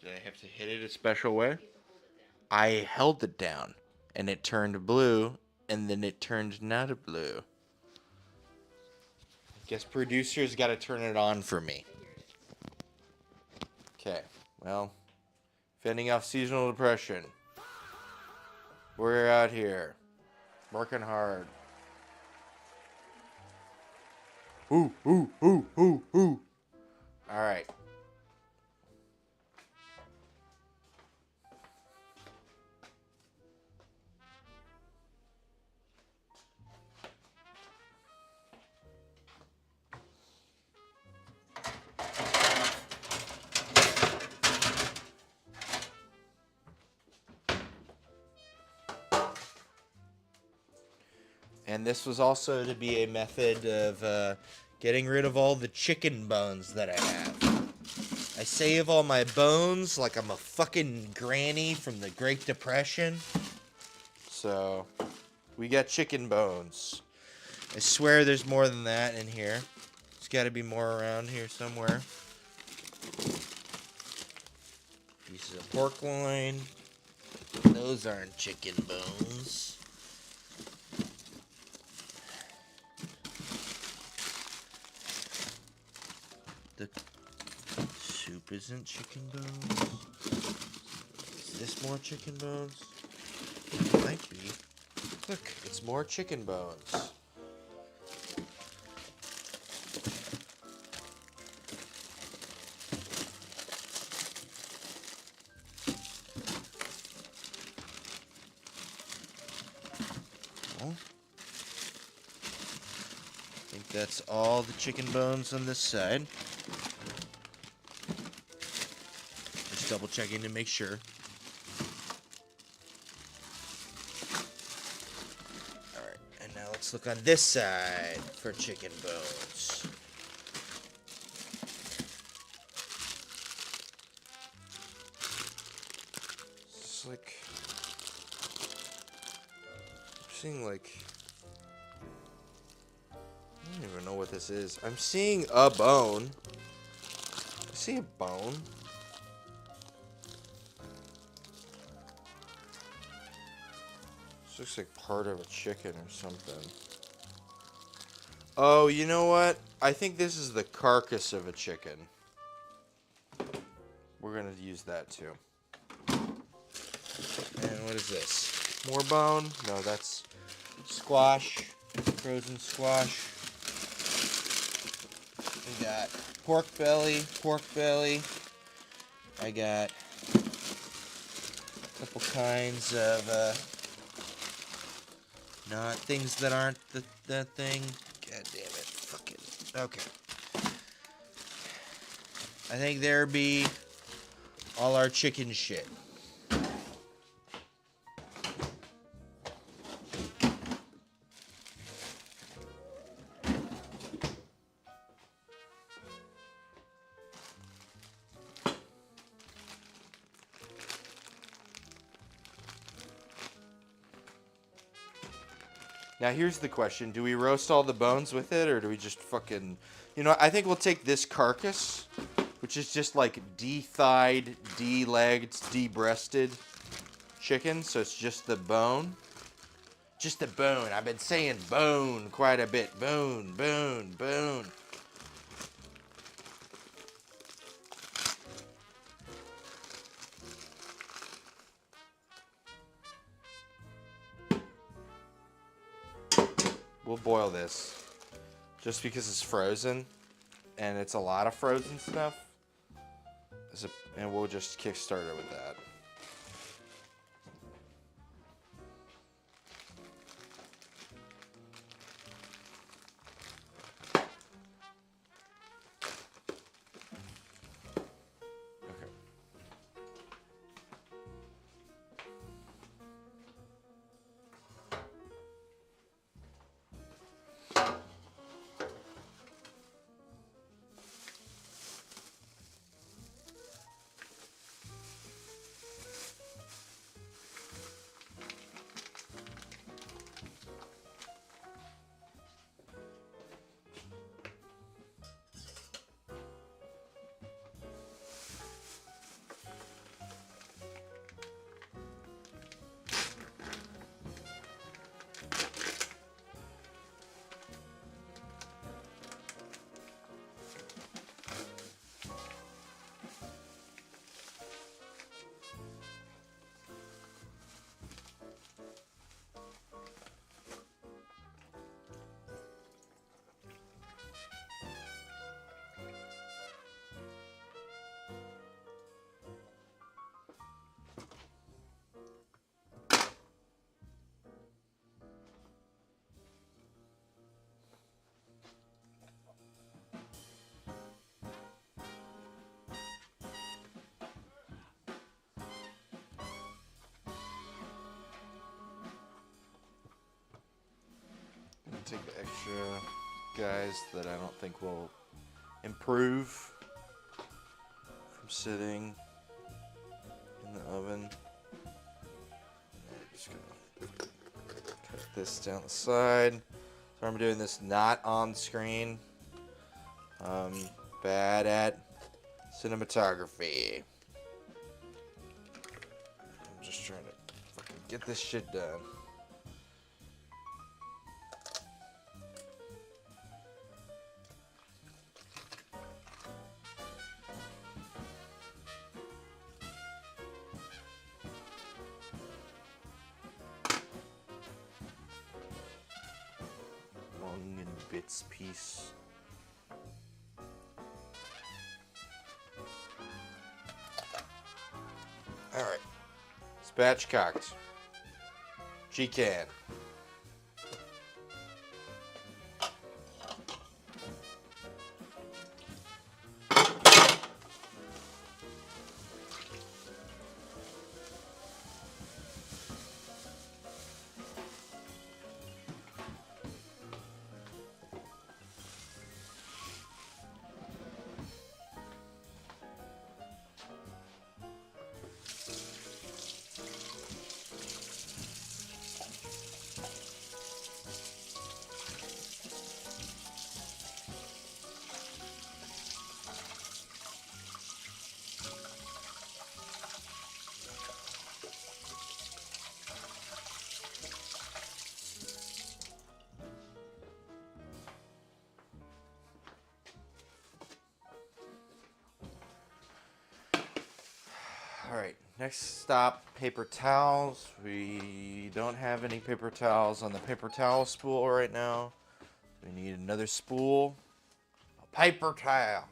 Did I have to hit it a special way? I held it down, and it turned blue, and then it turned not blue. Guess producers got to turn it on for me. Okay, well, fending off seasonal depression. We're out here, working hard. Ooh, ooh, ooh, ooh, ooh. All right. And this was also to be a method of getting rid of all the chicken bones that I have. I save all my bones like I'm a fucking granny from the Great Depression. So, we got chicken bones. I swear there's more than that in here. There's got to be more around here somewhere. Pieces of pork loin. Those aren't chicken bones. The soup isn't chicken bones. Is this more chicken bones? It might be. Look, it's more chicken bones. Well, I think that's all the chicken bones on this side. Just double checking to make sure. Alright, and now let's look on this side for chicken bones. It's like... I'm seeing like... I don't even know what this is. I'm seeing a bone. I see a bone. This looks like part of a chicken or something. Oh, you know what? I think this is the carcass of a chicken. We're gonna use that too. And what is this? More bone? No, that's squash. Frozen squash. We got pork belly. I got a couple kinds of not things that aren't that thing. God damn it. Fucking. Okay. I think there be all our chicken shit. Now here's the question. Do we roast all the bones with it, or do we just fucking... You know, I think we'll take this carcass, which is just like de-thighed, de-legged, de-breasted chicken, so it's just the bone. Just the bone. I've been saying bone quite a bit. Bone, bone, bone. We'll boil this just because it's frozen, and it's a lot of frozen stuff. And we'll just kickstart it with that. take the extra guys that I don't think will improve from sitting in the oven. Just gonna cut this down the side. So I'm doing this not on screen. Bad at cinematography. I'm just trying to fucking get this shit done. Long in bits piece. Alright. Spatchcocked. G-can. Alright, next stop, paper towels. We don't have any paper towels on the paper towel spool right now. We need another spool. A paper towel.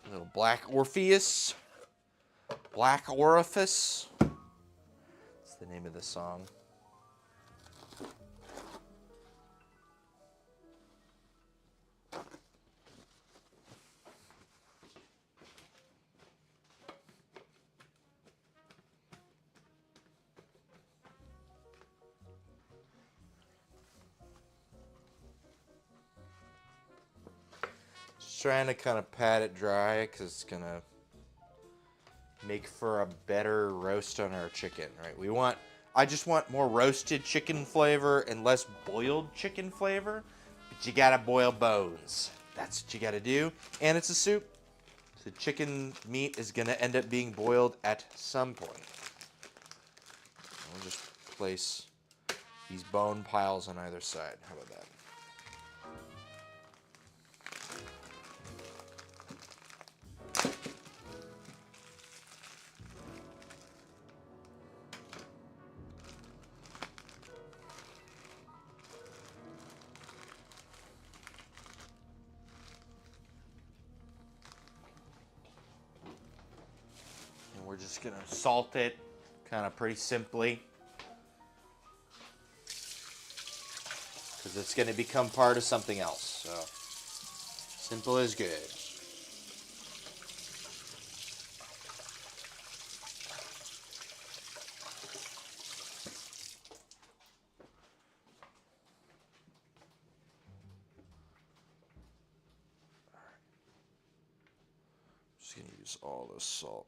A little black Orpheus. Black Orifice. That's the name of the song. Just trying to kind of pat it dry because it's gonna make for a better roast on our chicken, right? I just want more roasted chicken flavor and less boiled chicken flavor, but you gotta boil bones. That's what you gotta do. And it's a soup. So chicken meat is gonna end up being boiled at some point. I'll just place these bone piles on either side. How about that? We're just gonna salt it kind of pretty simply because it's gonna become part of something else. So simple is good. Just gonna use all this salt.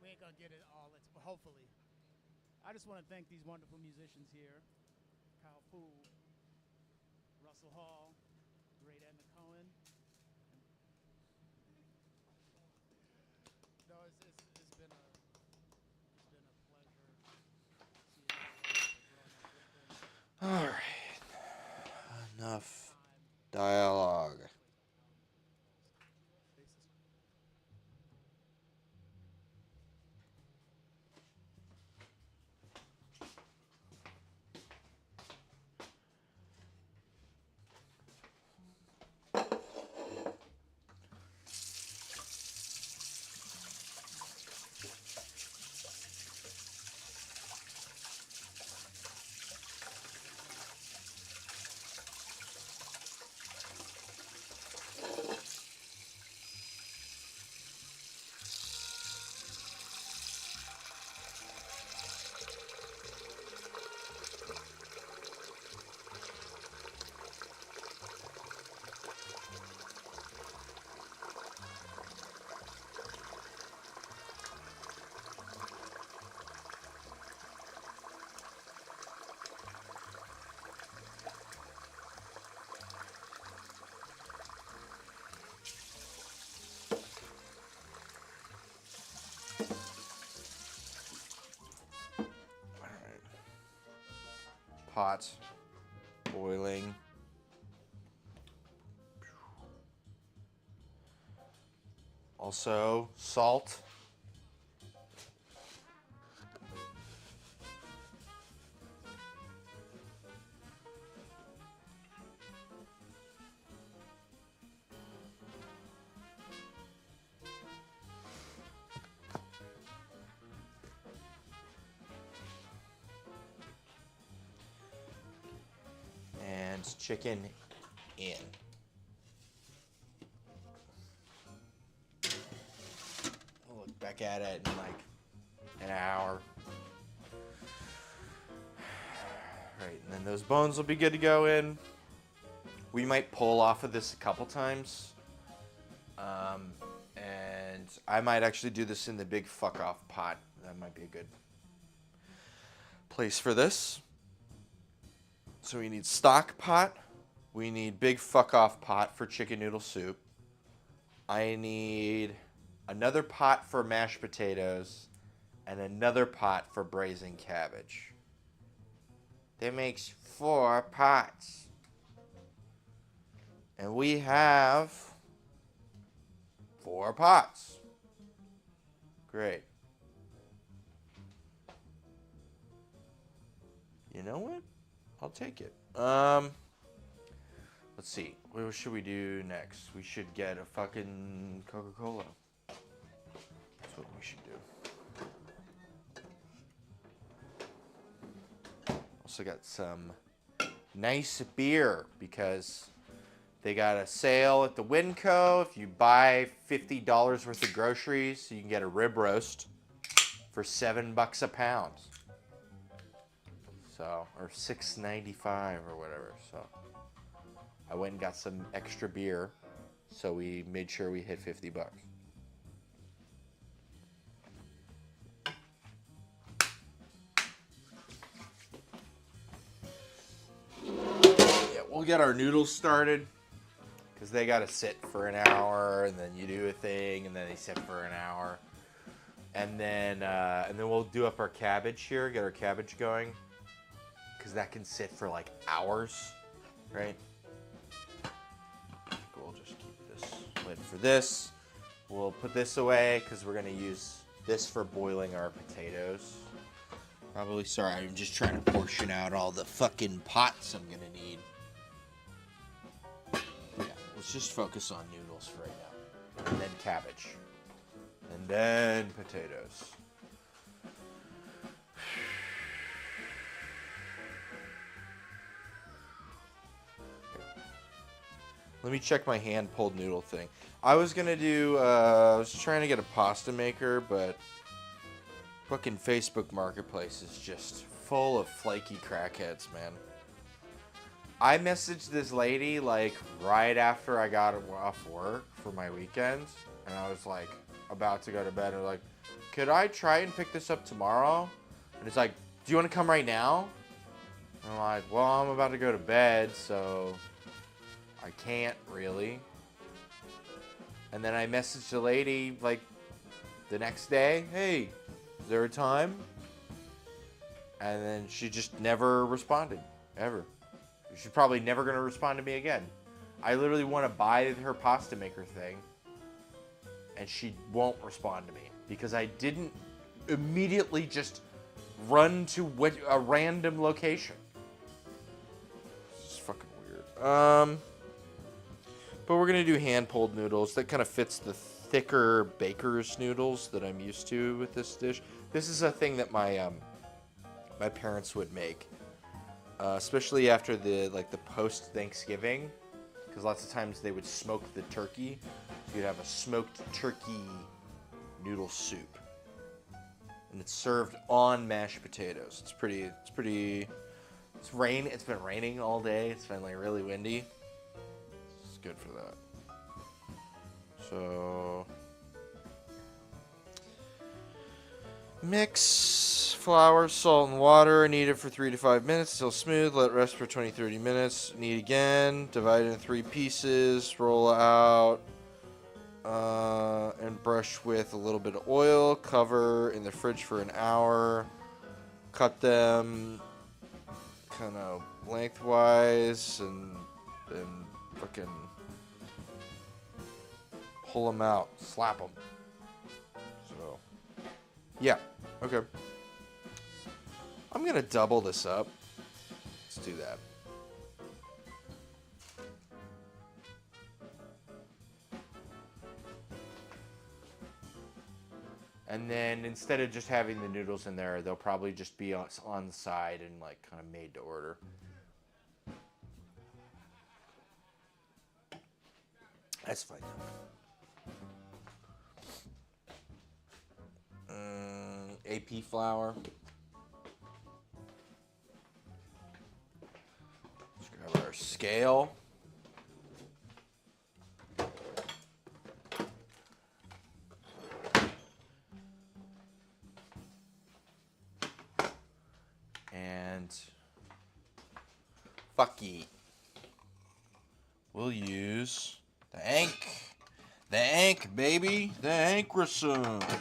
We ain't gonna get it all. Hopefully. I just want to thank these wonderful musicians here: Kyle Poole, Russell Hall, great Edna Cohen. No, it's been a pleasure. All right, enough dialogue. pot boiling. Also, salt. And chicken in. We'll look back at it in like an hour. Right, and then those bones will be good to go in. We might pull off of this a couple times. And I might actually do this in the big fuck off pot. That might be a good place for this. So we need stock pot. We need big fuck off pot for chicken noodle soup. I need another pot for mashed potatoes and another pot for braising cabbage. That makes 4 pots. And we have 4 pots. Great. You know what? I'll take it. Let's see. What should we do next? We should get a fucking Coca-Cola. That's what we should do. Also got some nice beer because they got a sale at the Winco. If you buy $50 worth of groceries, you can get a rib roast for $7 a pound. So, or $6.95 or whatever. So, I went and got some extra beer. So we made sure we hit $50. Yeah, we'll get our noodles started. Because they got to sit for an hour, and then you do a thing, and then they sit for an hour. And then we'll do up our cabbage here, get our cabbage going. Because that can sit for like hours, right? We'll just keep this lid for this. We'll put this away because we're going to use this for boiling our potatoes. Probably, sorry, I'm just trying to portion out all the fucking pots I'm going to need. Yeah, let's just focus on noodles for right now. And then cabbage. And then potatoes. Let me check my hand-pulled noodle thing. I was gonna do, I was trying to get a pasta maker, but fucking Facebook Marketplace is just full of flaky crackheads, man. I messaged this lady, like, right after I got off work for my weekend, and I was, like, about to go to bed, and like, could I try and pick this up tomorrow? And it's like, do you want to come right now? And I'm like, well, I'm about to go to bed, so I can't really. And then I messaged the lady like the next day, hey, is there a time? And then she just never responded, ever. She's probably never going to respond to me again. I literally want to buy her pasta maker thing, and she won't respond to me because I didn't immediately just run to a random location. It's fucking weird. But we're going to do hand-pulled noodles. That kind of fits the thicker baker's noodles that I'm used to with this dish. This is a thing that my my parents would make, especially after the post-Thanksgiving, because lots of times they would smoke the turkey. So you'd have a smoked turkey noodle soup, and it's served on mashed potatoes. It's been raining all day. It's been like really windy. Good for that. So mix flour, salt, and water. Knead it for 3 to 5 minutes till smooth. Let rest for 20-30 minutes. Knead again. Divide it in 3 pieces. Roll out and brush with a little bit of oil. Cover in the fridge for an hour. Cut them kind of lengthwise and fucking pull them out, slap them. So, yeah, okay. I'm gonna double this up. Let's do that. And then instead of just having the noodles in there, they'll probably just be on the side and like kind of made to order. That's fine. AP flour. Let's grab our scale. And fucky. We'll use the Ank, baby, the Ankrison.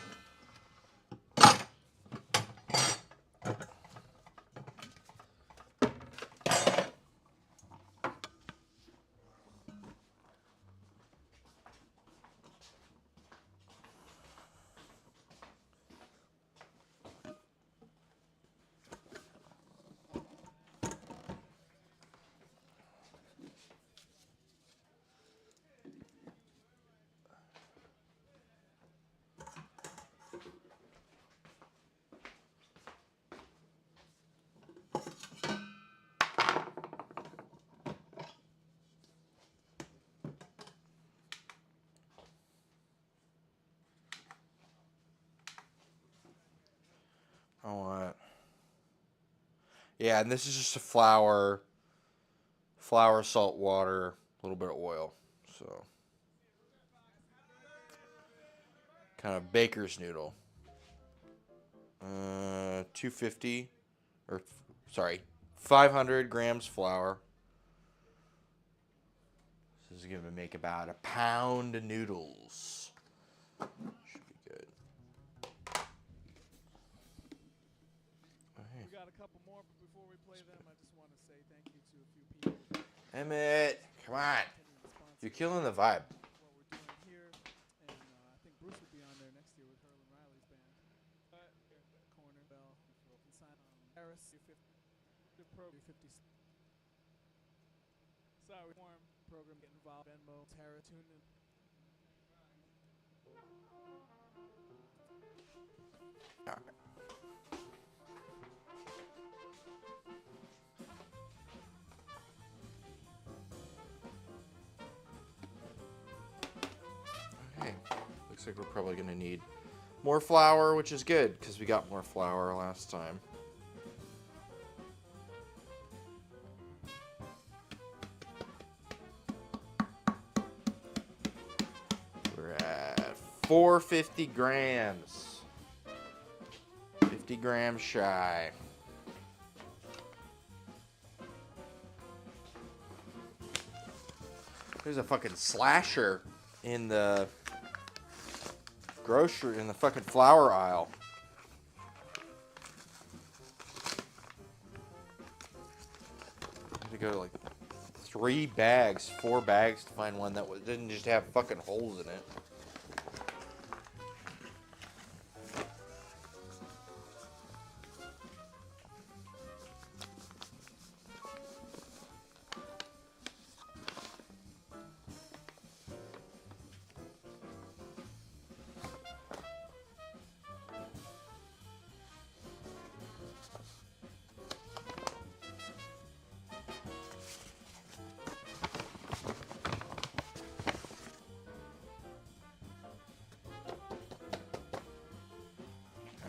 I want. Yeah, and this is just a flour, salt, water, a little bit of oil. So, kind of baker's noodle. 250, or sorry, 500 grams flour. This is going to make about a pound of noodles. Should be good. We got a couple more, but before we play them, I just want to say thank you to a few people. Emmett, come on. You're killing the vibe. What we're doing here, and I think Bruce will be on there next year with Herlin Riley's band. Corner Bell, Harris, 50 program, 50. Sorry, warm program, get involved. Venmo, Tara, tune in. All right. Okay, looks like we're probably going to need more flour, which is good because we got more flour last time. We're at 450 grams. 50 grams shy. There's a fucking slasher in the grocery, in the fucking flour aisle. I had to go to like 4 bags to find one that didn't just have fucking holes in it.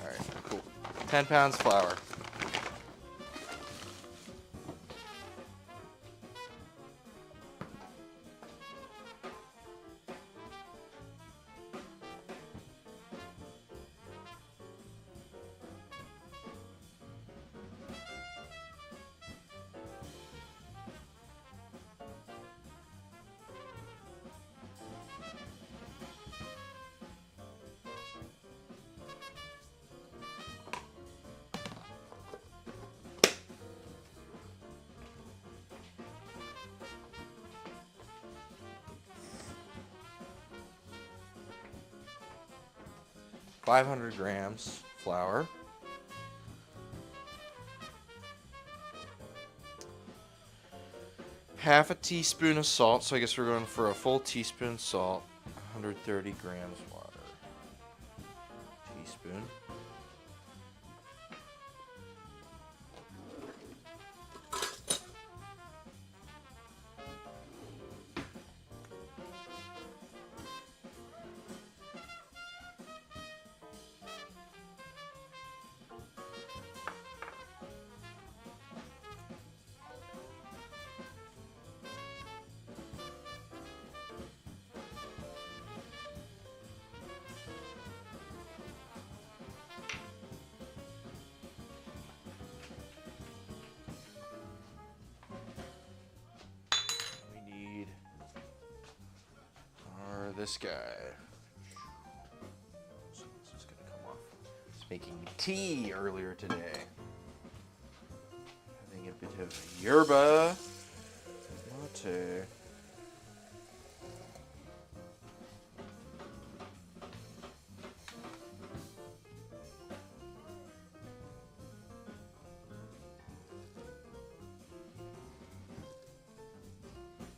Alright, cool. 10 pounds flour. 500 grams flour. Half a teaspoon of salt, so I guess we're going for a full teaspoon salt. 130 grams water. Teaspoon. This guy. This is gonna come off. It's making tea earlier today. Having a bit of yerba mate.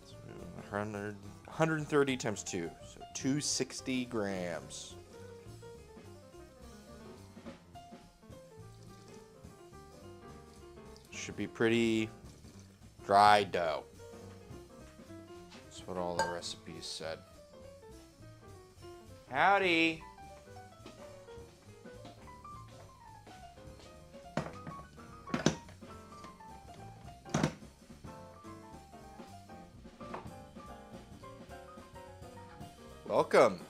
So 130 times 2, so 260 grams. Should be pretty dry dough. That's what all the recipes said. Howdy! Welcome.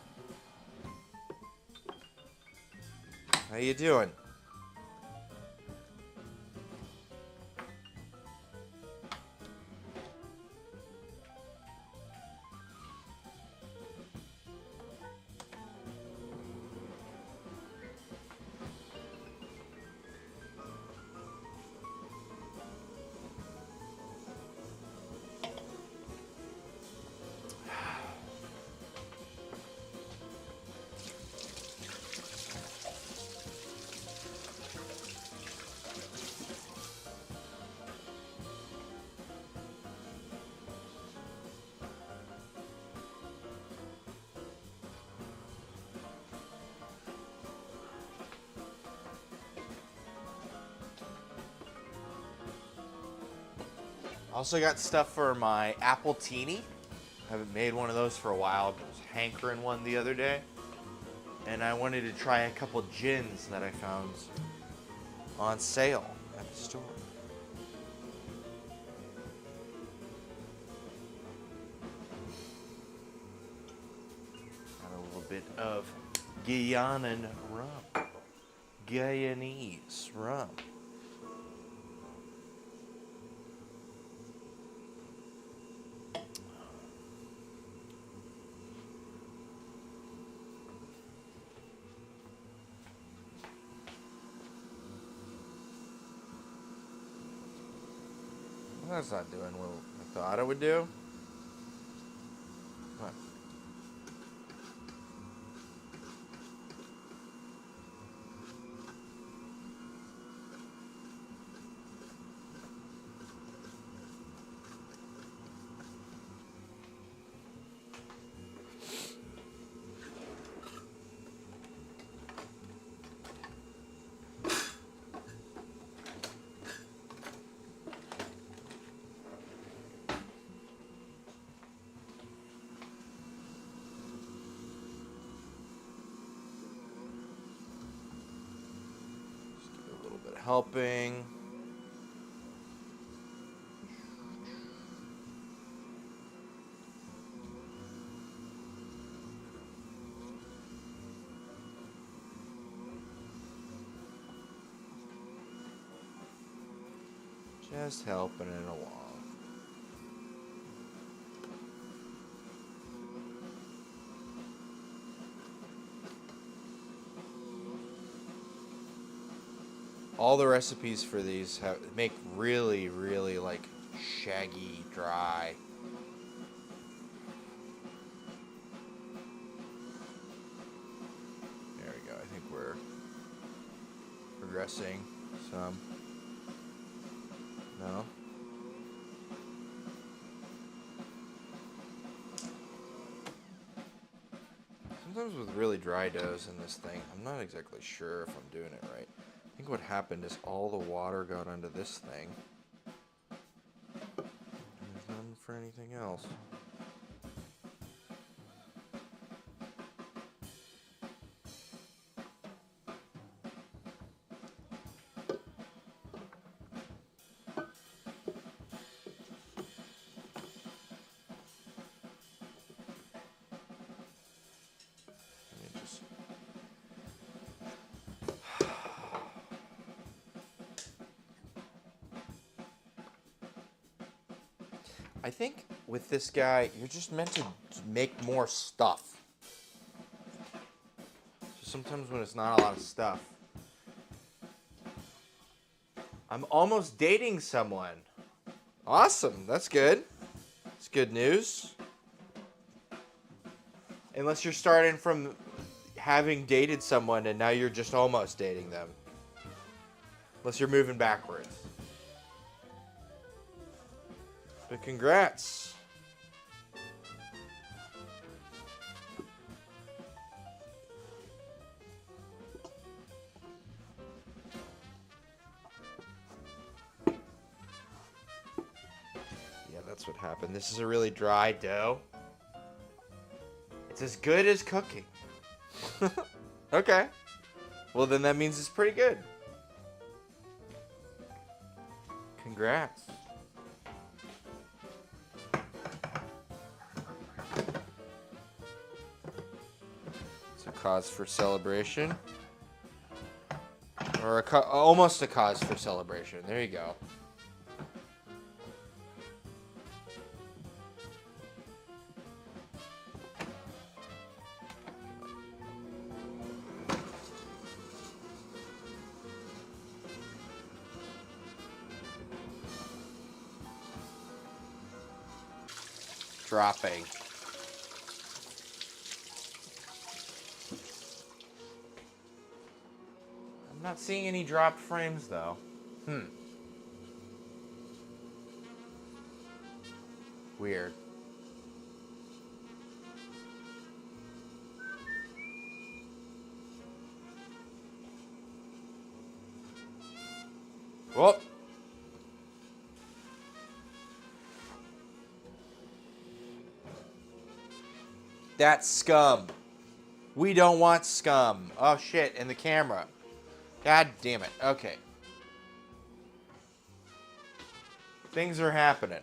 How you doing? Also got stuff for my apple teeny. Haven't made one of those for a while. I was hankering one the other day. And I wanted to try a couple gins that I found on sale at the store. Got a little bit of Guyanan rum. Guyanese rum. That's not doing what I thought it would do. What? Helping. Just helping it along. All the recipes for these make really, really like shaggy, dry. There we go. I think we're progressing some. No? Sometimes with really dry doughs in this thing, I'm not exactly sure if I'm doing it right. I think what happened is all the water got onto this thing. And there's none for anything else. I think with this guy, you're just meant to make more stuff. So sometimes when it's not a lot of stuff. I'm almost dating someone. Awesome, that's good. It's good news. Unless you're starting from having dated someone and now you're just almost dating them. Unless you're moving backwards. But congrats. Yeah, that's what happened. This is a really dry dough. It's as good as cooking. Okay. Well, then that means it's pretty good. Congrats. It's a cause for celebration. Or almost a cause for celebration. There you go. Dropping. I'm not seeing any dropped frames though. Weird. Well. That's scum. We don't want scum. Oh shit, in the camera. God damn it. Okay. Things are happening.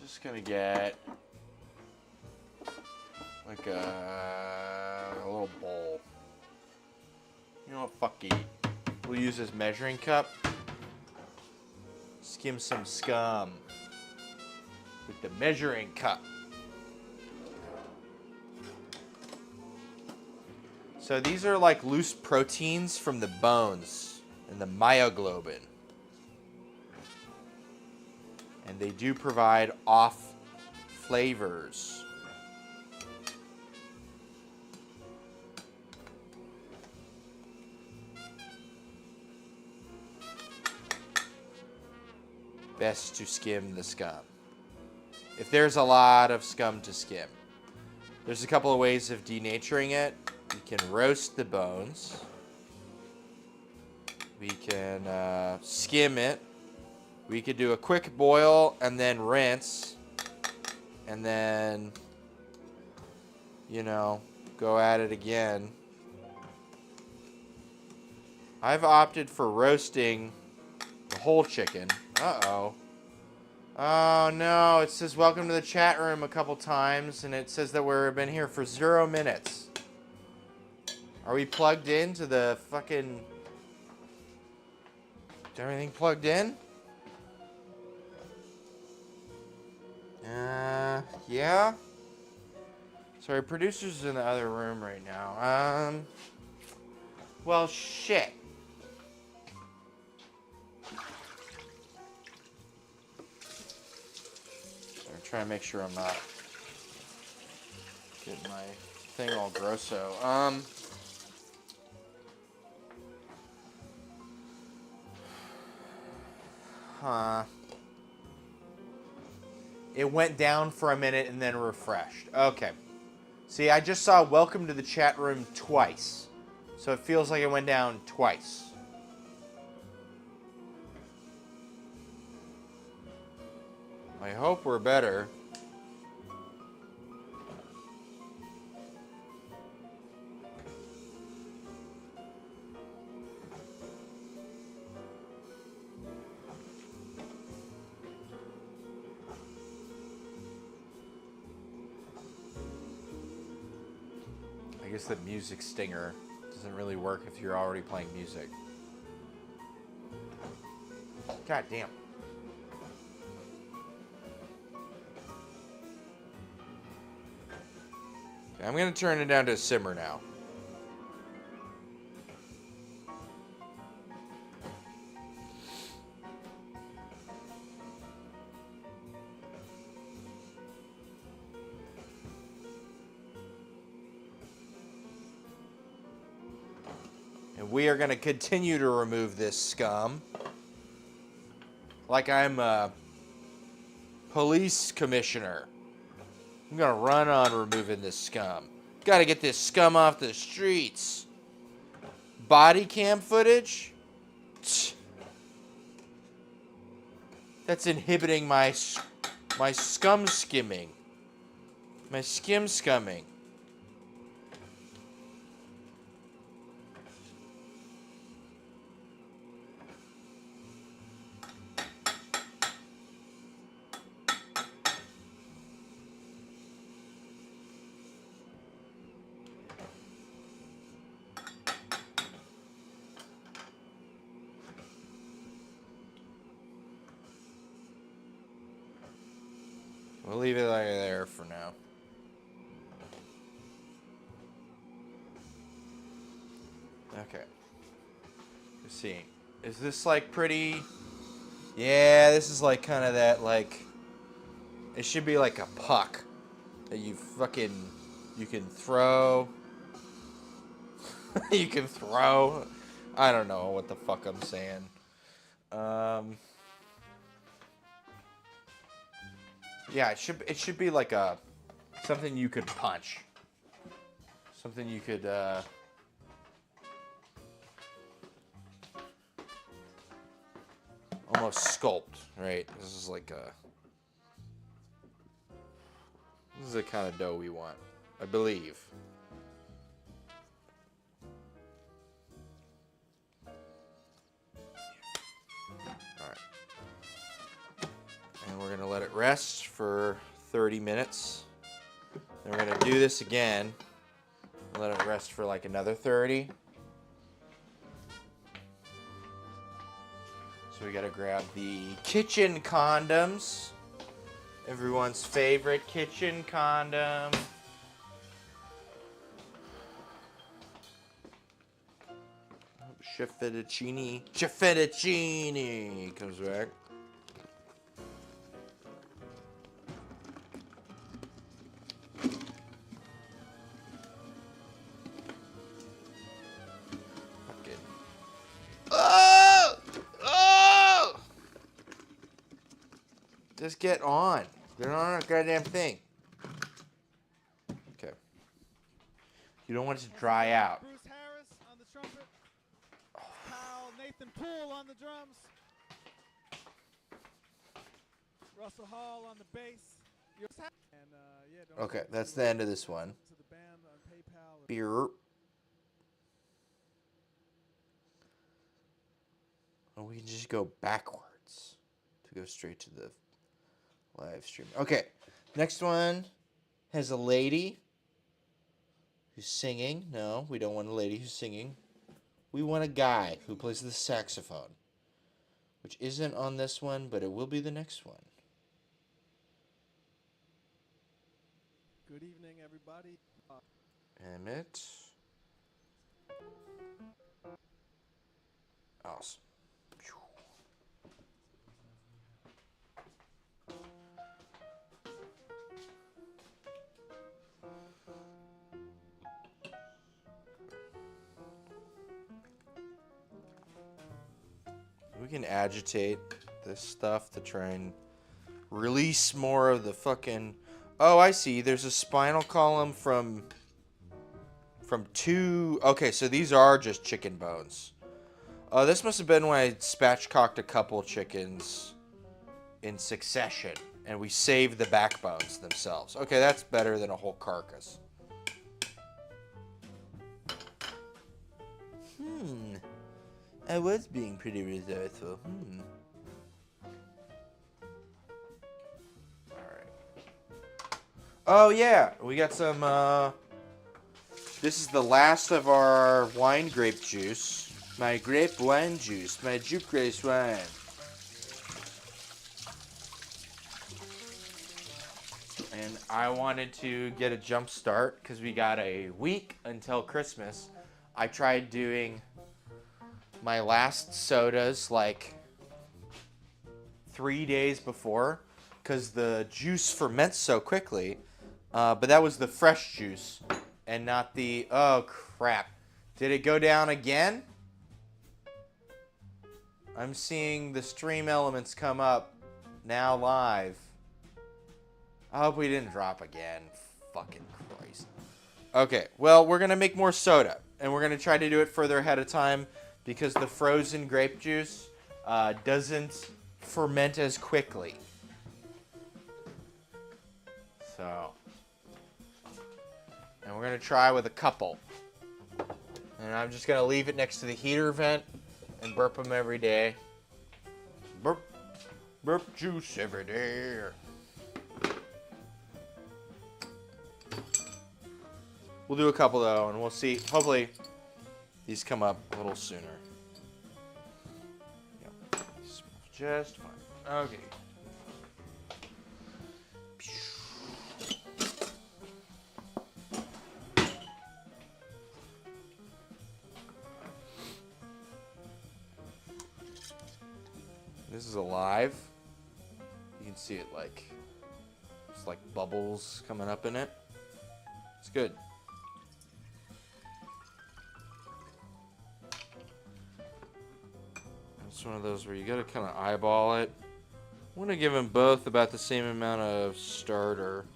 Just gonna get like a little bowl. You know what? Fuck it. We'll use this measuring cup. Skim some scum with the measuring cup. So these are like loose proteins from the bones and the myoglobin. And they do provide off flavors. Best to skim the scum. If there's a lot of scum to skim. There's a couple of ways of denaturing it. We can roast the bones. We can skim it. We could do a quick boil and then rinse. And then, you know, go at it again. I've opted for roasting the whole chicken. Uh-oh. Oh, no. It says welcome to the chat room a couple times, and it says that we've been here for 0 minutes. Are we plugged into the fucking... Is everything plugged in? Yeah? Sorry, producer's in the other room right now. Well, shit. try and make sure I'm not getting my thing all grosso. Huh. It went down for a minute and then refreshed. Okay. See, I just saw welcome to the chat room twice. So it feels like it went down twice. I hope we're better. I guess the music stinger doesn't really work if you're already playing music. God damn. Okay, I'm going to turn it down to a simmer now. And we are going to continue to remove this scum. Like I'm a police commissioner. I'm going to run on removing this scum. Got to get this scum off the streets. Body cam footage? That's inhibiting my scum skimming. My skim scumming. We'll leave it like there for now. Okay. Let's see. Is this like pretty? Yeah, this is like kind of that like. It should be like a puck that you can throw. You can throw. I don't know what the fuck I'm saying. Yeah, it should be like a something you could punch. Something you could almost sculpt, right? This is the kind of dough we want, I believe. And we're going to let it rest for 30 minutes. Then we're going to do this again. Let it rest for like another 30. So we got to grab the kitchen condoms. Everyone's favorite kitchen condom. Chef Fettuccine comes back. Just get on. They're not on a goddamn thing. Okay. You don't want it to dry out. Bruce Harris on the trumpet. Kyle Nathan Poole on the drums. Russell Hall on the bass. And, Okay, that's the end of this one. To the band on PayPal. Beer. Or we can just go backwards to go straight to the live stream. Okay, next one has a lady who's singing. No, we don't want a lady who's singing. We want a guy who plays the saxophone, which isn't on this one, but it will be the next one. Good evening, everybody. Emmett. Awesome. We can agitate this stuff to try and release more of the fucking... Oh, I see. There's a spinal column from two... Okay, so these are just chicken bones. This must have been when I spatchcocked a couple chickens in succession, and we saved the backbones themselves. Okay, that's better than a whole carcass. I was being pretty resourceful. Alright. Oh, yeah. We got some, This is the last of our wine grape juice. My grape wine juice. My juke grace wine. And I wanted to get a jump start because we got a week until Christmas. I tried doing my last sodas like 3 days before because the juice ferments so quickly. But that was the fresh juice and not the... Oh, crap. Did it go down again? I'm seeing the stream elements come up now live. I hope we didn't drop again. Fucking Christ. Okay, well, we're going to make more soda. And we're going to try to do it further ahead of time because the frozen grape juice doesn't ferment as quickly. So. And we're going to try with a couple. And I'm just going to leave it next to the heater vent and burp them every day. Burp. Burp juice every day. We'll do a couple, though, and we'll see. Hopefully, these come up a little sooner. Yep. Smells just fine. Okay. This is alive. You can see it it's like bubbles coming up in it. It's good. It's one of those where you gotta kind of eyeball it. I want to give them both about the same amount of starter.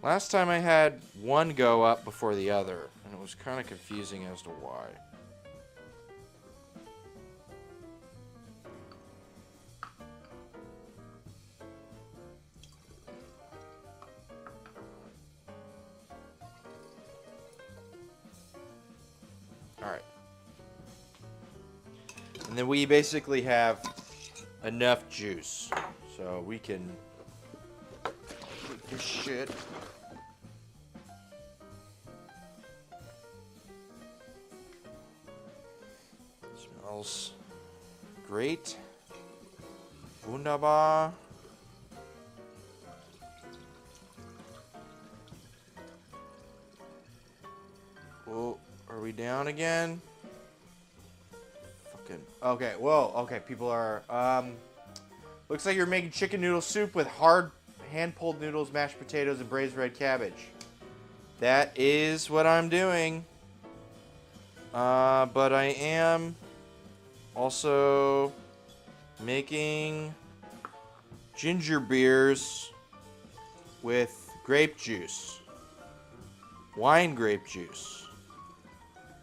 Last time I had one go up before the other, and it was kind of confusing as to why. Alright. And then we basically have enough juice, so we can take this shit. Smells great. Wunderbar. Oh, are we down again? Fucking. Okay, whoa. Okay, people are. Looks like you're making chicken noodle soup with hard hand-pulled noodles, mashed potatoes, and braised red cabbage. That is what I'm doing. But I am also making ginger beers with grape juice. Wine grape juice.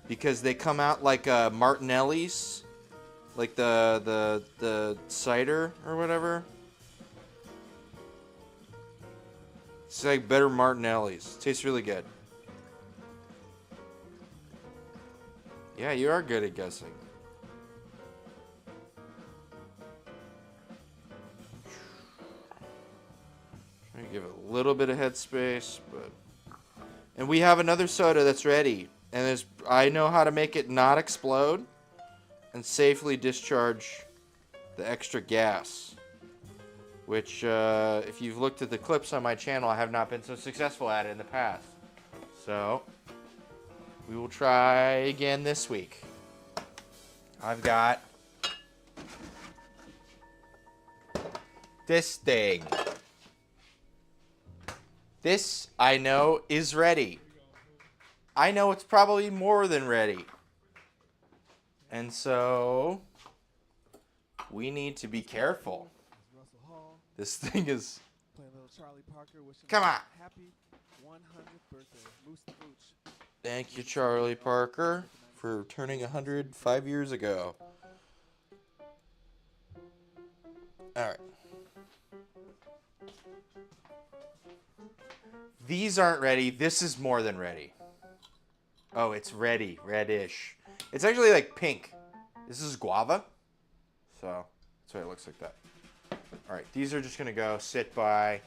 Because they come out like Martinelli's. Like the cider or whatever. It's like better Martinelli's. Tastes really good. Yeah, you are good at guessing. Trying to give it a little bit of headspace, but... And we have another soda that's ready. And I know how to make it not explode and safely discharge the extra gas. Which, if you've looked at the clips on my channel, I have not been so successful at it in the past. So, we will try again this week. I've got this thing. This, I know, is ready. I know it's probably more than ready. And so, we need to be careful. This thing is... Come on. Happy 100th birthday, Moose the Mooch. Thank you, Charlie Parker, for turning 100 5 years ago. All right. These aren't ready. This is more than ready. Oh, it's ready. Reddish. It's actually like pink. This is guava. So, that's why it looks like that. All right, these are just going to go sit by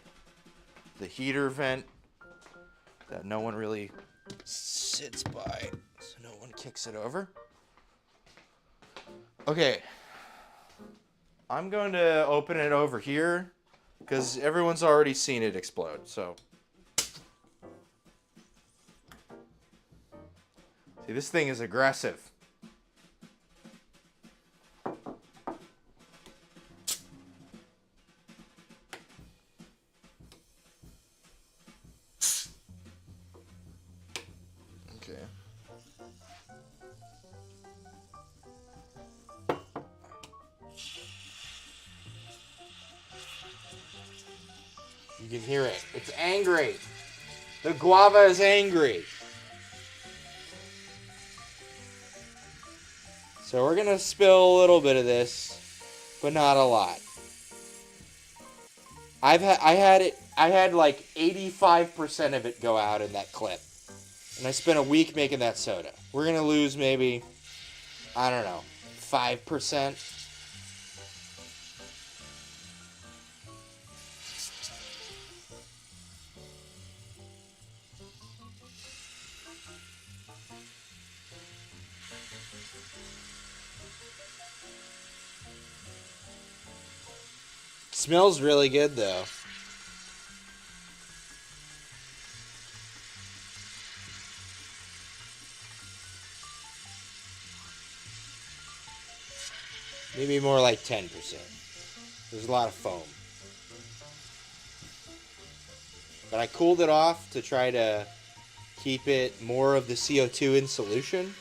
the heater vent that no one really sits by, so no one kicks it over. Okay. I'm going to open it over here because everyone's already seen it explode, so. See, this thing is aggressive. Okay. You can hear it. It's angry. The guava is angry. So we're gonna spill a little bit of this, but not a lot. I had like 85% of it go out in that clip. And I spent a week making that soda. We're gonna lose maybe, I don't know, 5%. Smells really good though. Maybe more like 10%. There's a lot of foam. But I cooled it off to try to keep it more of the CO2 in solution.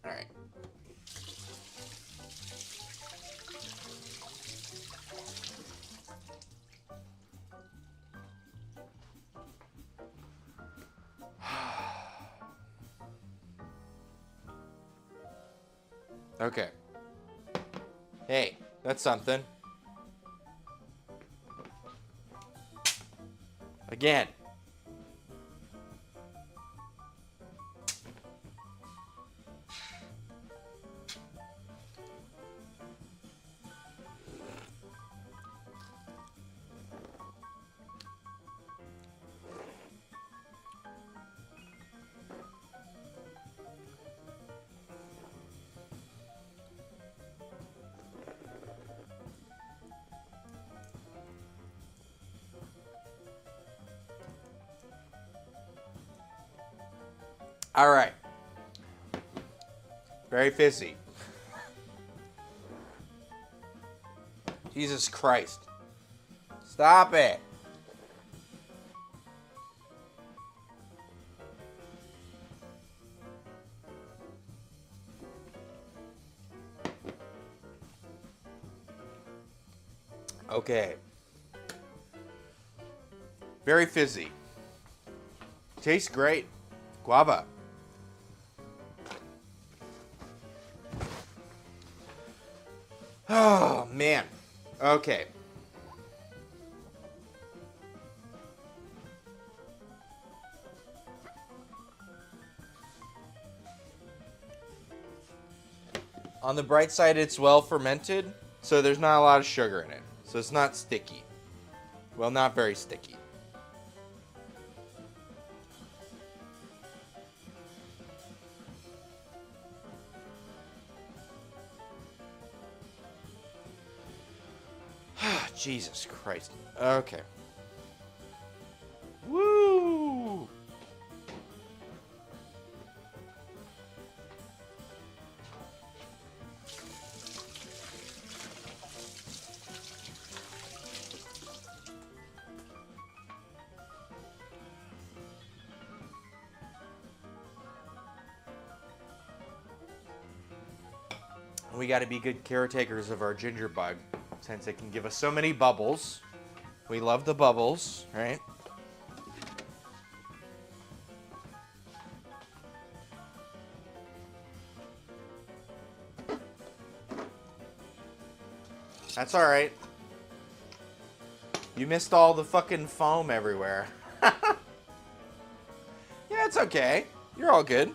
All right. Okay. Hey, that's something. Again. All right. Very fizzy. Jesus Christ. Stop it. Okay. Very fizzy. Tastes great. Guava. Oh, man. Okay. On the bright side, it's well fermented, so there's not a lot of sugar in it. So it's not sticky. Well, not very sticky. Jesus Christ. Okay. Woo! We got to be good caretakers of our ginger bug, since it can give us so many bubbles. We love the bubbles, right? That's all right. You missed all the fucking foam everywhere. Yeah, it's okay. You're all good.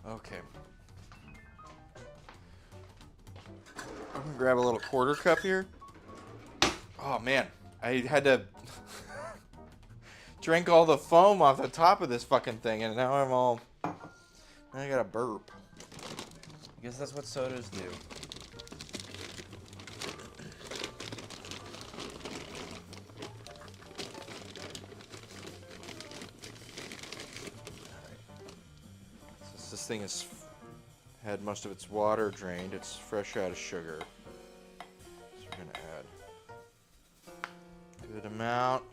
Okay. I'm gonna grab a little quarter cup here. Oh man, I had to drink all the foam off the top of this fucking thing, and now I gotta burp. I guess that's what sodas do. Since this thing has had most of its water drained, it's fresh out of sugar. So we're gonna add a good amount.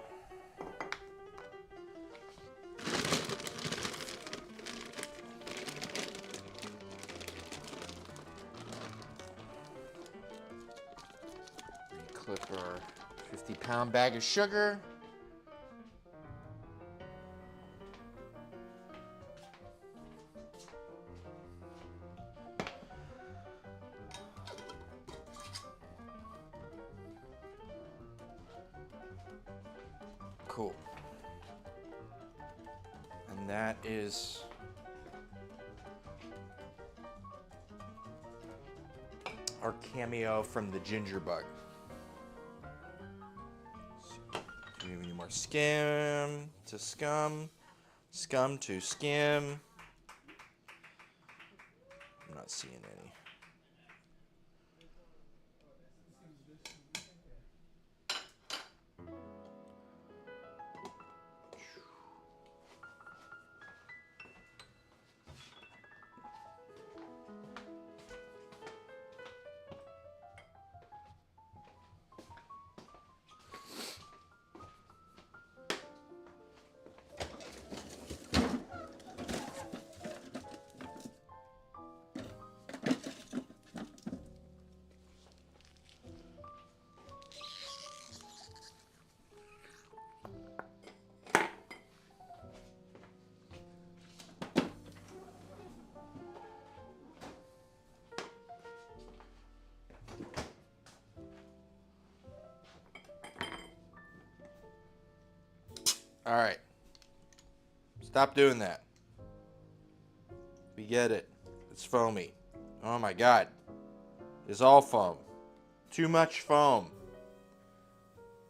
Clip our 50-pound bag of sugar. Cool. And that is our cameo from the ginger bug. So we need more skim to scum, scum to skim. I'm not seeing any. All right. Stop doing that. We get it. It's foamy. Oh my God. It's all foam. Too much foam.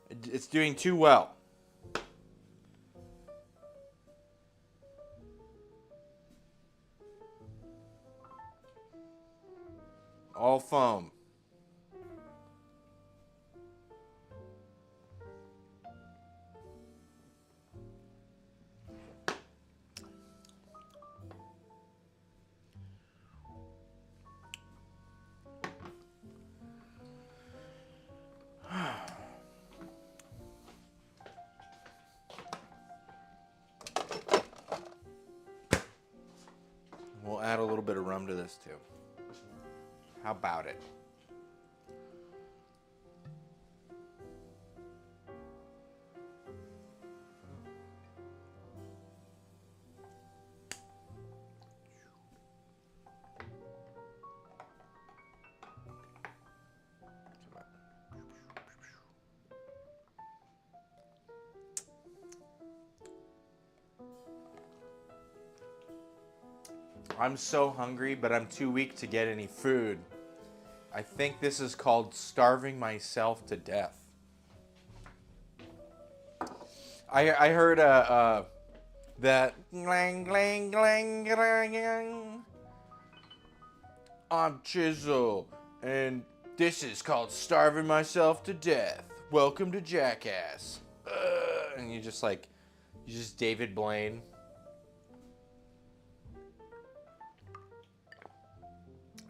It's doing too well. All foam. We'll add a little bit of rum to this too. How about it? I'm so hungry, but I'm too weak to get any food. I think this is called starving myself to death. I heard a That glang, glang, glang, glang, glang. I'm Chisel, and this is called Starving Myself to Death. Welcome to Jackass. And you just David Blaine.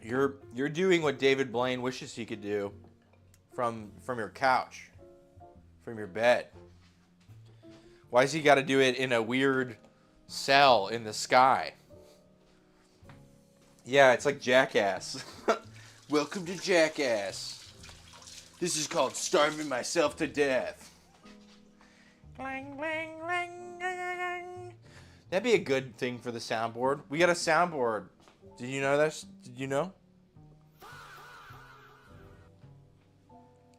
You're doing what David Blaine wishes he could do from your couch, from your bed. Why's he got to do it in a weird cell in the sky? Yeah, it's like Jackass. Welcome to Jackass. This is called Starving Myself to Death. Clang, clang, clang, clang. That'd be a good thing for the soundboard. We got a soundboard. Did you know this? Did you know?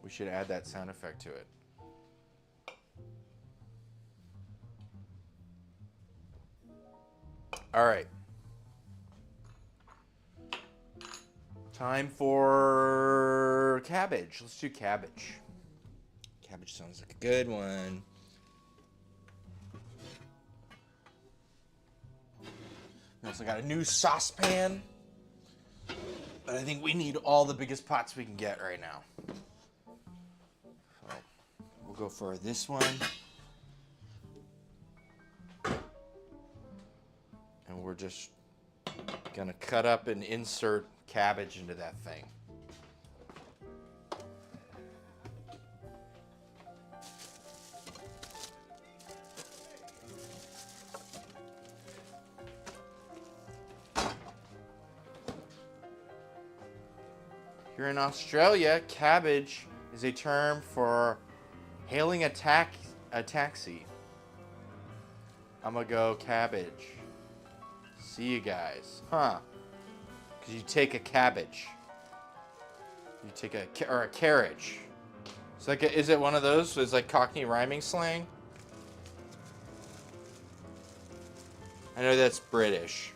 We should add that sound effect to it. All right. Time for cabbage. Let's do cabbage. Cabbage sounds like a good one. We also got a new saucepan. But I think we need all the biggest pots we can get right now. So we'll go for this one. And we're just gonna cut up and insert cabbage into that thing. Here in Australia, cabbage is a term for hailing a taxi. I'm gonna go cabbage. See you guys. Huh. Because you take a cabbage. You take a carriage. It's like is it one of those? It's like Cockney rhyming slang? I know that's British.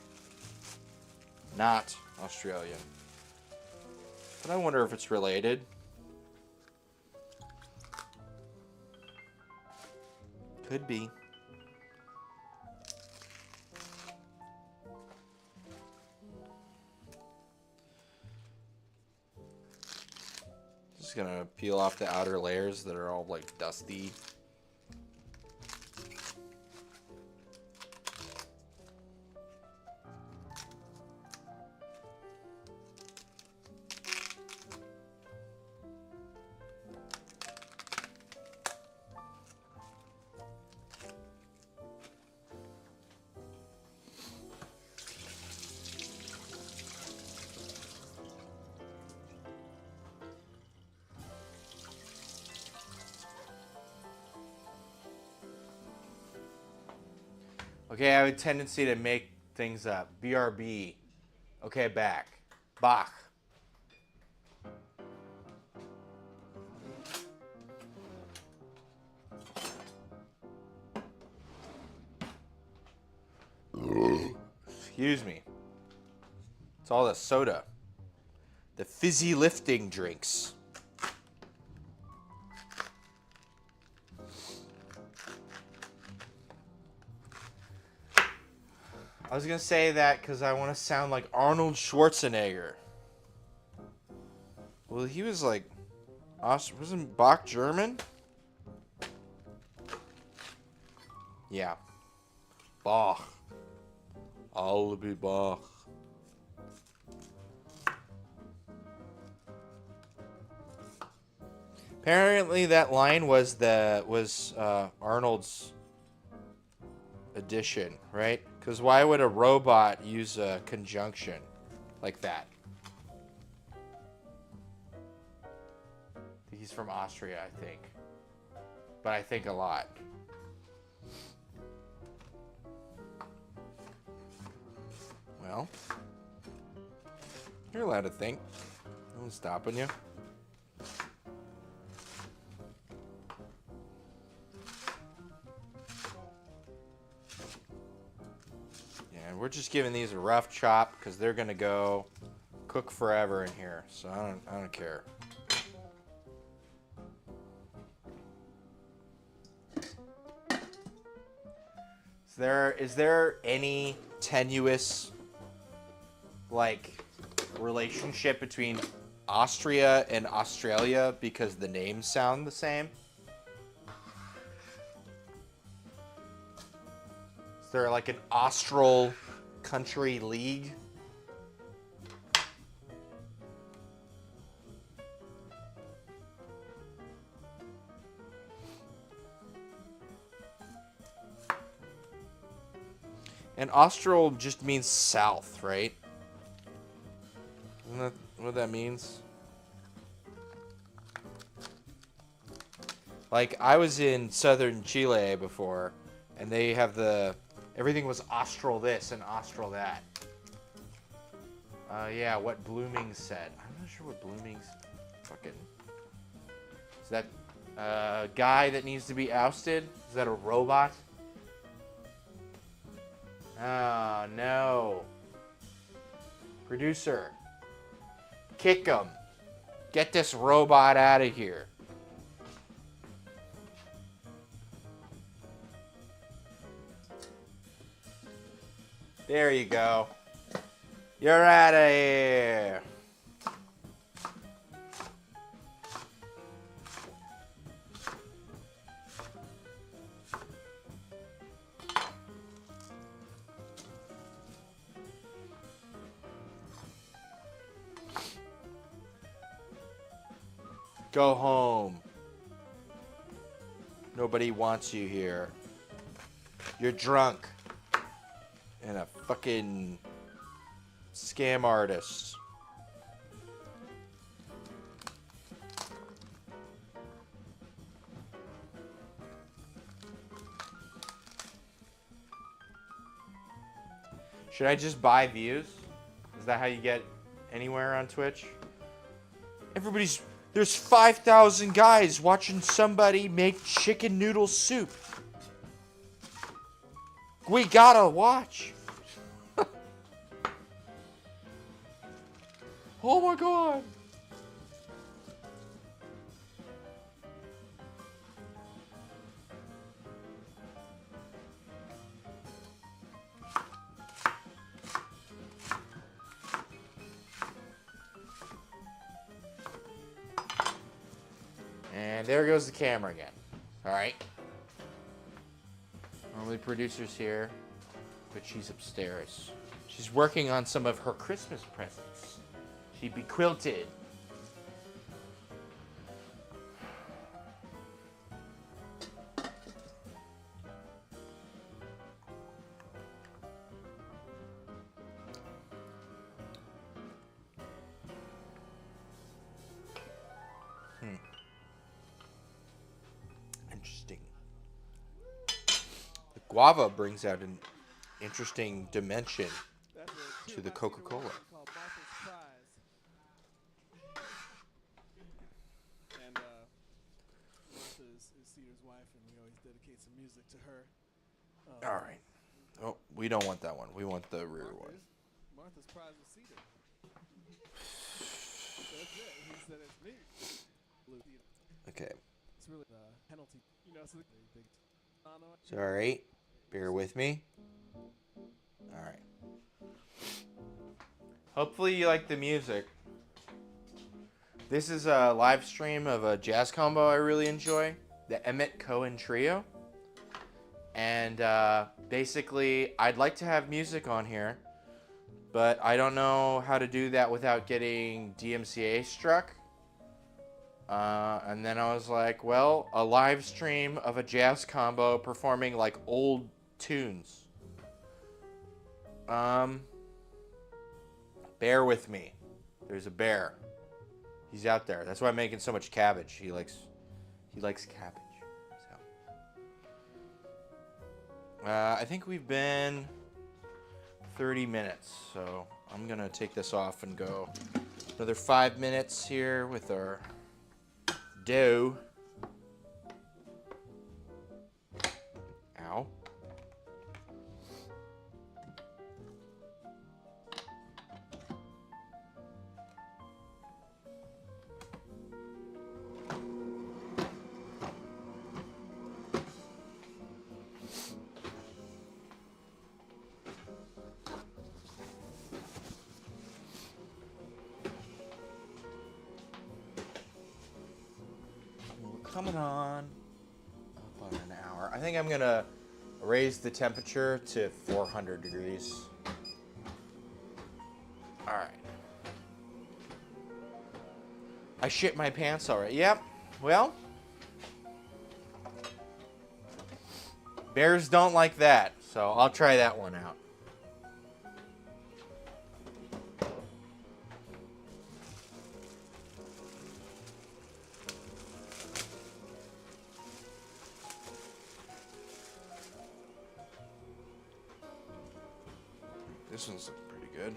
Not Australian. But I wonder if it's related. Could be. Just gonna peel off the outer layers that are all like dusty. Okay, I have a tendency to make things up. BRB. Okay, back. Bach. Excuse me. It's all the soda. The fizzy lifting drinks. I was going to say that because I want to sound like Arnold Schwarzenegger. Well, he was like... Wasn't Bach German? Yeah. Bach. I'll be Bach. Apparently that line was Arnold's addition, right? Because why would a robot use a conjunction like that? He's from Austria, I think. But I think a lot. Well, you're allowed to think. No one's stopping you. We're just giving these a rough chop because they're gonna go cook forever in here. So I don't care. Is there any tenuous like relationship between Austria and Australia because the names sound the same? Is there like an Austral country league? And Austral just means south, right? Isn't that what that means? Like, I was in southern Chile before, and they have everything was Austral this and Austral that. Yeah, what Blooming said. I'm not sure what Blooming's fucking... Is that a guy that needs to be ousted? Is that a robot? Oh, no. Producer. Kick him. Get this robot out of here. There you go. You're out of here. Go home. Nobody wants you here. You're drunk. And a fucking scam artist. Should I just buy views? Is that how you get anywhere on Twitch? There's 5,000 guys watching somebody make chicken noodle soup. We gotta watch. Oh my god. And there goes the camera again. All right. Normally producer's here, but she's upstairs. She's working on some of her Christmas presents. She bequilted. Interesting. The guava brings out an interesting dimension to the Coca-Cola. And Martha is Cedar's wife, and we always dedicate some music to her. All right. Oh, we don't want that one. We want the rear one. Martha's prize was Cedar. That's it. He said it's me. Okay. It's really the penalty. You know, so they It's all right. Bear with me. All right. Hopefully you like the music. This is a live stream of a jazz combo I really enjoy, the Emmett Cohen Trio. And basically, I'd like to have music on here, but I don't know how to do that without getting DMCA struck. And then I was like, well, a live stream of a jazz combo performing like old tunes. Bear with me. There's a bear. He's out there. That's why I'm making so much cabbage. He likes cabbage. So. I think we've been 30 minutes, so I'm gonna take this off and go another 5 minutes here with our dough. Ow. coming on up on an hour. I think I'm gonna raise the temperature to 400 degrees. All right. I shit my pants already. Yep. Well, bears don't like that, so I'll try that one out. This one's pretty good.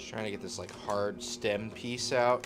Trying to get this like hard stem piece out.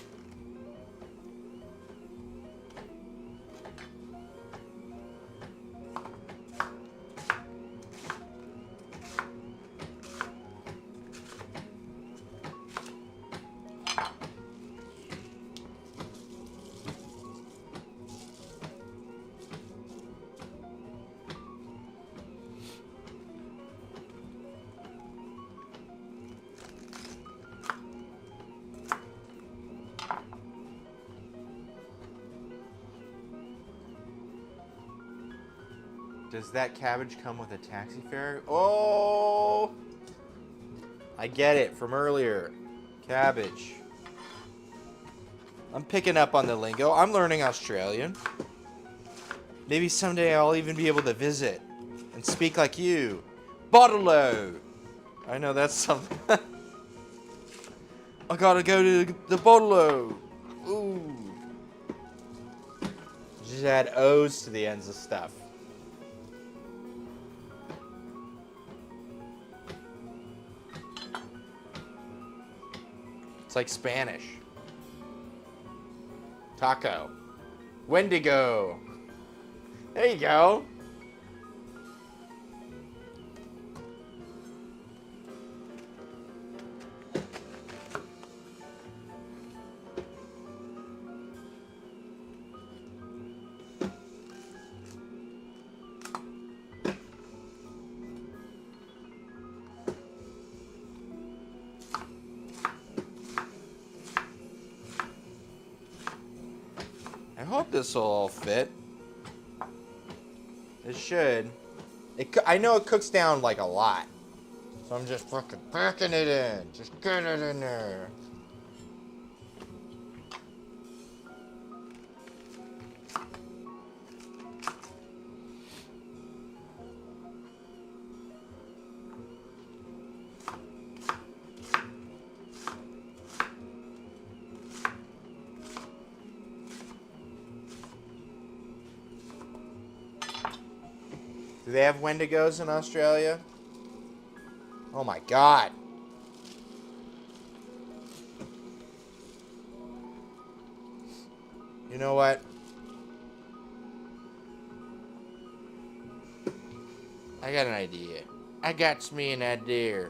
Does that cabbage come with a taxi fare? Oh! I get it from earlier. Cabbage. I'm picking up on the lingo. I'm learning Australian. Maybe someday I'll even be able to visit and speak like you. Bottle-o! I know that's something. I gotta go to the bottle-o. Ooh. Just add O's to the ends of stuff. It's like Spanish. Taco. Wendigo. There you go. I hope this will all fit. It should. I know it cooks down like a lot. So I'm just fucking packing it in. Just get it in there. Do they have Wendigos in Australia? Oh my god. You know what? I got an idea. I got me an idea.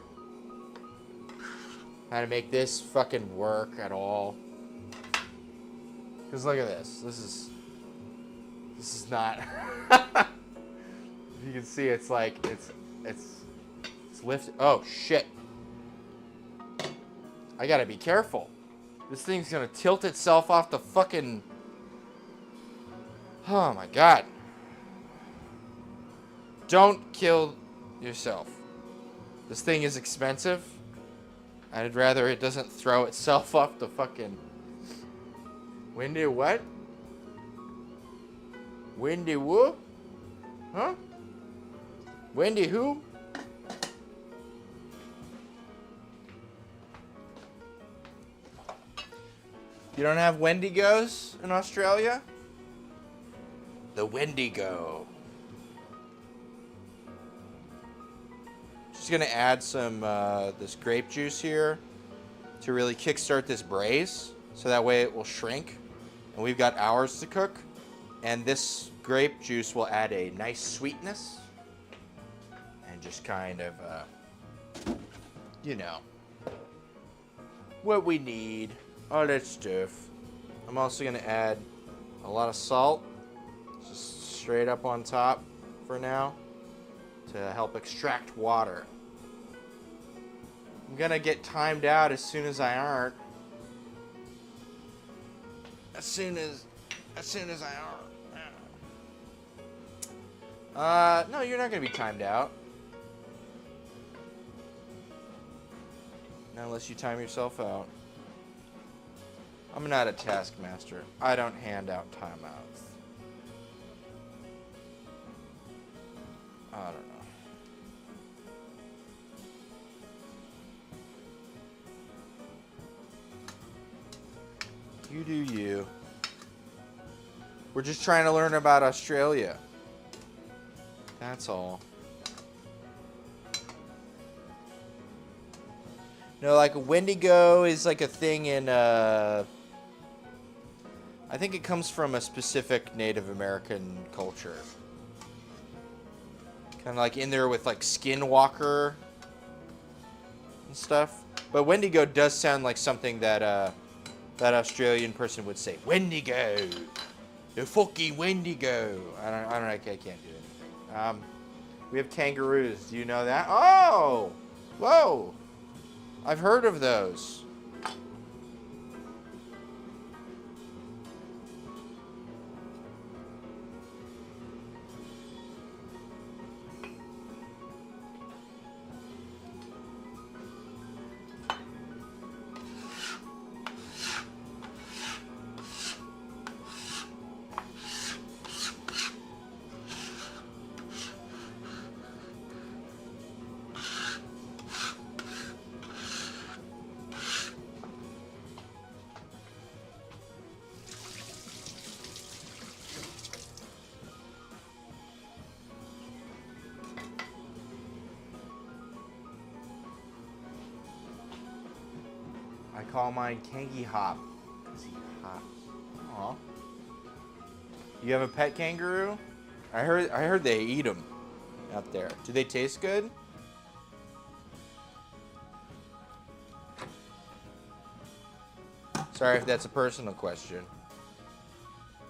How to make this fucking work at all. Because look at this. This is not... You can see it's like it's lifted. Oh shit. I gotta be careful. This thing's gonna tilt itself off the fucking... Oh my god. Don't kill yourself. This thing is expensive. I'd rather it doesn't throw itself off the fucking... Windy what? Windy who? Huh? Wendy who? You don't have Wendigos in Australia? The Wendigo. Just gonna add some this grape juice here to really kickstart this braise, so that way it will shrink. And we've got hours to cook, and this grape juice will add a nice sweetness and just kind of, you know, what we need, all that stuff. I'm also gonna add a lot of salt, just straight up on top for now, to help extract water. I'm gonna get timed out as soon as I aren't. As soon as I aren't. No, you're not gonna be timed out. Not unless you time yourself out. I'm not a taskmaster. I don't hand out timeouts. I don't know. You do you. We're just trying to learn about Australia. That's all. No, like a Wendigo is like a thing in, I think it comes from a specific Native American culture. Kind of like in there with like Skinwalker and stuff. But Wendigo does sound like something that, that Australian person would say. Wendigo! The fucking Wendigo! I can't do anything. We have kangaroos. Do you know that? Oh! Whoa! I've heard of those. I call mine Kangy Hop, 'cause he hops. Aw. You have a pet kangaroo? I heard they eat them out there. Do they taste good? Sorry if that's a personal question.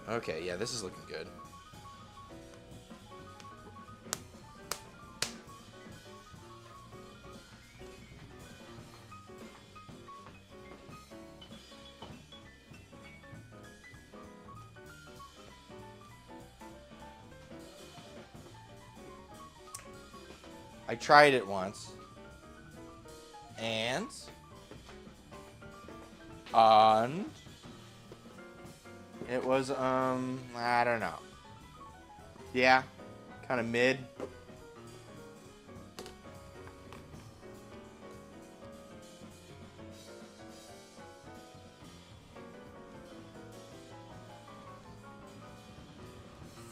Okay, yeah, this is looking good. I tried it once, and it was, I don't know. Yeah, kind of mid.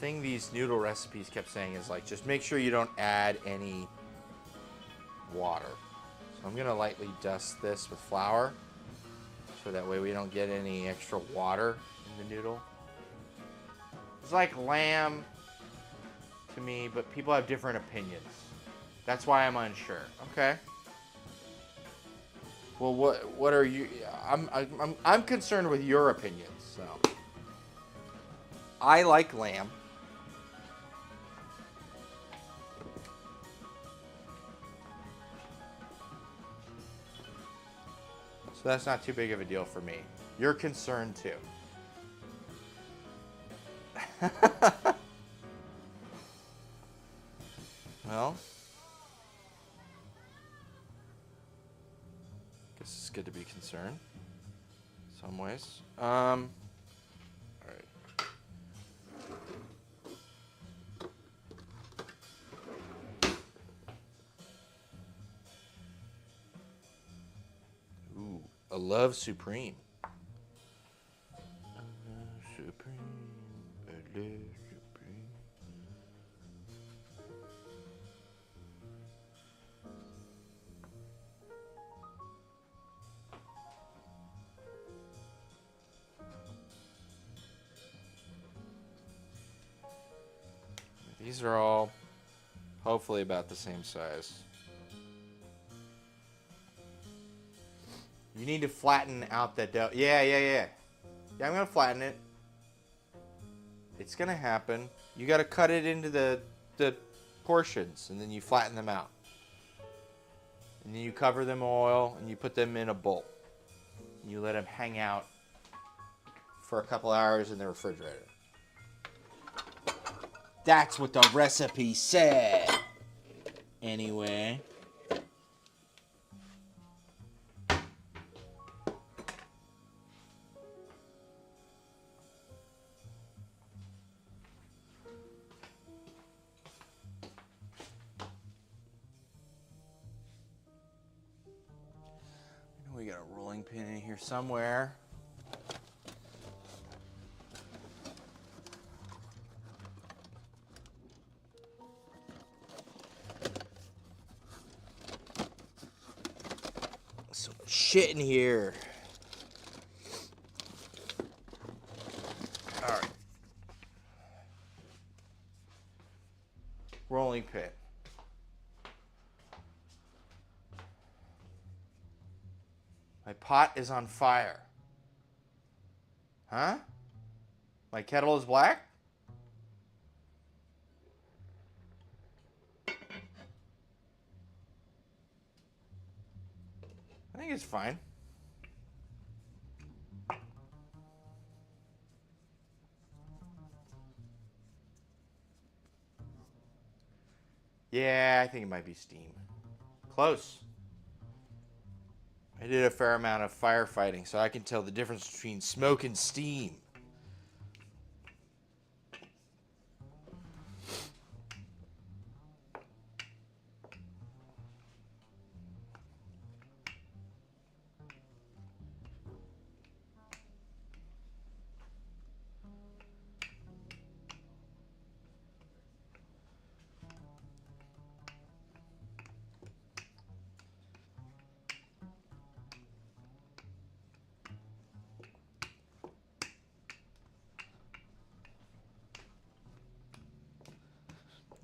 Thing these noodle recipes kept saying is like, just make sure you don't add any water. So I'm gonna lightly dust this with flour, so that way we don't get any extra water in the noodle. It's like lamb to me, but people have different opinions. That's why I'm unsure. Okay. Well, what are you? I'm concerned with your opinions. So I like lamb. So that's not too big of a deal for me. You're concerned too. Well, guess it's good to be concerned. In some ways. All right. Ooh, a Love Supreme. These are all hopefully about the same size. You need to flatten out that dough. Yeah, I'm gonna flatten it. It's gonna happen. You gotta cut it into the portions, and then you flatten them out. And then you cover them in oil, and you put them in a bowl. And you let them hang out for a couple hours in the refrigerator. That's what the recipe said. Anyway. We got a rolling pin in here somewhere. So much shit in here. All right. Rolling pin. My pot is on fire. Huh? My kettle is black? I think it's fine. Yeah, I think it might be steam. Close. I did a fair amount of firefighting, so I can tell the difference between smoke and steam.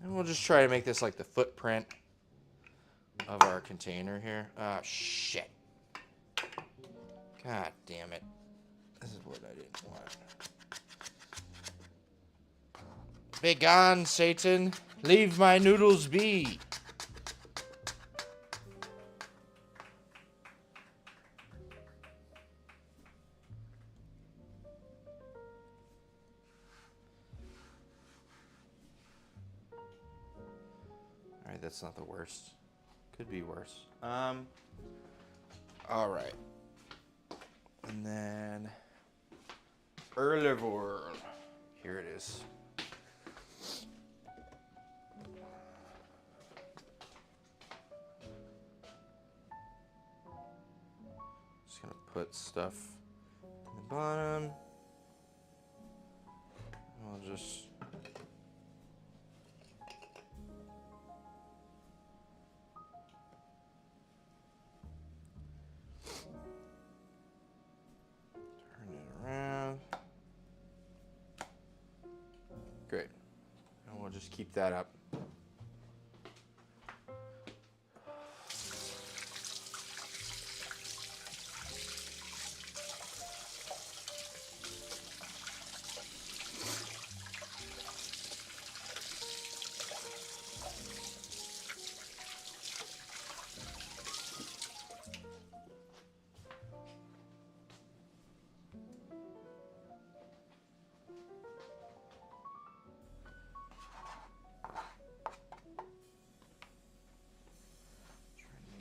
And we'll just try to make this like the footprint of our container here. Ah, shit. God damn it. This is what I didn't want. Begone, Satan. Leave my noodles be. Alright, that's not the worst. Could be worse. Alright. And then Erlevoer. Here it is. Just gonna put stuff in the bottom. I'll just turn it around. Great. And we'll just keep that up.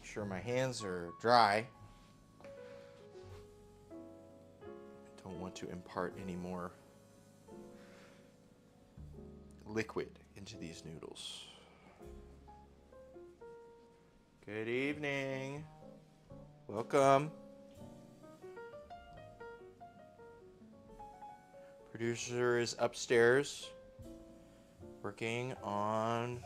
Sure my hands are dry. I don't want to impart any more liquid into these noodles. Good evening. Welcome. Producer is upstairs working on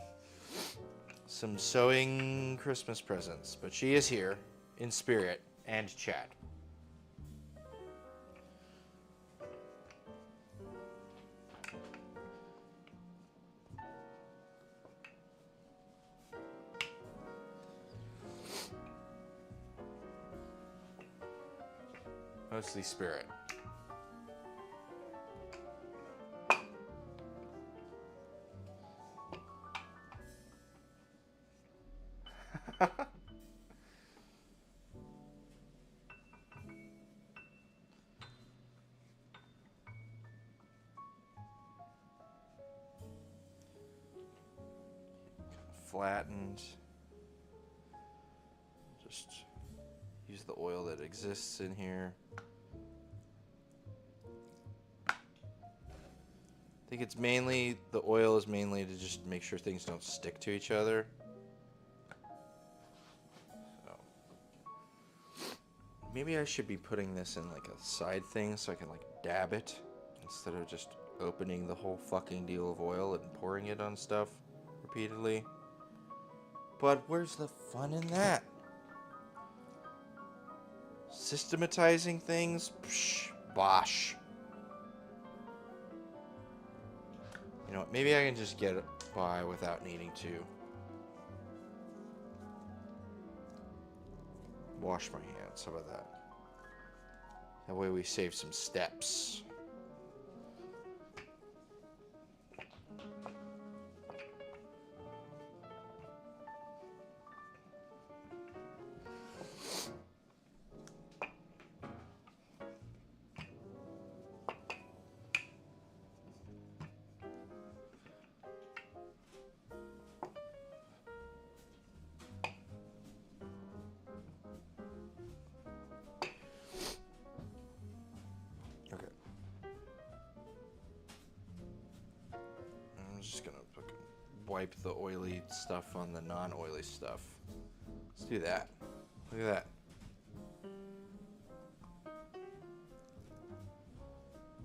some sewing Christmas presents, but she is here in spirit and chat. Mostly spirit. Flattened. Just use the oil that exists in here. I think it's mainly, the oil is mainly to just make sure things don't stick to each other. So, maybe I should be putting this in like a side thing so I can like dab it instead of just opening the whole fucking deal of oil and pouring it on stuff repeatedly. But where's the fun in that? Systematizing things? Psh, bosh. You know what? Maybe I can just get by without needing to wash my hands. How about that? That way we save some steps. Wipe the oily stuff on the non-oily stuff. Let's do that. Look at that.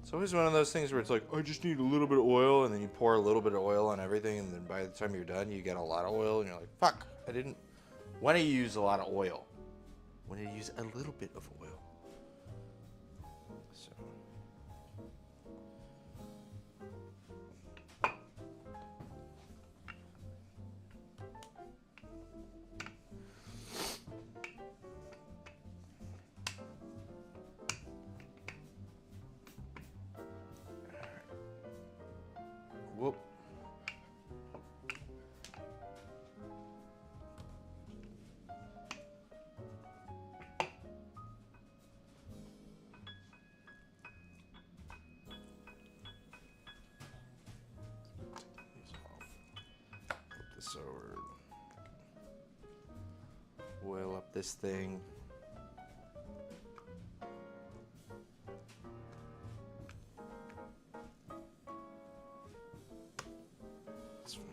It's always one of those things where it's like, I just need a little bit of oil, and then you pour a little bit of oil on everything, and then by the time you're done, you get a lot of oil, and you're like, fuck, I didn't. Why do you use a lot of oil? Why do you use a little bit of oil? So. Whoop. Flip this over. Oil up this thing. That's fine.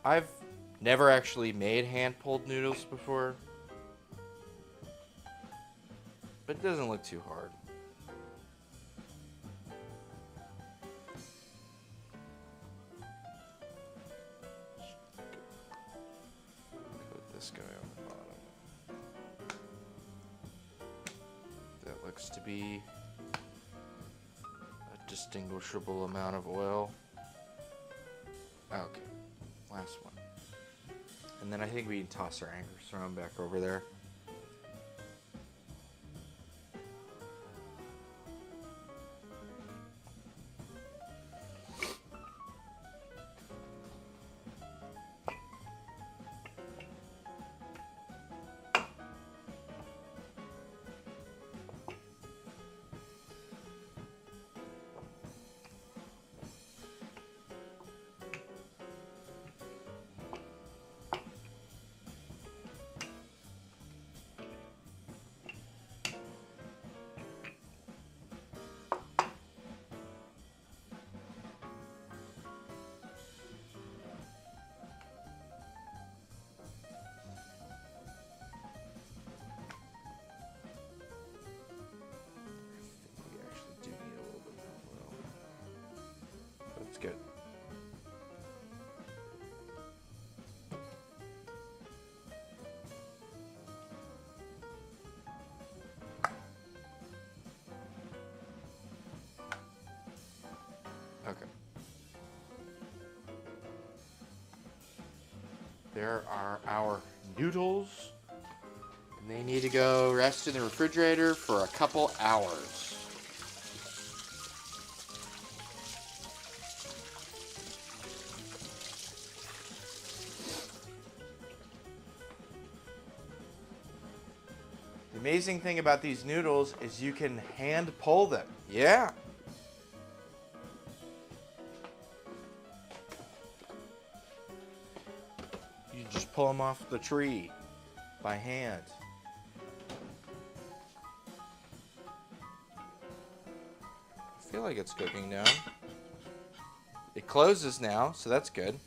I've never actually made hand-pulled noodles before, but it doesn't look too hard. Put this guy on the bottom. That looks to be a distinguishable amount of oil. Okay. Last one. And then I think we can toss our Angerstrom back over there. There are our noodles. And they need to go rest in the refrigerator for a couple hours. The amazing thing about these noodles is you can hand pull them. Yeah. You just pull them off the tree by hand. I feel like it's cooking now. It closes now, so that's good.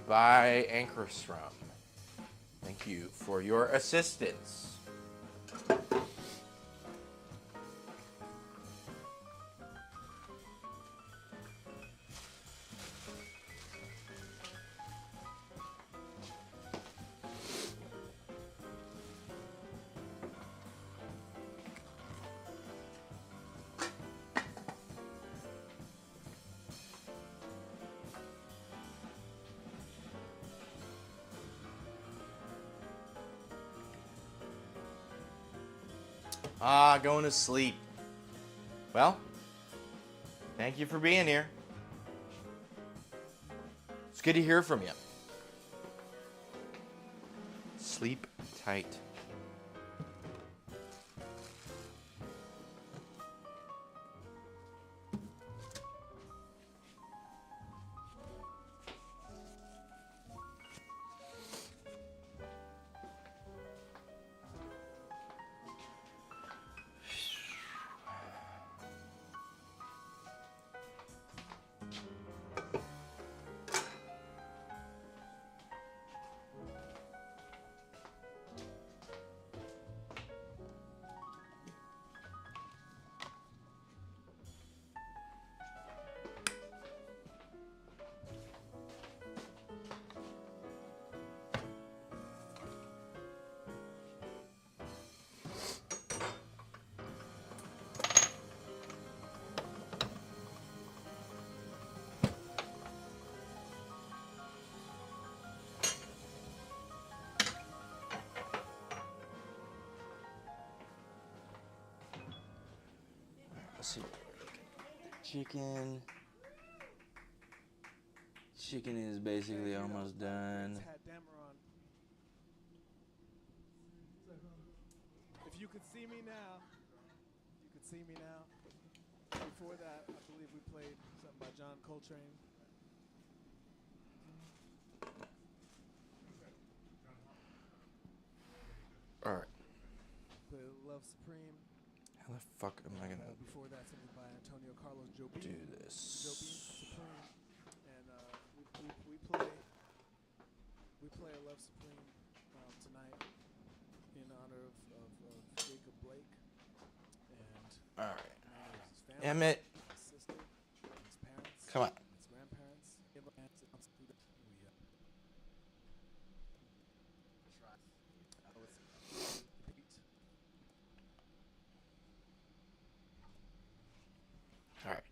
By Anchorstrom. Thank you for your assistance. Going to sleep. Well, thank you for being here. It's good to hear from you. Sleep tight. Let's see. Chicken. Chicken is basically almost done. If you could see me now, you could see me now. Before that, I believe we played something by John Coltrane. All right. Played Love Supreme. How the fuck am I gonna Before that, something by Antonio Carlos Jobim. do this? Supreme. And we play a Love Supreme tonight in honor of Jacob Blake and All right. his family, Emmett, his sister, his parents, come on. his grandparents. All right.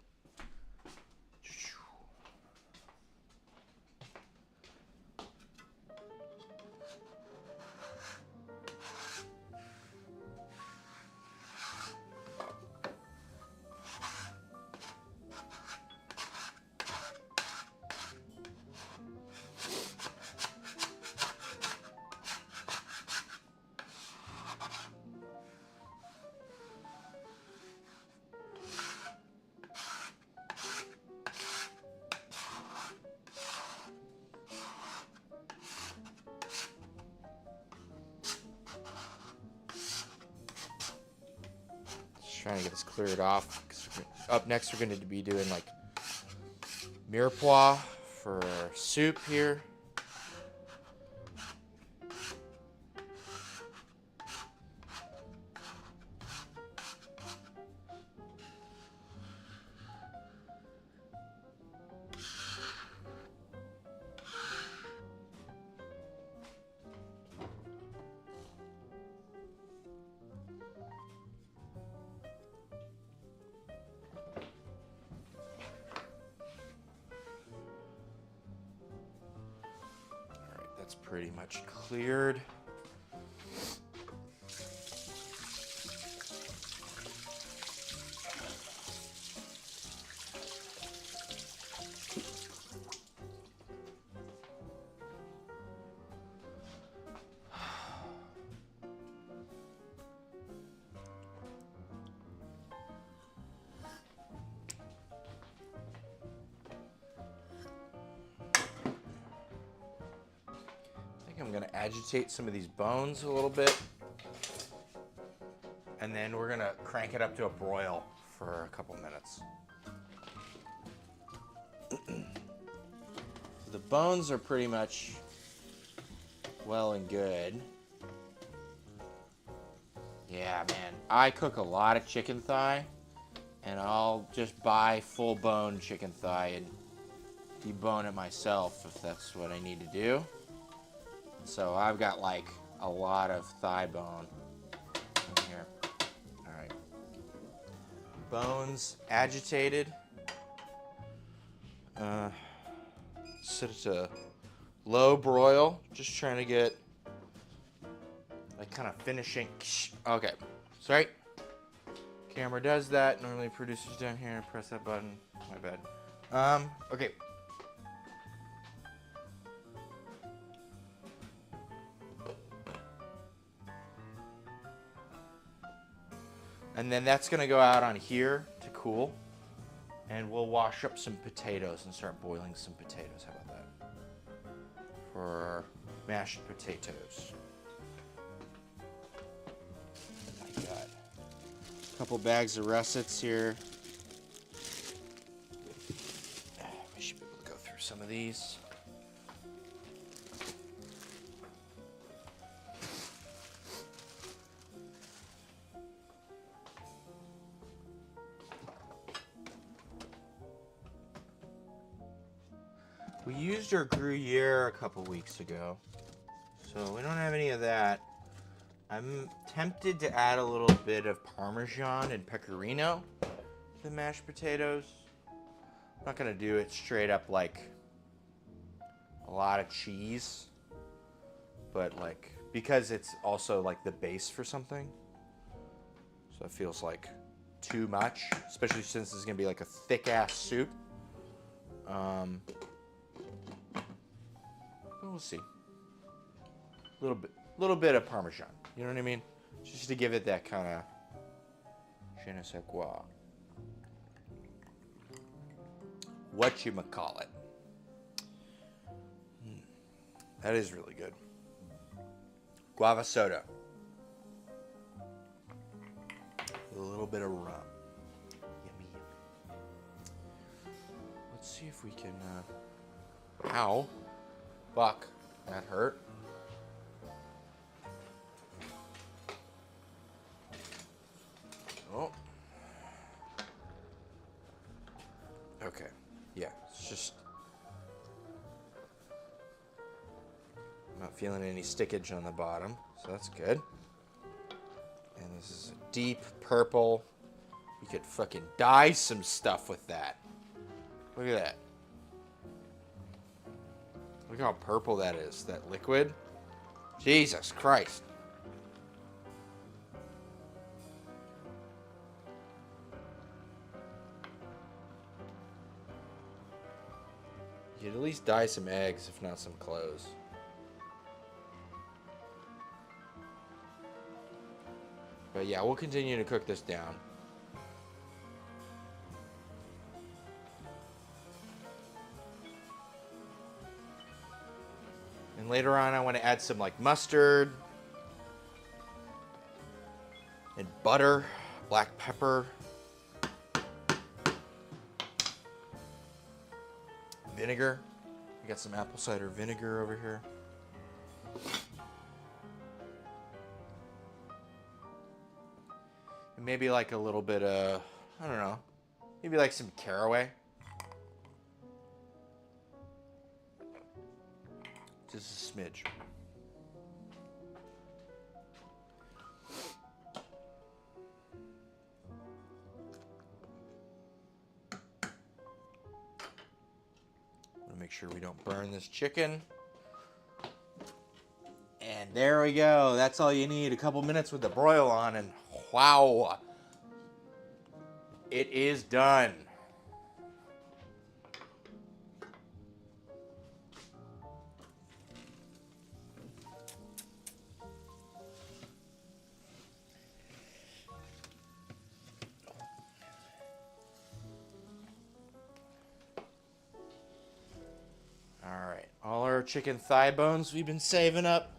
Trying to get this cleared off. 'Cause up next, we're going to be doing like mirepoix for soup here. That's pretty much cleared. I'm going to agitate some of these bones a little bit, and then we're going to crank it up to a broil for a couple minutes. So the bones are pretty much well and good. Yeah, man, I cook a lot of chicken thigh, and I'll just buy full bone chicken thigh and debone it myself if that's what I need to do. So I've got like a lot of thigh bone in here. All right. Bones agitated. Set it to low broil. Just trying to get like kind of finishing. Okay. Sorry. Camera does that. Normally producers down here press that button. My bad. Okay. And then that's going to go out on here to cool. And we'll wash up some potatoes and start boiling some potatoes. How about that? For mashed potatoes. I got a couple bags of russets here. We should be able to go through some of these. We used our Gruyere a couple weeks ago, so we don't have any of that. I'm tempted to add a little bit of Parmesan and Pecorino to the mashed potatoes. I'm not gonna do it straight up like a lot of cheese, but like, because it's also like the base for something. So it feels like too much, especially since it's gonna be like a thick ass soup. We'll see. Little bit of Parmesan. You know what I mean? Just to give it that kind of je ne sais quoi. Whatchamacallit. That is really good. Guava soda. With a little bit of rum. Yummy. Let's see if we can... Ow. Fuck, that hurt. Oh. Okay, yeah, it's just... I'm not feeling any stickage on the bottom, so that's good. And this is a deep purple. You could fucking dye some stuff with that. Look at that. Look how purple that is, that liquid. Jesus Christ. You'd at least dye some eggs, if not some clothes. But yeah, we'll continue to cook this down. And later on, I want to add some like mustard and butter, black pepper, vinegar. We got some apple cider vinegar over here. And maybe like a little bit of, I don't know, maybe like some caraway. Just a smidge. Want to make sure we don't burn this chicken. And there we go. That's all you need. A couple minutes with the broil on, and wow, it is done. All right, all our chicken thigh bones we've been saving up.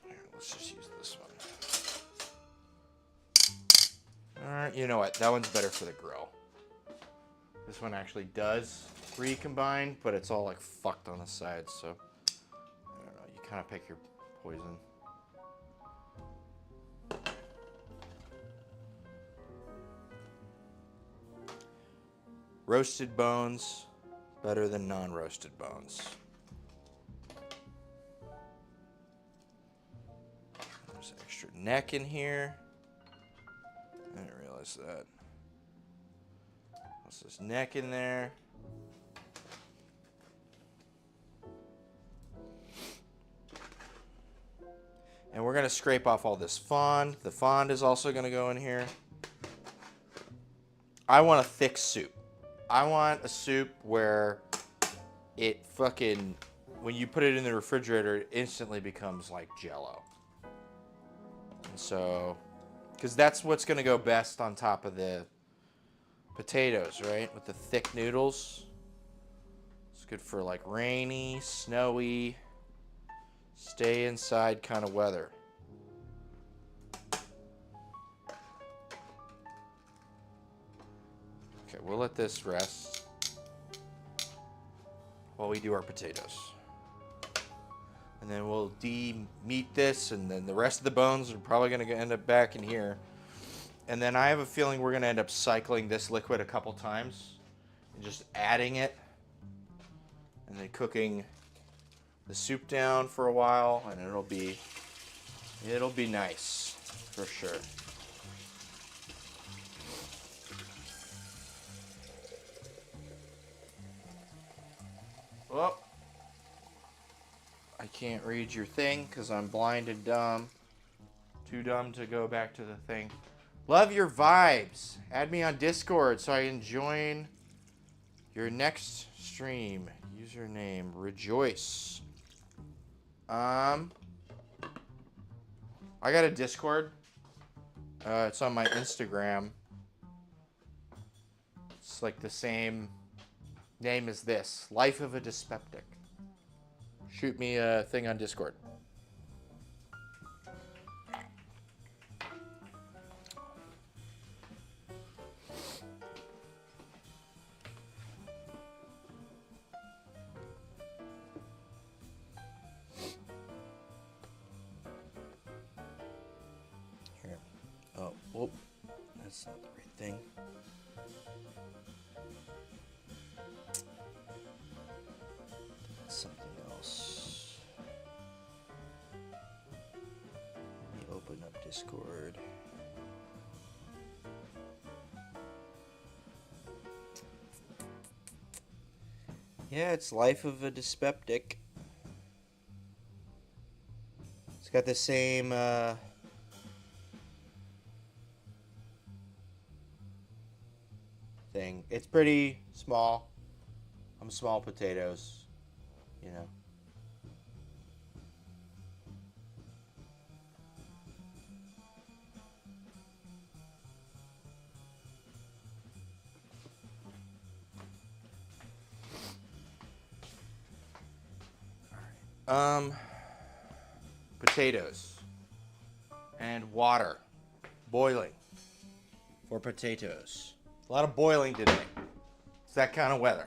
Here, let's just use this one. All right, you know what? That one's better for the grill. This one actually does recombine, but it's all like fucked on the sides, so I don't know. You kind of pick your poison. Roasted bones, better than non-roasted bones. There's extra neck in here. I didn't realize that. What's this neck in there? And we're gonna scrape off all this fond. The fond is also gonna go in here. I want a thick soup. I want a soup where it fucking, when you put it in the refrigerator, it instantly becomes like Jell-O. And so, because that's what's going to go best on top of the potatoes, right? With the thick noodles. It's good for like rainy, snowy, stay inside kind of weather. Okay, we'll let this rest while we do our potatoes. And then we'll de-meat this, and then the rest of the bones are probably going to end up back in here. And then I have a feeling we're going to end up cycling this liquid a couple times and just adding it and then cooking the soup down for a while, and it'll be nice for sure. Well, I can't read your thing because I'm blind and dumb. Too dumb to go back to the thing. Love your vibes. Add me on Discord so I can join your next stream. Username Rejoice. I got a Discord. It's on my Instagram. It's like the same name as this. Life of a Dyspeptic. Shoot me a thing on Discord. Here. Oh, whoop. That's not the right thing. Something else. Let me open up Discord. Yeah, it's Life of a Dyspeptic. It's got the same thing. It's pretty small. I'm small potatoes. You know. All right. Potatoes and water boiling for potatoes. A lot of boiling today. It's that kind of weather.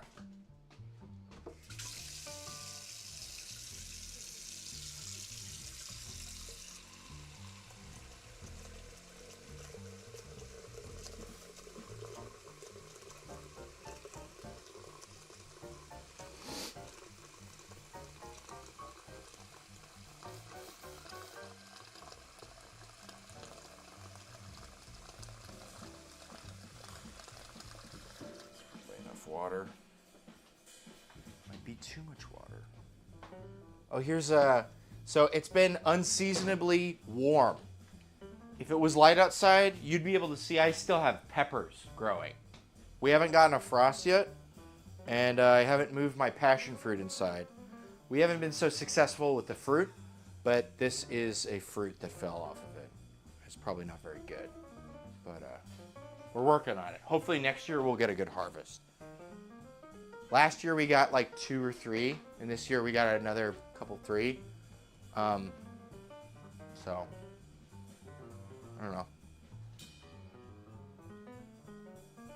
water. Might be too much water. Oh, here's a... So it's been unseasonably warm. If it was light outside, you'd be able to see I still have peppers growing. We haven't gotten a frost yet, and I haven't moved my passion fruit inside. We haven't been so successful with the fruit, but this is a fruit that fell off of it. It's probably not very good, but we're working on it. Hopefully next year we'll get a good harvest. Last year we got like 2 or 3, and this year we got another couple 3. So, I don't know.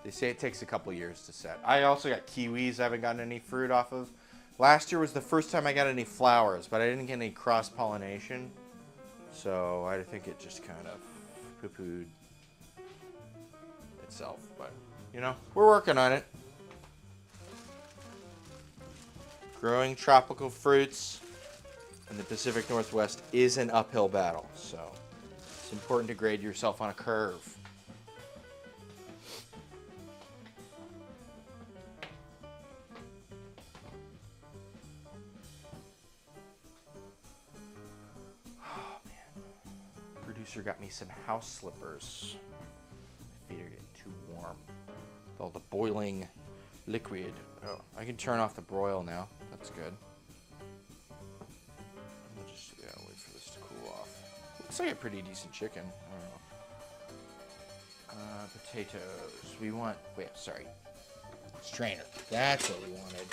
They say it takes a couple years to set. I also got kiwis I haven't gotten any fruit off of. Last year was the first time I got any flowers, but I didn't get any cross-pollination. So I think it just kind of poo-pooed itself. But, you know, we're working on it. Growing tropical fruits in the Pacific Northwest is an uphill battle. So it's important to grade yourself on a curve. Got me some house slippers. My feet are getting too warm with all the boiling liquid. Oh, I can turn off the broil now. That's good. We'll just wait for this to cool off. Looks like a pretty decent chicken. I don't know. Potatoes. We want. Wait, sorry. Strainer. That's what we wanted.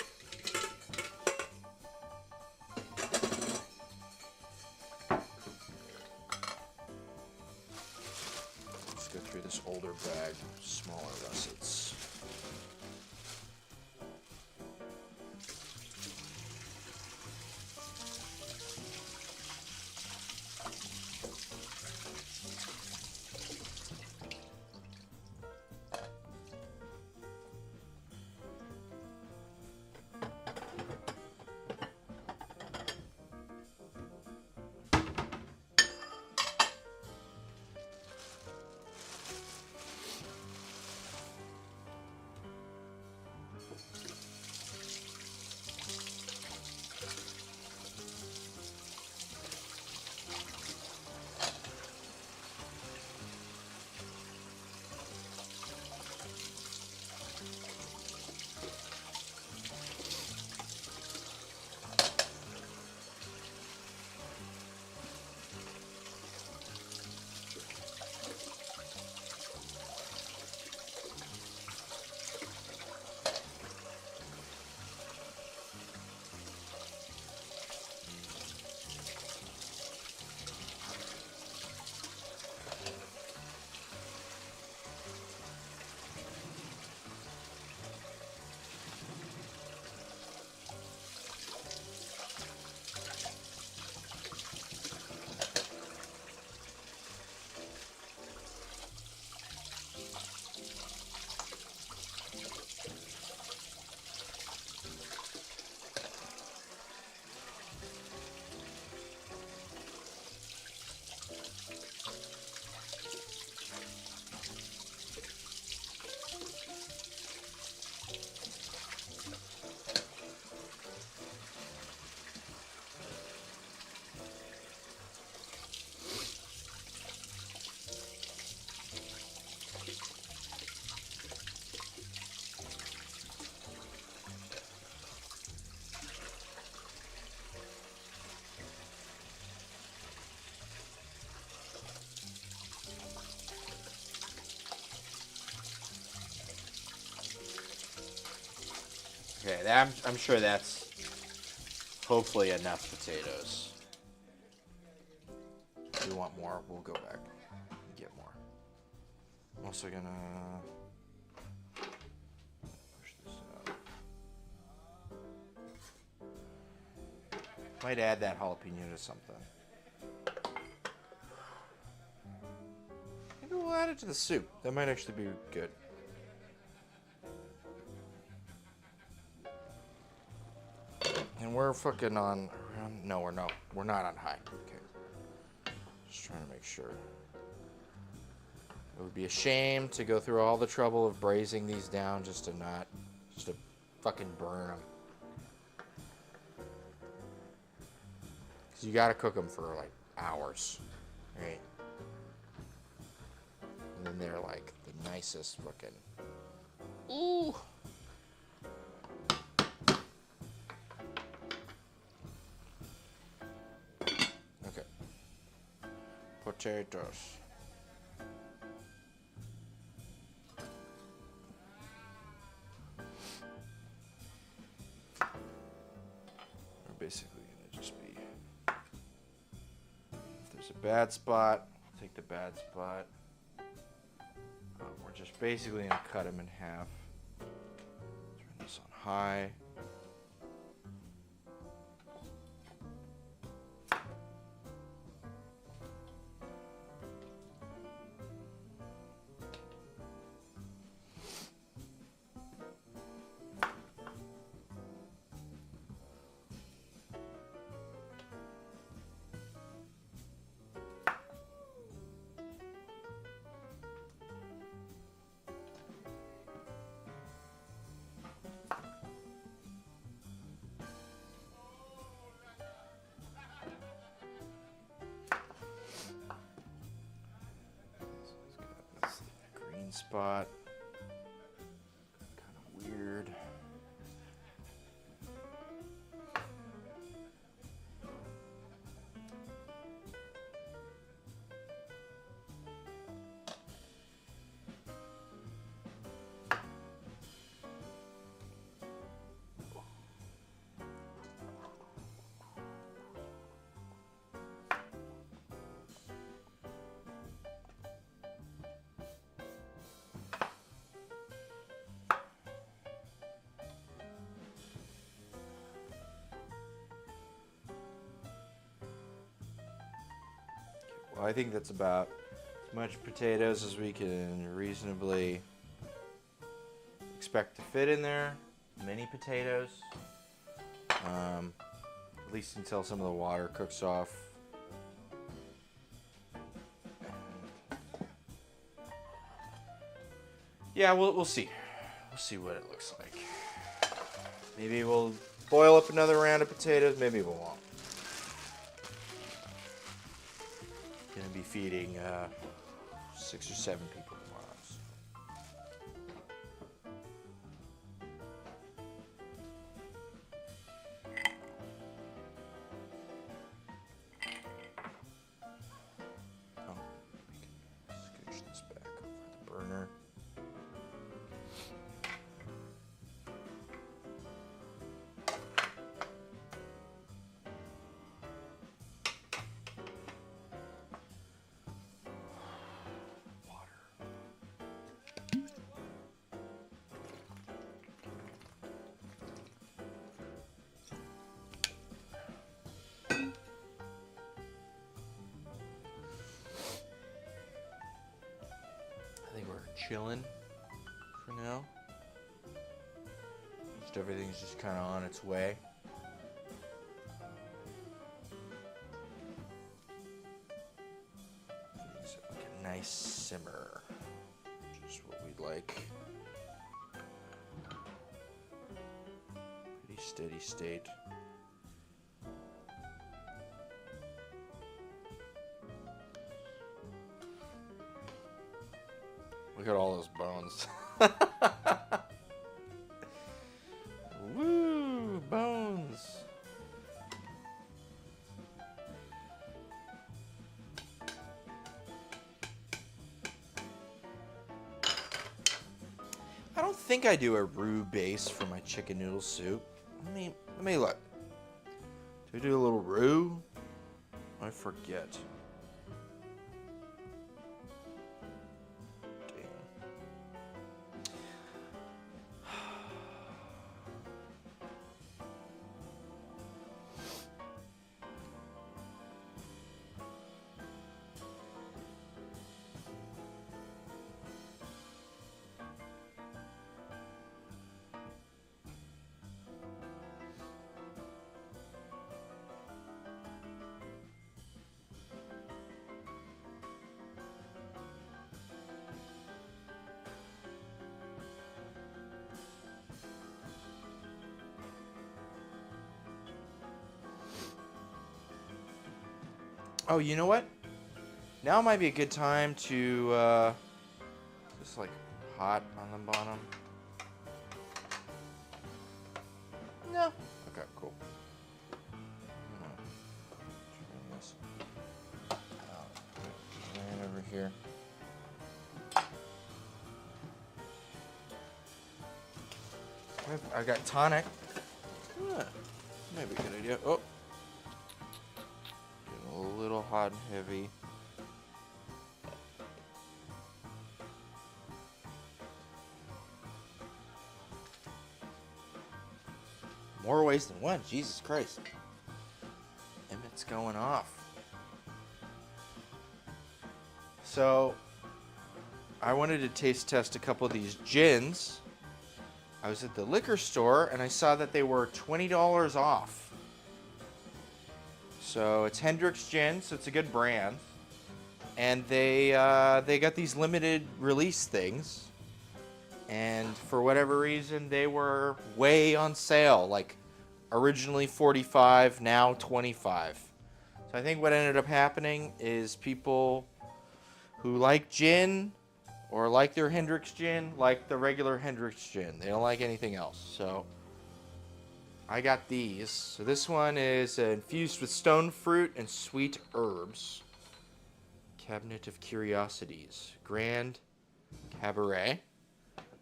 This older bag, smaller russets. Okay, I'm sure that's hopefully enough potatoes. If we want more, we'll go back and get more. I'm also gonna push this out. Might add that jalapeno to something. Maybe we'll add it to the soup. That might actually be good. And we're fucking on around. No, we're not. We're not on high. Okay. Just trying to make sure. It would be a shame to go through all the trouble of braising these down just to fucking burn them. Because you gotta cook them for like hours, right? And then they're like the nicest fucking. Ooh. Okay. Potatoes. We're basically gonna just be. If there's a bad spot, take the bad spot. We're just basically gonna cut them in half. Turn this on high. Spot. Kind of weird. Well, I think that's about as much potatoes as we can reasonably expect to fit in there. Mini potatoes. At least until some of the water cooks off. Yeah, we'll see. We'll see what it looks like. Maybe we'll boil up another round of potatoes. Maybe we won't. Gonna be feeding 6 or 7 people tomorrow. Oh, scooch this back over the burner. I think we're chilling for now. Just everything's just kind of on its way. Everything's like a nice simmer, which is what we'd like. Pretty steady state. Look at all those bones. Woo, bones. I don't think I do a roux base for my chicken noodle soup. Let me look. Do I do a little roux? I forget. Oh, you know what? Now might be a good time to, just like hot on the bottom. No. Okay, cool. Turn this out. Right over here. I got tonic. Maybe a good idea. Oh. Getting a little hot and heavy. More ways than one. Jesus Christ. Emmett's going off. So, I wanted to taste test a couple of these gins. I was at the liquor store and I saw that they were $20 off. So it's Hendrick's Gin, so it's a good brand. And they got these limited release things. And for whatever reason, they were way on sale. Like originally $45, now $25. So I think what ended up happening is people who like gin or like their Hendrick's Gin, like the regular Hendrick's Gin. They don't like anything else. So I got these. So this one is infused with stone fruit and sweet herbs. Cabinet of Curiosities. Grand Cabaret.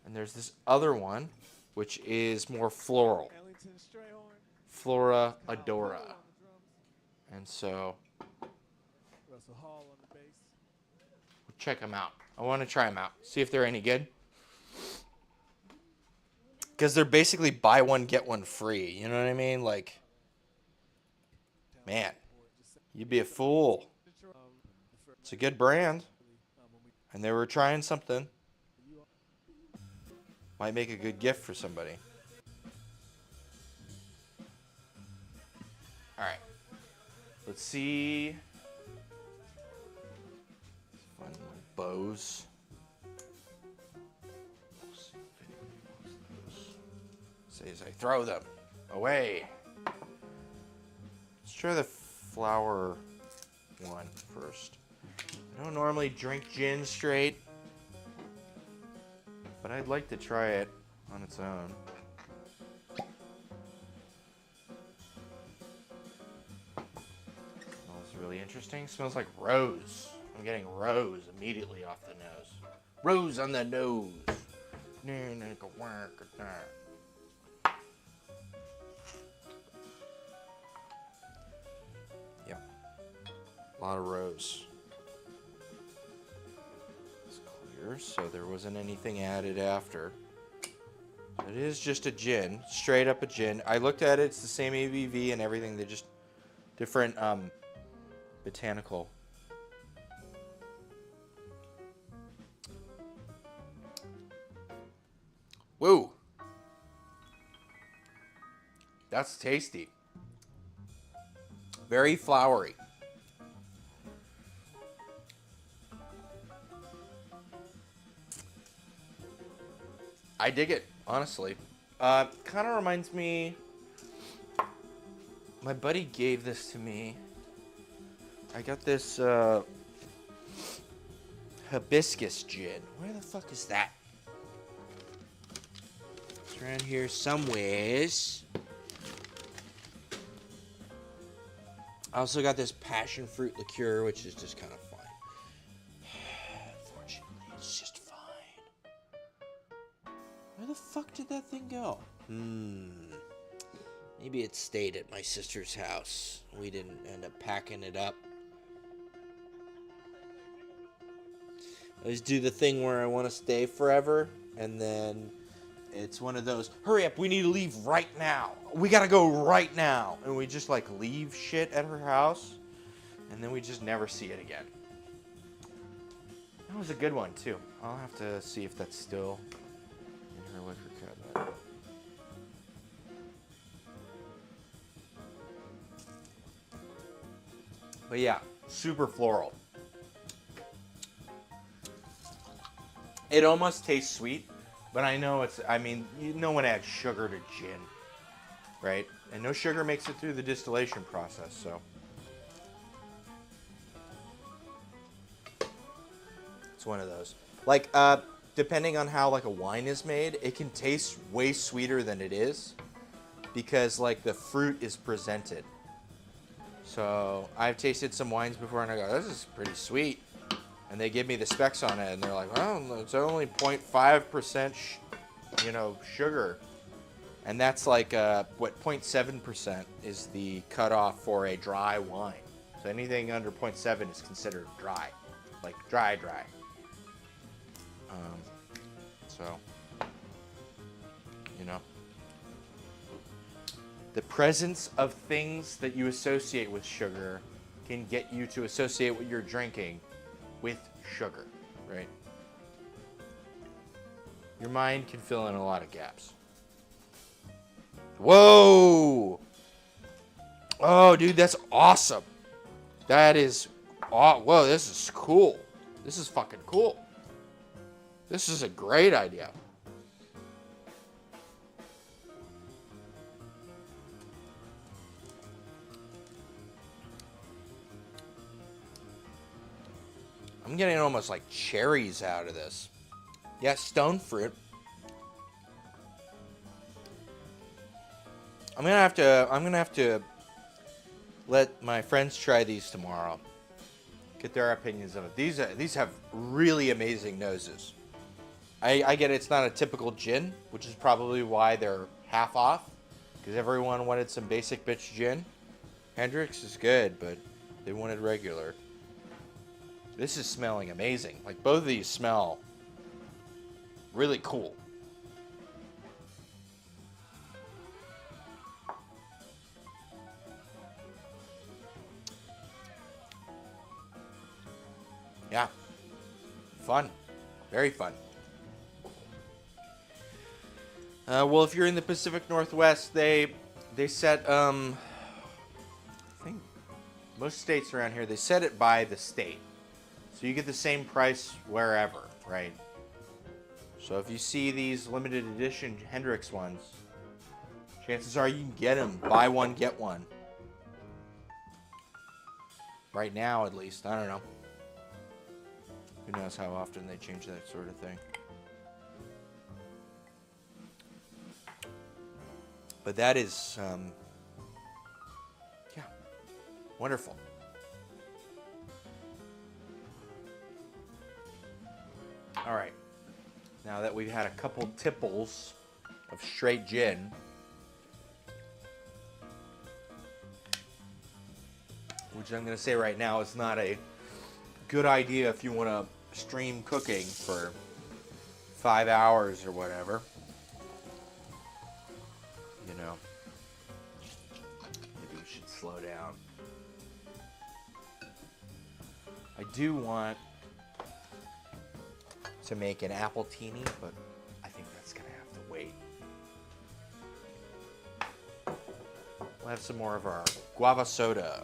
And there's this other one, which is more floral. Flora Adora. And so Russell Hall on the bass. we'll check them out. I want to try them out. See if they're any good. Because they're basically buy one, get one free. You know what I mean? Like, man, you'd be a fool. It's a good brand. And they were trying something. Might make a good gift for somebody. Alright. Let's see. Fun little bows. Say as I throw them away. Let's try the flower one first. I don't normally drink gin straight, but I'd like to try it on its own. Smells really interesting. Smells like rose. I'm getting rose immediately off the nose. Rose on the nose. Yep. A lot of rose. So there wasn't anything added after. It is just a gin, straight up a gin. I looked at it, it's the same ABV and everything, they're just different botanical. Woo! That's tasty. Very flowery. I dig it, honestly. Kind of reminds me... My buddy gave this to me. I got this hibiscus gin. Where the fuck is that? It's around here somewheres. I also got this passion fruit liqueur, which is just kind of fine. Unfortunately, it's just fine. Where the fuck did that thing go? Maybe it stayed at my sister's house. We didn't end up packing it up. I always do the thing where I want to stay forever, and then it's one of those, hurry up, we need to leave right now. We gotta go right now. And we just like leave shit at her house, and then we just never see it again. That was a good one, too. I'll have to see if that's still in her liquor cabinet. But yeah, super floral. It almost tastes sweet, but I know it's, I mean, no one adds sugar to gin, right? And no sugar makes it through the distillation process, so. It's one of those. Like, depending on how like a wine is made, it can taste way sweeter than it is because like the fruit is presented. So I've tasted some wines before and I go, this is pretty sweet. And they give me the specs on it and they're like, well, it's only 0.5%, sugar. And that's like, 0.7% is the cutoff for a dry wine. So anything under 0.7 is considered dry. Like dry. So, the presence of things that you associate with sugar can get you to associate what you're drinking with sugar, right? Your mind can fill in a lot of gaps. Whoa! Oh, dude, that's awesome. That is... whoa, this is cool. This is fucking cool. This is a great idea. I'm getting almost like cherries out of this. Yeah, stone fruit. I'm gonna have to let my friends try these tomorrow. Get their opinions of it. These have really amazing noses. I get it's not a typical gin, which is probably why they're half off, because everyone wanted some basic bitch gin. Hendrix is good, but they wanted regular. This is smelling amazing. Like, both of these smell really cool. Yeah. Fun. Very fun. Well, if you're in the Pacific Northwest, they set, I think most states around here, they set it by the state. So you get the same price wherever, right? So if you see these limited edition Hendrix ones, chances are you can get them. Buy one, get one. Right now, at least. I don't know. Who knows how often they change that sort of thing. But that is, yeah, wonderful. All right. Now that we've had a couple tipples of straight gin, which I'm going to say right now is not a good idea if you want to stream cooking for 5 hours or whatever. Maybe we should slow down. I do want to make an apple teeny, but I think that's gonna have to wait. We'll have some more of our guava soda.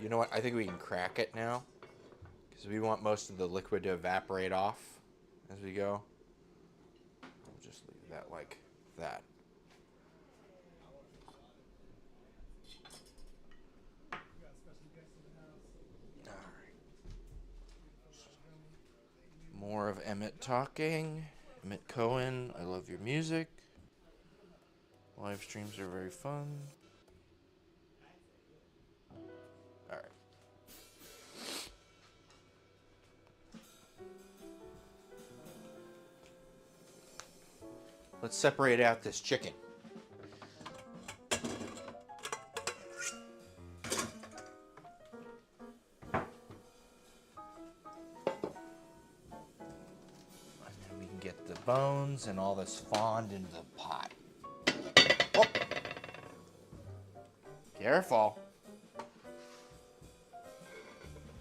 You know what? I think we can crack it now, because we want most of the liquid to evaporate off as we go. We'll just leave that like that. All right. More of Emmett talking. Emmett Cohen, I love your music. Live streams are very fun. All right. Let's separate out this chicken. bones and all this fond into the pot. Oh. Careful.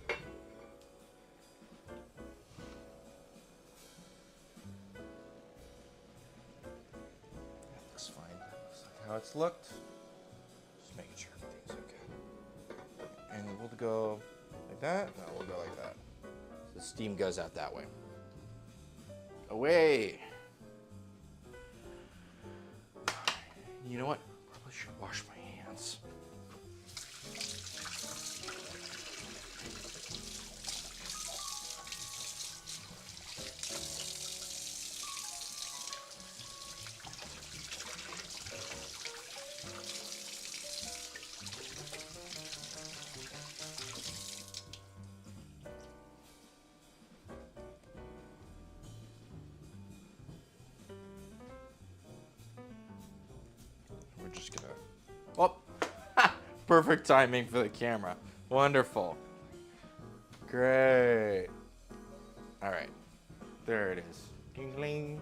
That looks fine. That looks like how it's looked. Just making sure everything's okay. And we'll go like that. No, we'll go like that. So the steam goes out that way. Away. You know what? Probably should wash my hands. We're just gonna. Oh, perfect timing for the camera. Wonderful. Great. All right, there it is. Ding ding.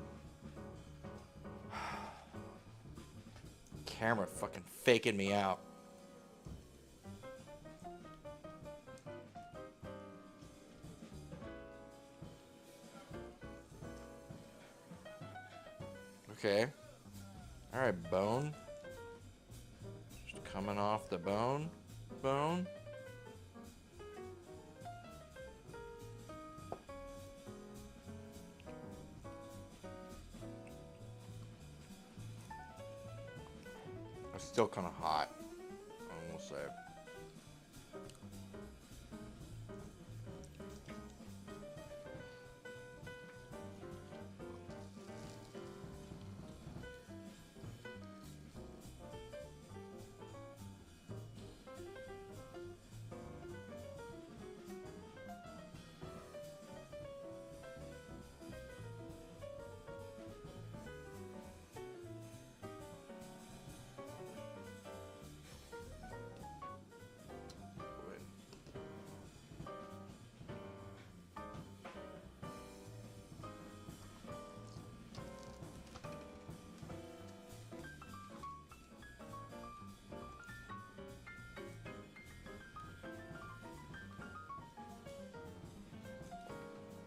Camera fucking faking me out. Okay. All right, bone. Just coming off the bone. Bone. It's still kind of hot, I will say.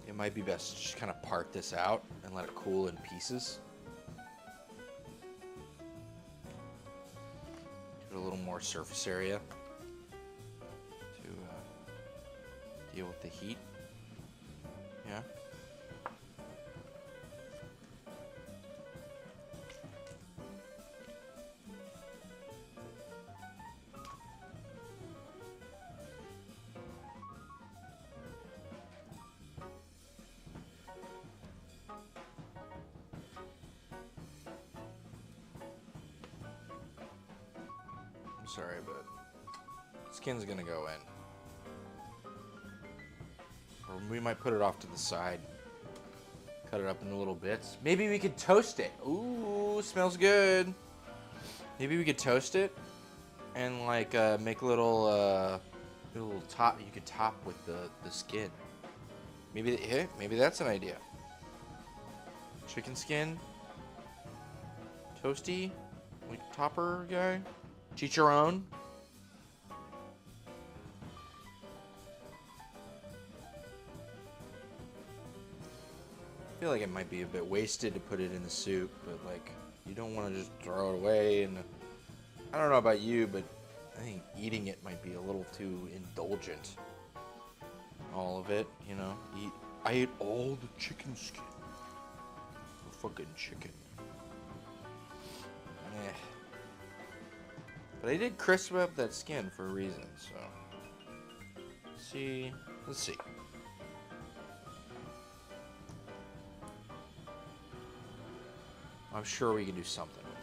It might be best to just kind of part this out and let it cool in pieces. Give it a little more surface area to deal with the heat. Yeah. Sorry, but skin's gonna go in. Or we might put it off to the side. Cut it up into little bits. Maybe we could toast it. Ooh, smells good. Maybe we could toast it and like make a little top. You could top with the skin. Maybe that's an idea. Chicken skin, toasty, like topper guy. Cheat your own. I feel like it might be a bit wasted to put it in the soup, but like you don't want to just throw it away. And I don't know about you, but I think eating it might be a little too indulgent. All of it, you know. I ate all the chicken skin. The fucking chicken. Eh. But I did crisp up that skin for a reason, so. Let's see. I'm sure we can do something with it.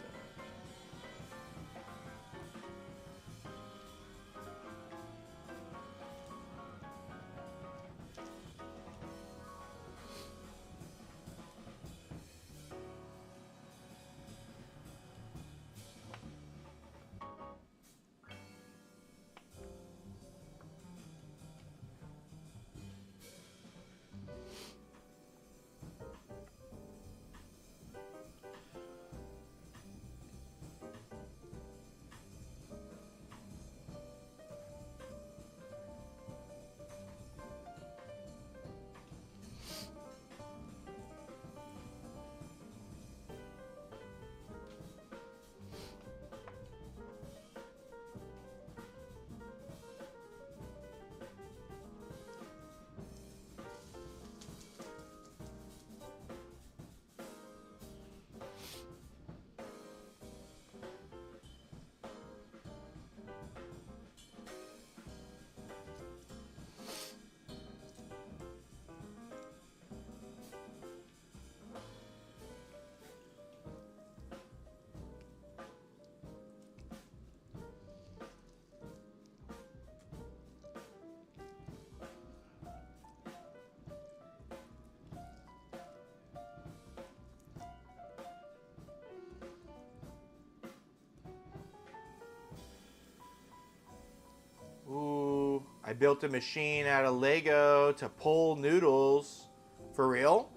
I built a machine out of Lego to pull noodles. For real?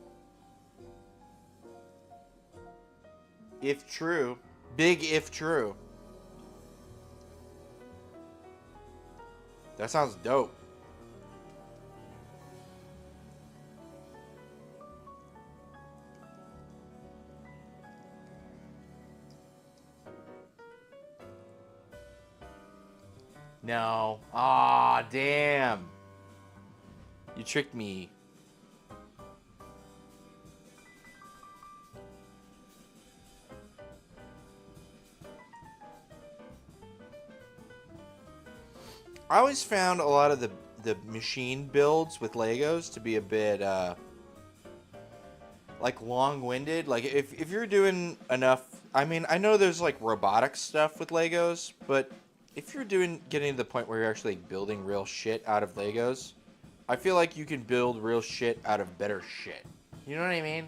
If true. Big if true. That sounds dope. No. Aw, damn. You tricked me. I always found a lot of the machine builds with Legos to be a bit like long-winded. Like if you're doing enough, I mean, I know there's like robotic stuff with Legos, but if you're getting to the point where you're actually building real shit out of Legos, I feel like you can build real shit out of better shit. You know what I mean?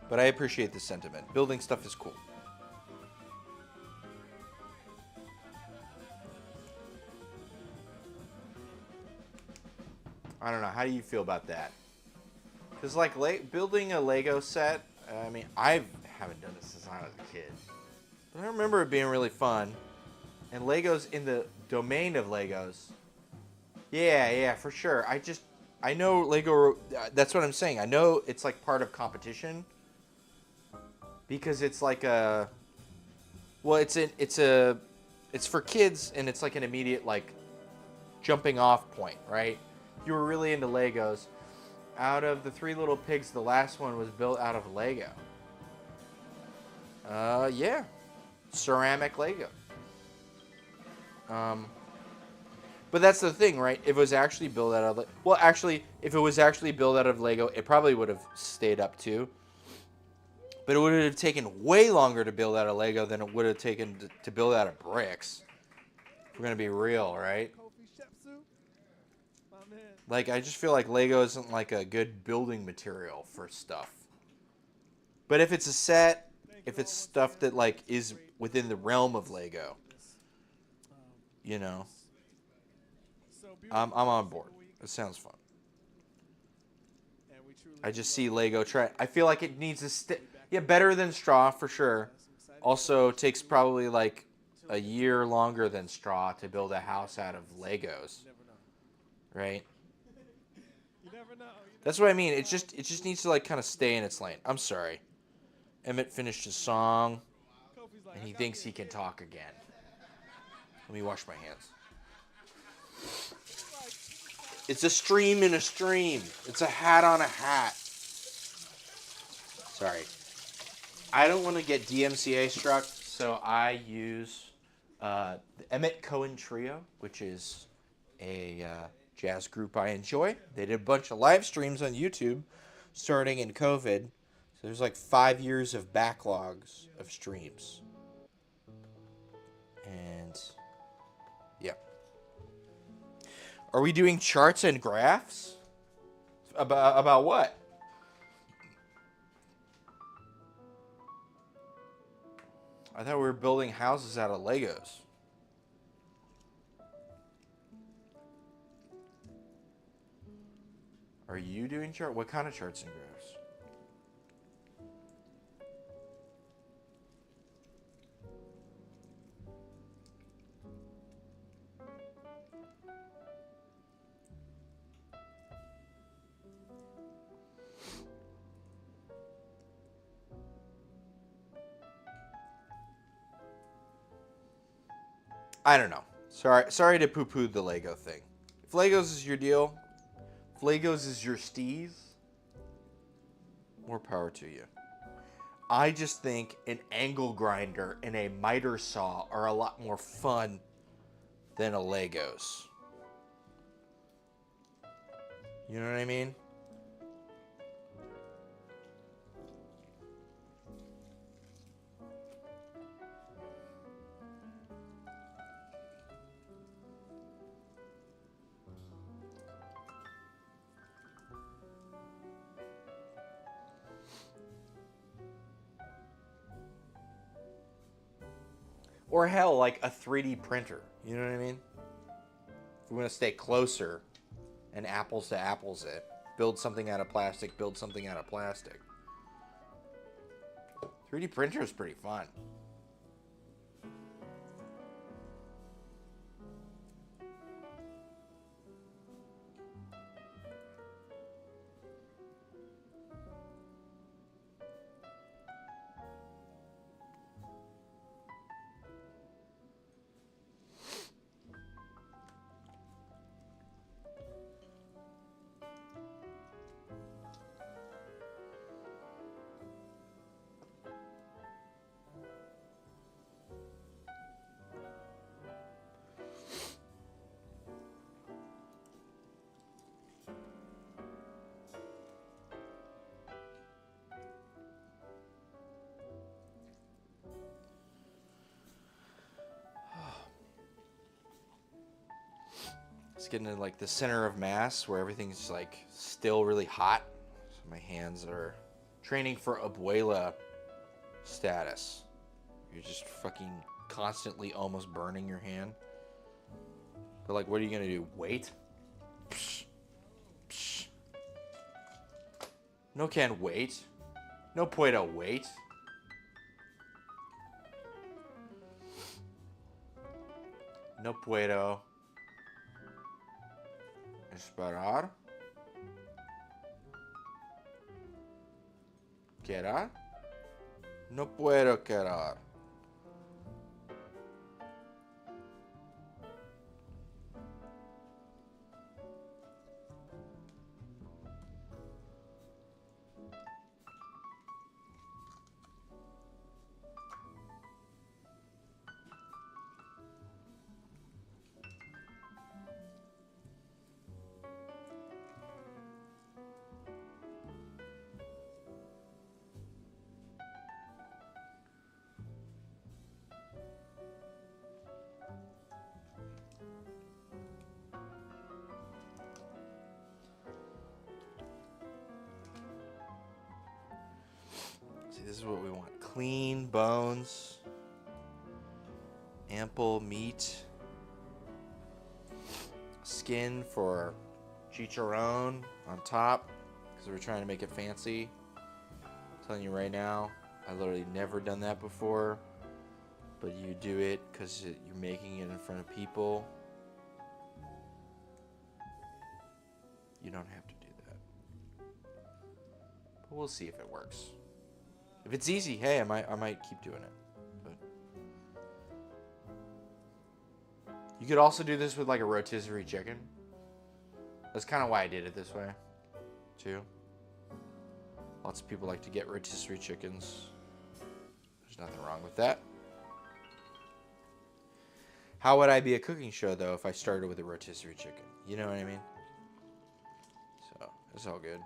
But I appreciate the sentiment. Building stuff is cool. I don't know. How do you feel about that? Because, like, building a Lego set, I mean, I haven't done this since I was a kid. But I remember it being really fun. And Legos in the domain of Legos. Yeah, for sure. I know Lego, that's what I'm saying. I know it's, like, part of competition. Because it's like a, well, it's for kids, and it's like an immediate, like, jumping off point, right? You were really into Legos. Out of the Three Little Pigs, the last one was built out of Lego. Yeah. Ceramic Lego. But that's the thing, right? If it was actually built out of, well, actually, if it was actually built out of Lego, it probably would have stayed up too. But it would have taken way longer to build out of Lego than it would have taken to build out of bricks. If we're gonna be real, right? Like, I just feel like Lego isn't like a good building material for stuff. But if it's a set, if it's stuff that like is within the realm of Lego, you know, I'm on board. It sounds fun. I just see Lego try. I feel like it needs to yeah, better than straw for sure. Also takes probably like a year longer than straw to build a house out of Legos. Right? That's what I mean. It just needs to like kind of stay in its lane. I'm sorry. Emmett finished his song and he thinks he can talk again. Let me wash my hands. It's a stream in a stream. It's a hat on a hat. Sorry. I don't want to get DMCA struck, so I use the Emmett Cohen Trio, which is a jazz group I enjoy. They did a bunch of live streams on YouTube starting in COVID. So there's like 5 years of backlogs of streams. And yeah. Are we doing charts and graphs? About what? I thought we were building houses out of Legos. Are you doing chart? What kind of charts and graphs? I don't know. Sorry to poo-poo the Lego thing. If Legos is your deal, if Legos is your steez, more power to you. I just think an angle grinder and a miter saw are a lot more fun than a Legos. You know what I mean? Or hell, like a 3D printer. You know what I mean? If we want to stay closer and apples to apples it, build something out of plastic, build something out of plastic. 3D printer is pretty fun. It's getting in like the center of mass where everything's like still really hot. So my hands are training for abuela status. You're just fucking constantly almost burning your hand. But like, what are you gonna do? Wait? Psh, psh. No can wait. No puedo wait. No puedo esperar. ¿Querer? No puedo querer. This is what we want. Clean bones. Ample meat. Skin for chicharron on top. Because we're trying to make it fancy. I'm telling you right now, I literally never done that before. But you do it because you're making it in front of people. You don't have to do that. But we'll see if it works. If it's easy, hey, I might keep doing it. But you could also do this with like a rotisserie chicken. That's kind of why I did it this way, too. Lots of people like to get rotisserie chickens. There's nothing wrong with that. How would I be a cooking show, though, if I started with a rotisserie chicken? You know what I mean? So, it's all good.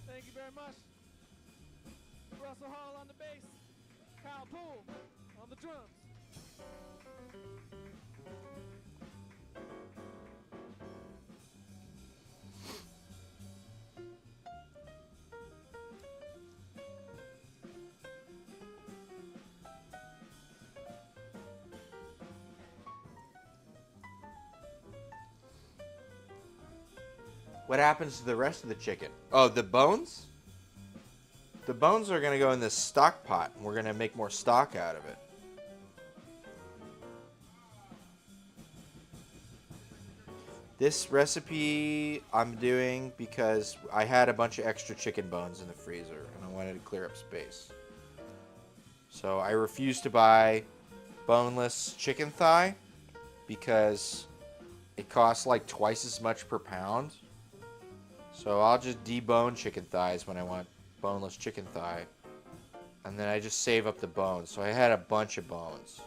Thank you very much. Russell Hall on the bass. Kyle Poole on the drums. What happens to the rest of the chicken? Oh, the bones? The bones are going to go in this stock pot, and we're going to make more stock out of it. This recipe I'm doing because I had a bunch of extra chicken bones in the freezer, and I wanted to clear up space. So I refused to buy boneless chicken thigh because it costs like twice as much per pound. So I'll just debone chicken thighs when I want boneless chicken thigh. And then I just save up the bones. So I had a bunch of bones.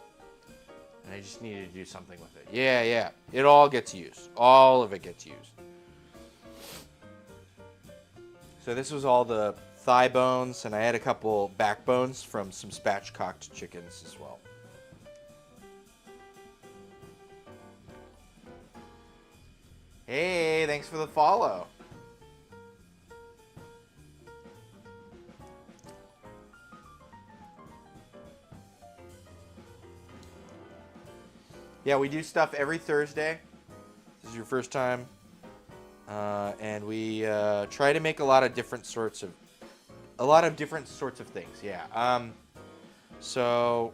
And I just needed to do something with it. Yeah, yeah. It all gets used. All of it gets used. So this was all the thigh bones, and I had a couple backbones from some spatchcocked chickens as well. Hey, thanks for the follow. Yeah, we do stuff every Thursday. This is your first time. And we try to make a lot of different sorts of things. Yeah. So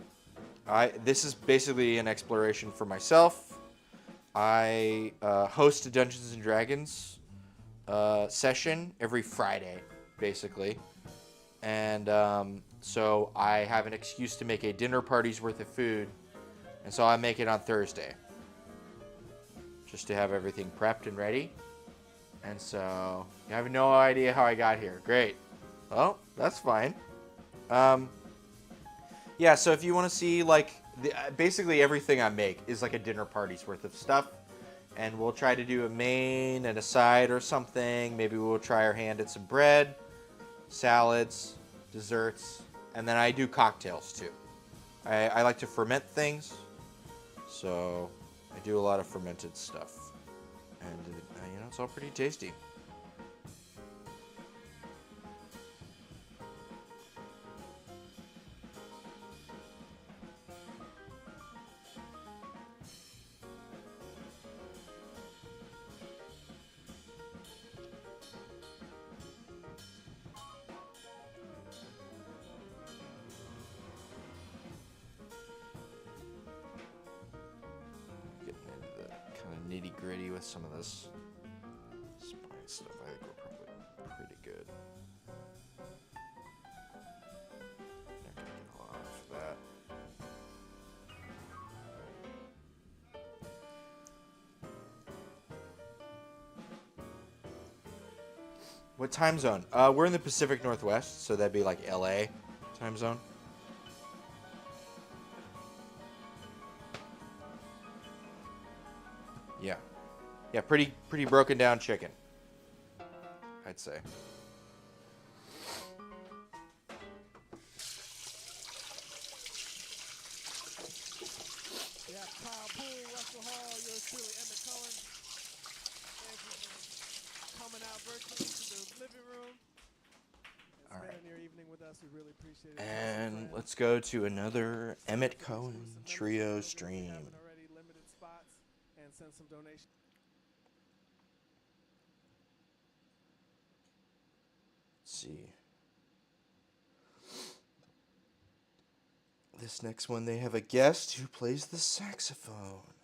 this is basically an exploration for myself. I host a Dungeons and Dragons session every Friday, basically, and so I have an excuse to make a dinner party's worth of food, and so I make it on Thursday, just to have everything prepped and ready. And so, you have no idea how I got here. Great. Well, that's fine. Yeah, so if you want to see, like, basically everything I make is like a dinner party's worth of stuff. And we'll try to do a main and a side or something. Maybe we'll try our hand at some bread, salads, desserts. And then I do cocktails, too. I like to ferment things. So, I do a lot of fermented stuff. And, it's all pretty tasty. Getting into the kind of nitty-gritty with some of this spice stuff. I think we're probably pretty good. Not gonna get a lot off of that. What time zone? We're in the Pacific Northwest, so that'd be like LA time zone. Yeah. Yeah, pretty broken down chicken, I'd say. Yeah, Kyle Poole, Russell Hall, yours truly, Emmett Cohen. Thank you for coming out virtually to the living room and spending your evening with us. We really appreciate it. And let's go to another Emmett Cohen trio stream. Already limited spots and send some donations. Let's see. This next one, they have a guest who plays the saxophone.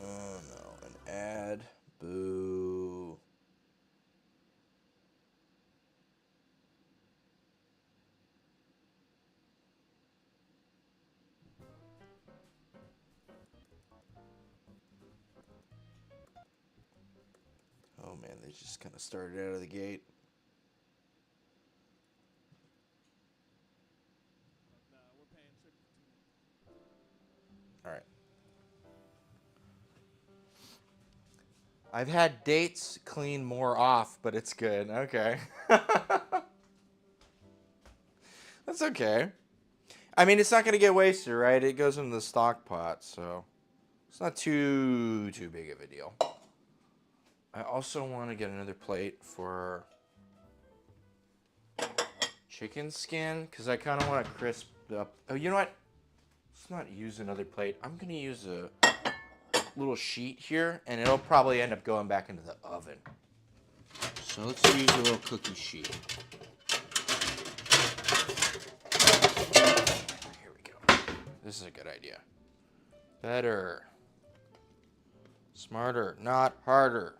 Oh no, an ad. Boo. Oh man, they just kind of started out of the gate. No, we're paying triple. All right. I've had dates clean more off, but it's good. Okay. That's okay. I mean, it's not going to get wasted, right? It goes into the stock pot, so it's not too big of a deal. I also want to get another plate for chicken skin because I kind of want to crisp up. Oh, you know what? Let's not use another plate. I'm going to use a little sheet here, and it'll probably end up going back into the oven. So let's use a little cookie sheet. Here we go. This is a good idea. Better. Smarter, not harder.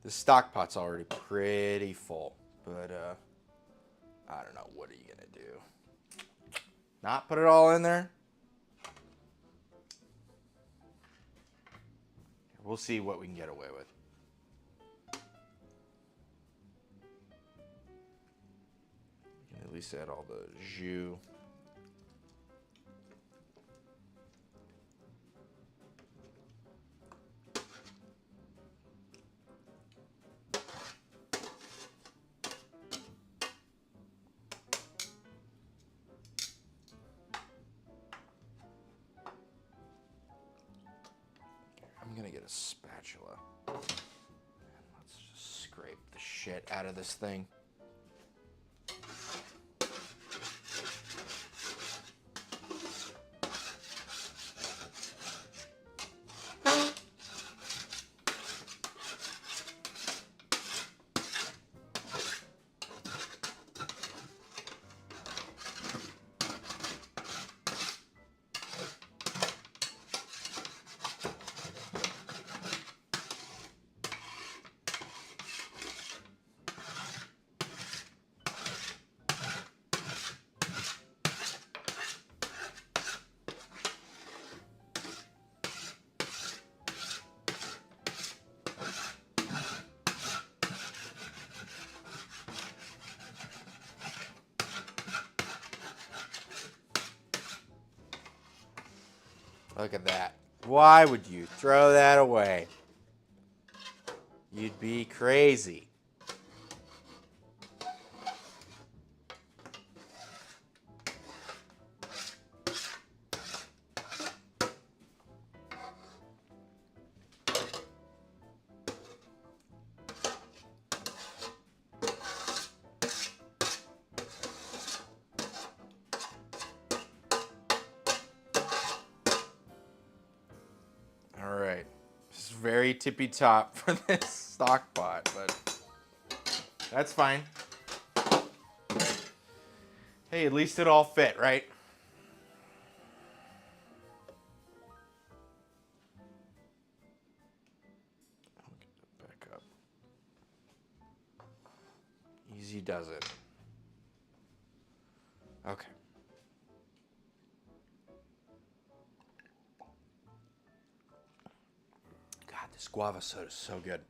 The stock pot's already pretty full, but I don't know. What are you gonna do? Not put it all in there? We'll see what we can get away with. You can at least add all the jus. I'm gonna get a spatula. And let's just scrape the shit out of this thing. Look at that. Why would you throw that away? You'd be crazy. All right. This is very tippy top for this stock pot, but that's fine. Hey, at least it all fit, right? I'll get it back up. Easy does it. Okay. God, this guava soda is so good.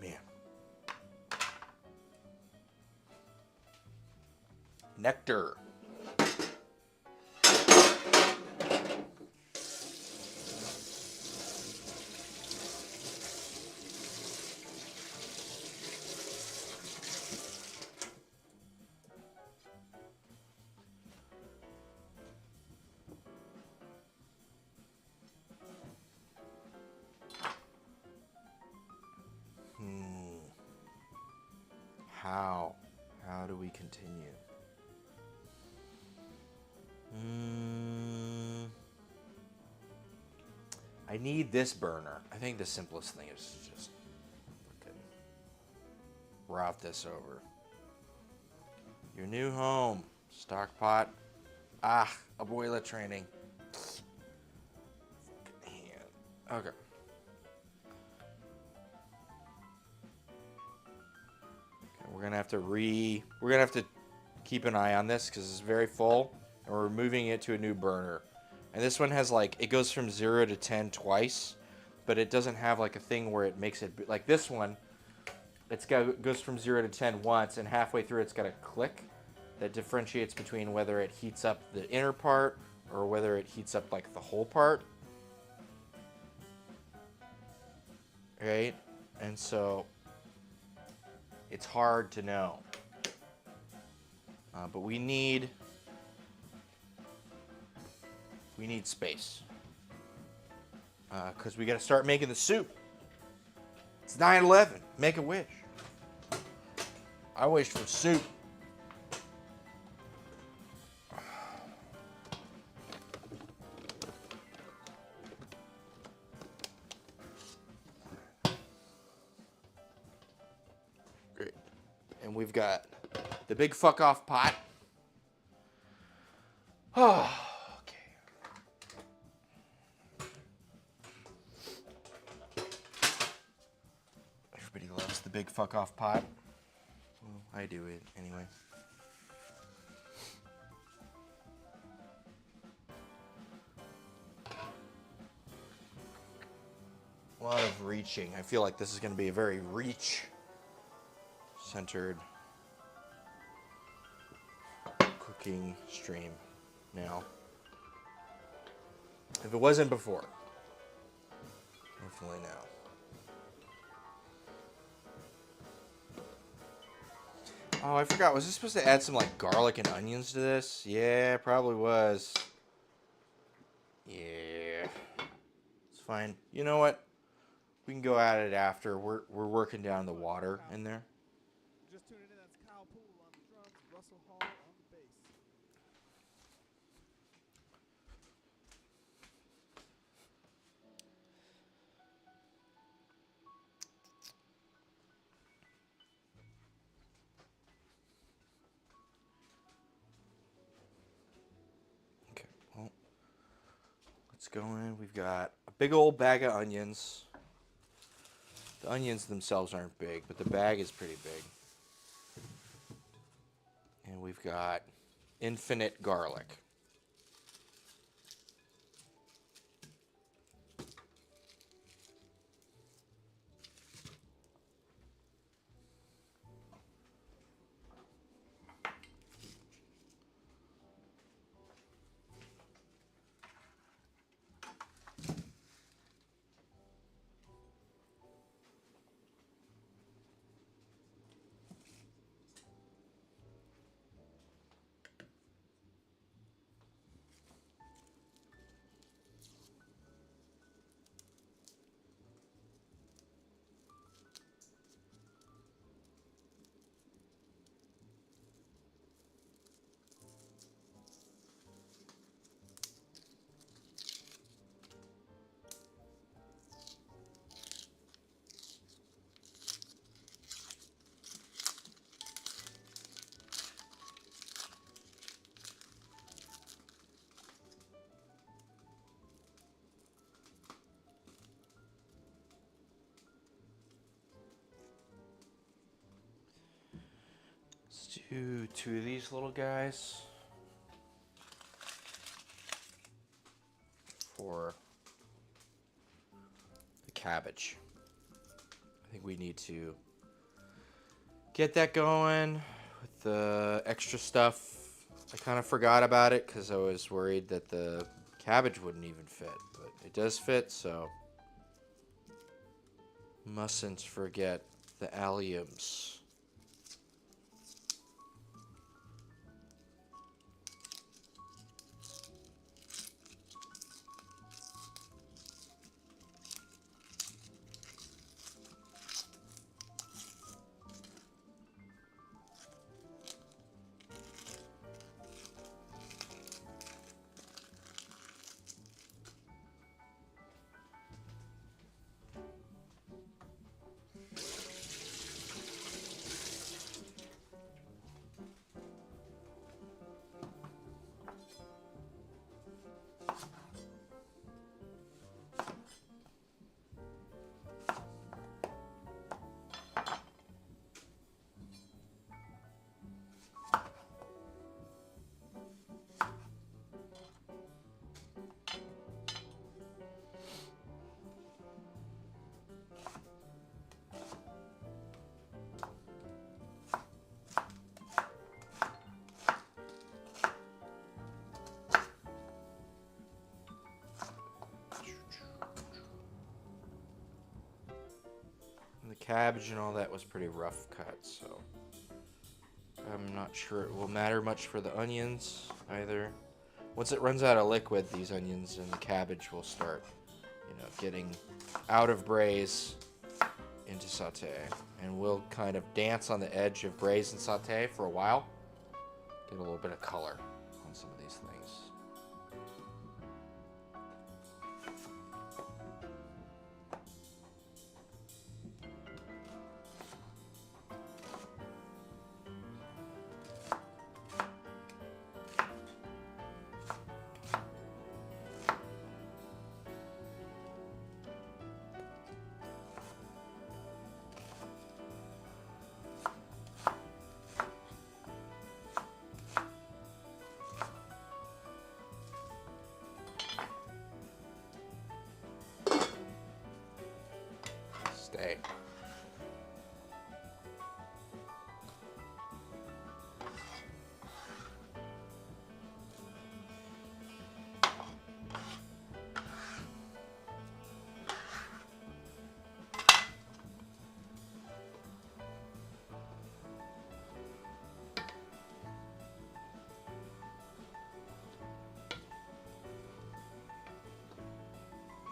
Man. Nectar. How do we continue? I need this burner. I think the simplest thing is just fucking route this over. Your new home. Stock pot. Abuela training. Fucking hand. Okay. We're gonna have to keep an eye on this because it's very full, and we're moving it to a new burner. And this one has like, it goes from 0 to 10 twice, but it doesn't have like a thing where it makes it like this one. Goes from 0 to 10 once, and halfway through it's got a click that differentiates between whether it heats up the inner part or whether it heats up like the whole part. Right? And so it's hard to know. But we need space. Because we got to start making the soup. It's 9/11. Make a wish. I wish for soup. Great. And we've got the big fuck off pot. Everybody loves the big fuck off pot. Well, I do it anyway. A lot of reaching. I feel like this is going to be a very reach-centered cooking stream now. If it wasn't before, definitely now. Oh, I forgot. Was I supposed to add some like garlic and onions to this? Yeah, probably was. Yeah, it's fine. You know what? We can go at it after. We're working down the water in there. Just tuning in, that's Kyle Poole on the drums, Russell Hall on the bass. Okay, well, let's go in. We've got a big old bag of onions. The onions themselves aren't big, but the bag is pretty big. And we've got infinite garlic. Let's do 2 of these little guys for the cabbage. I think we need to get that going with the extra stuff. I kind of forgot about it because I was worried that the cabbage wouldn't even fit, but it does fit, so mustn't forget the alliums. The cabbage and all that was pretty rough cut, so I'm not sure it will matter much for the onions either. Once it runs out of liquid, these onions and the cabbage will start, getting out of braise into saute. And we'll kind of dance on the edge of braise and saute for a while. Get a little bit of color on some of these things. stay.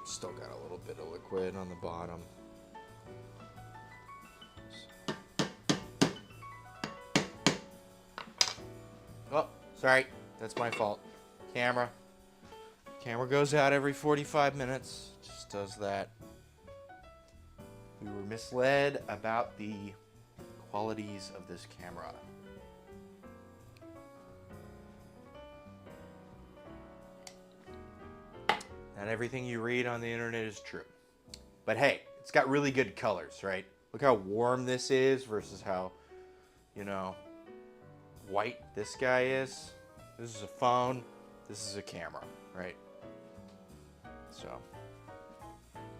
Still got a little bit of liquid on the bottom. Oh, sorry. That's my fault. Camera. Camera goes out every 45 minutes. Just does that. We were misled about the qualities of this camera. Not everything you read on the internet is true. But hey, it's got really good colors, right? Look how warm this is versus how, you know, white this guy is. This is a phone. This is a camera, right? So,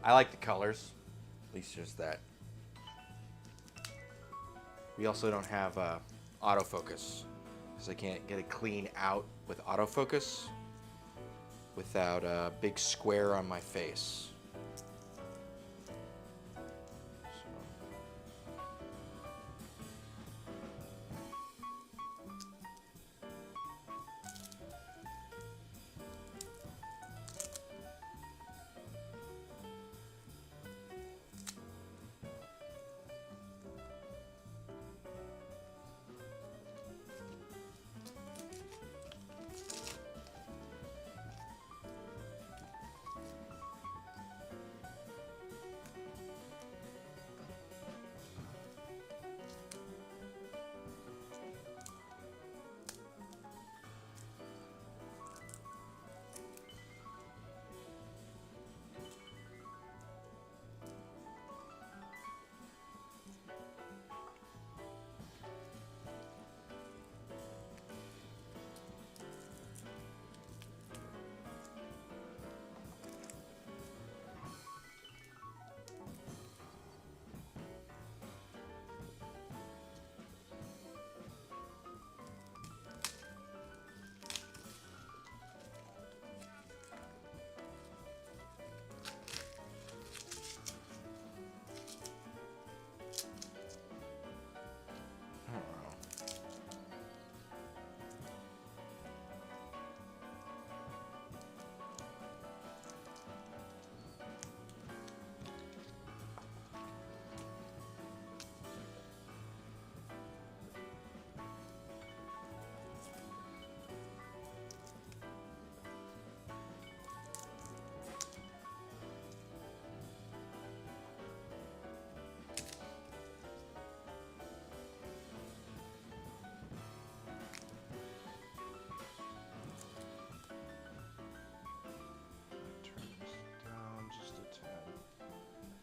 I like the colors. At least there's that. We also don't have autofocus, because I can't get it clean out with autofocus without a big square on my face.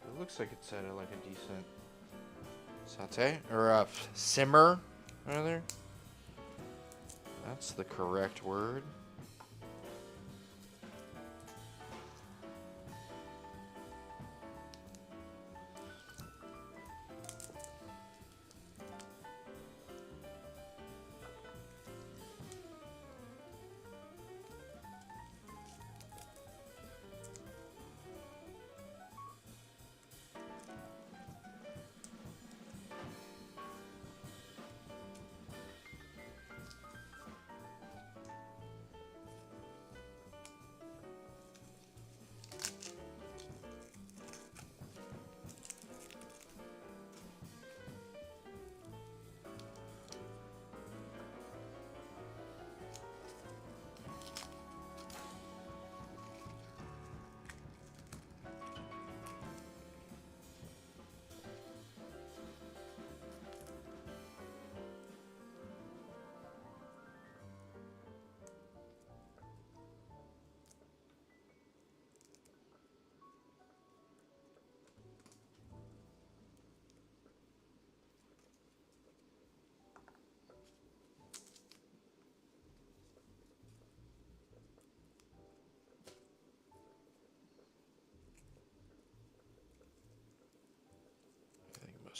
It looks like it's at like a decent saute or simmer, rather. That's the correct word.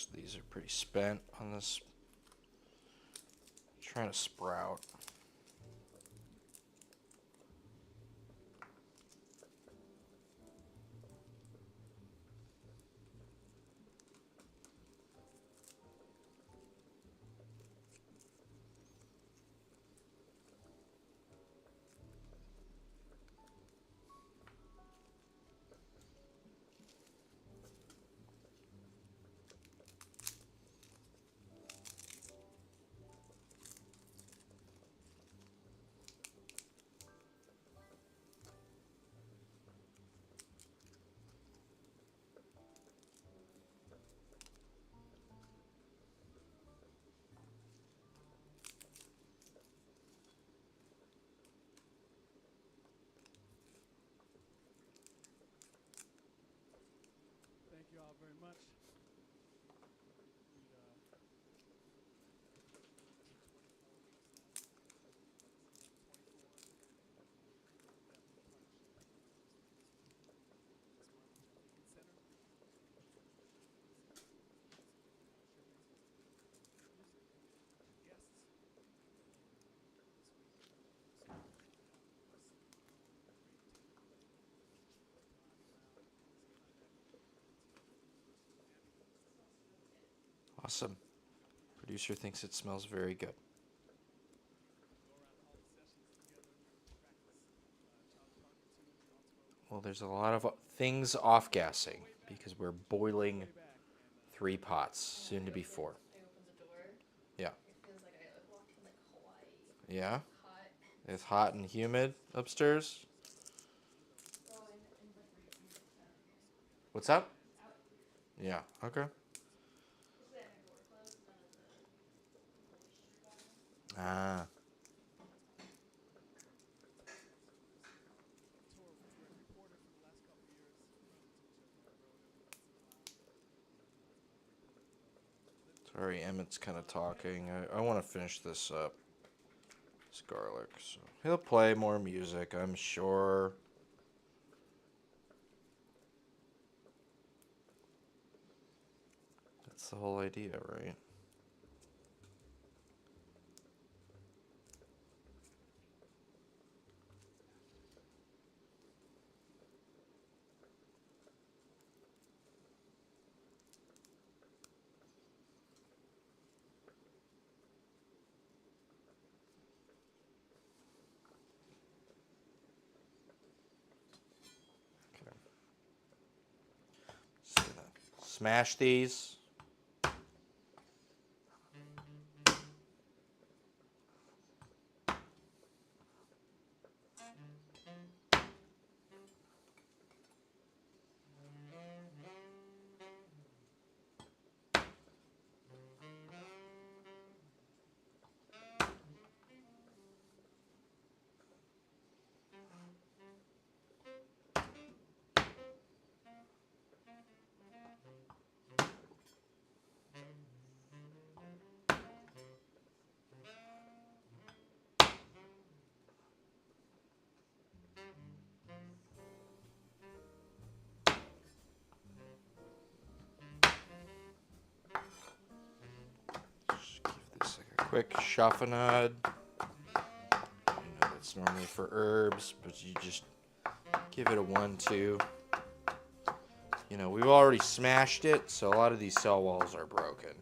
Most of these are pretty spent on this. Trying to sprout. Thank you all very much. Awesome. Producer thinks it smells very good. Well, there's a lot of things off-gassing because we're boiling 3 pots, soon to be 4. I opened the door. Yeah. It feels like I walked in like Hawaii. Yeah? Hot. It's hot and humid upstairs? Oh, and like right. What's up? It's out. Yeah, okay. Usually I have my door closed, none of the moisture got in. Ah. Sorry, Emmett's kind of talking. I want to finish this up. This garlic. So he'll play more music, I'm sure. That's the whole idea, right? Okay. Just gonna smash these. Just give this like a quick chaffinade. I know that's normally for herbs, but you just give it a 1-2. You know, we've already smashed it, so a lot of these cell walls are broken.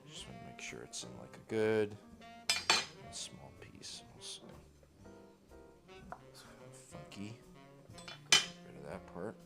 Just want to make sure it's in like a good small piece also. It's kind of funky. Get rid of that part.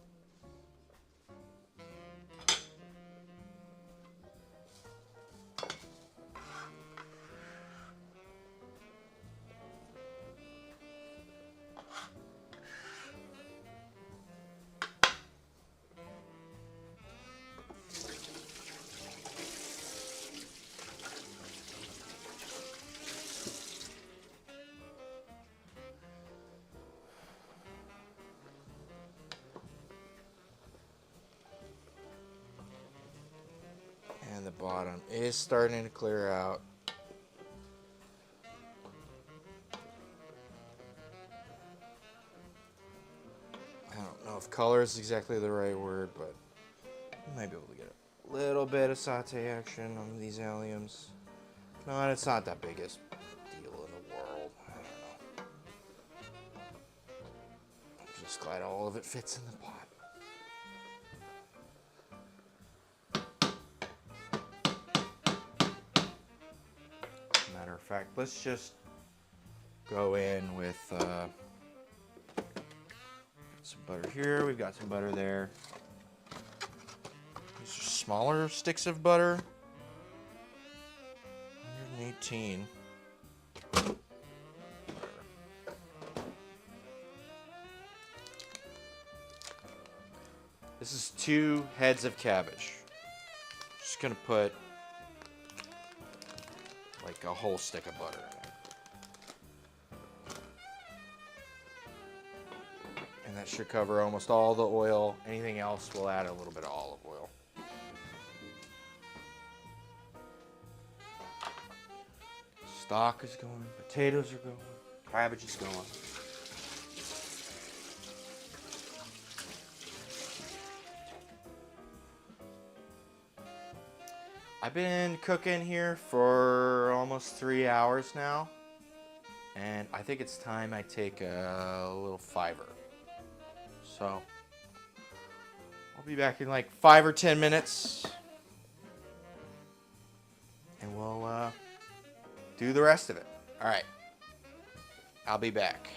And the bottom is starting to clear out. I don't know if color is exactly the right word, but you might be able to get a Little bit of saute action on these alliums. No, it's not that biggest deal in the world. I don't know. I'm just glad all of it fits in the pot. Matter of fact, let's just go in with some butter here. We've got some butter there. These are smaller sticks of butter. 118. This is 2 heads of cabbage. Just gonna put like a whole stick of butter in it. And that should cover almost all the oil. Anything else, we'll add a little bit of olive oil. Stock is going, potatoes are going, cabbage is going. I've been cooking here for almost 3 hours now, and I think it's time I take a little fiver. So I'll be back in like 5 or 10 minutes, and we'll do the rest of it. All right, I'll be back.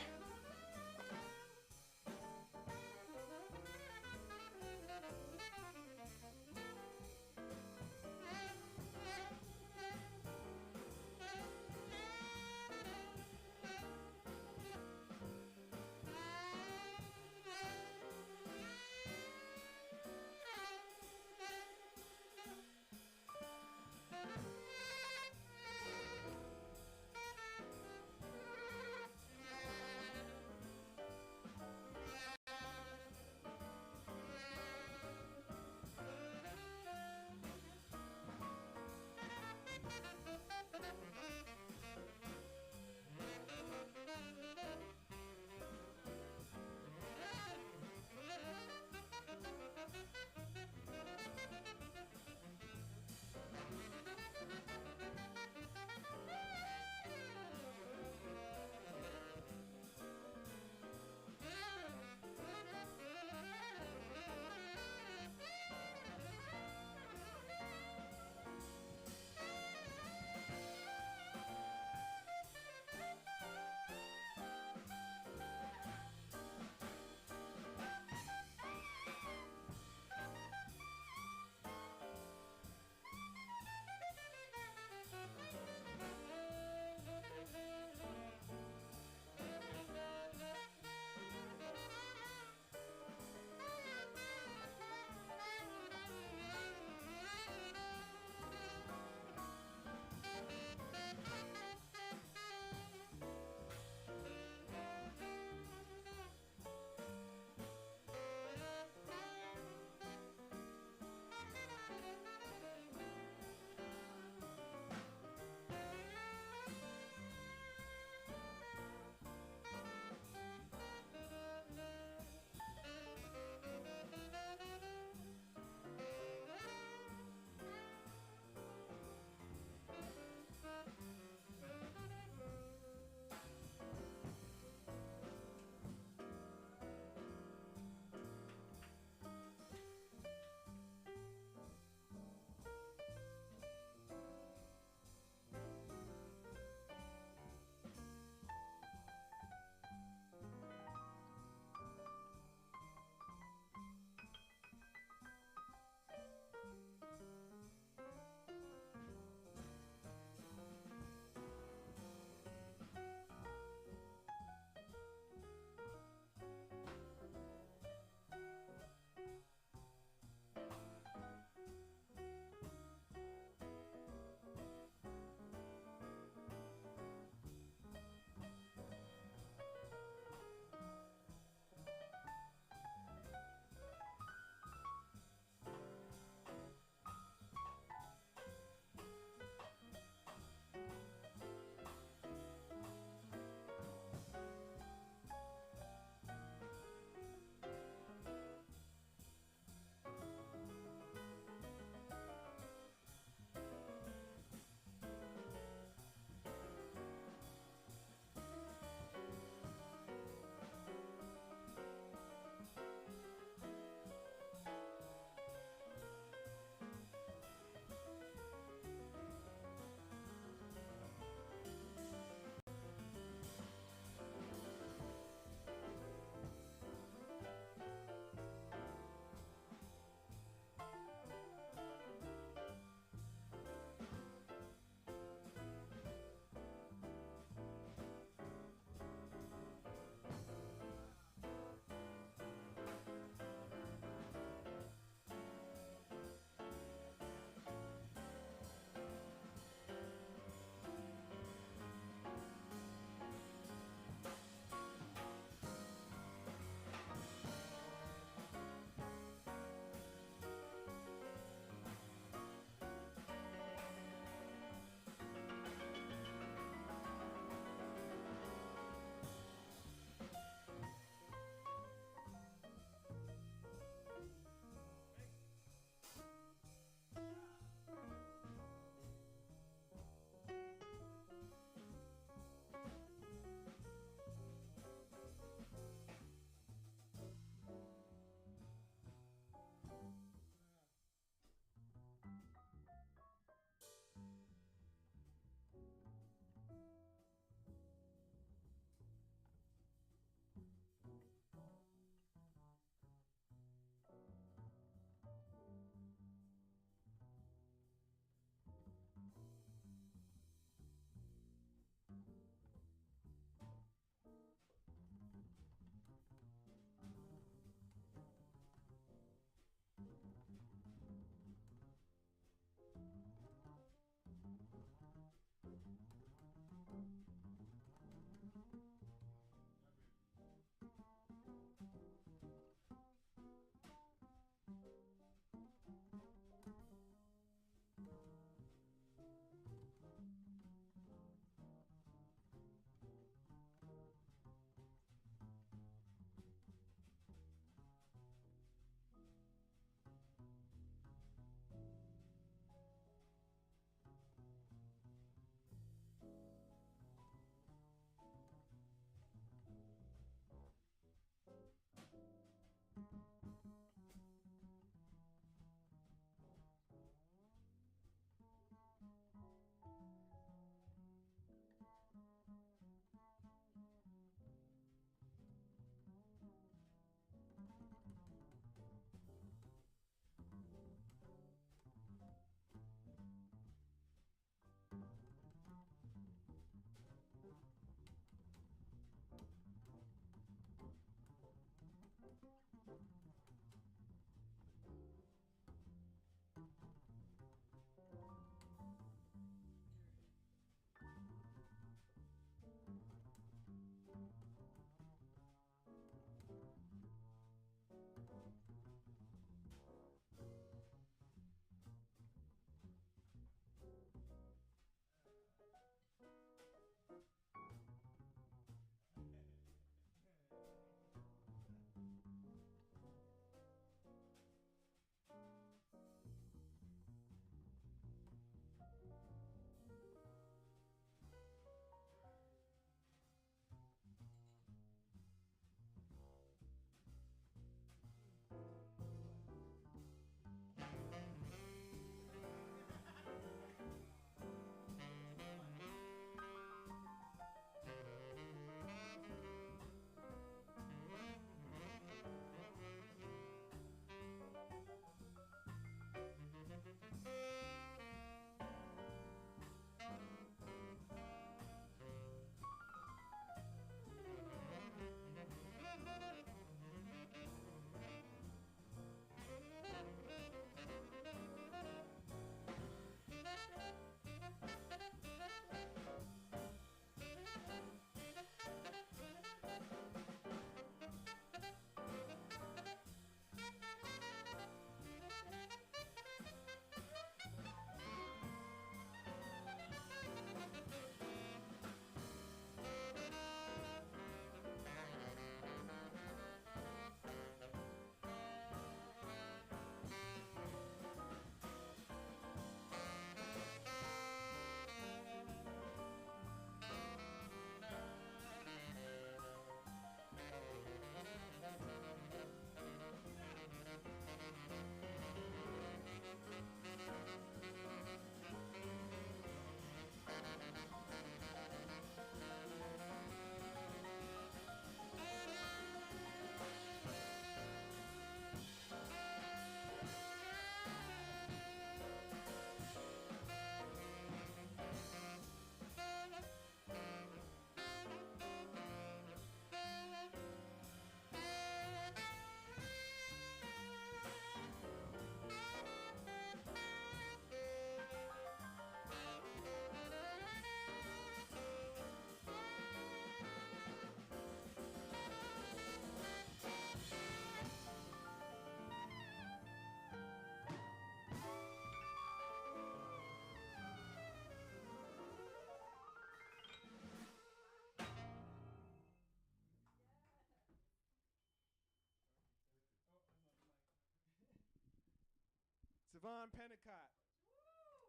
Javon Pennicott.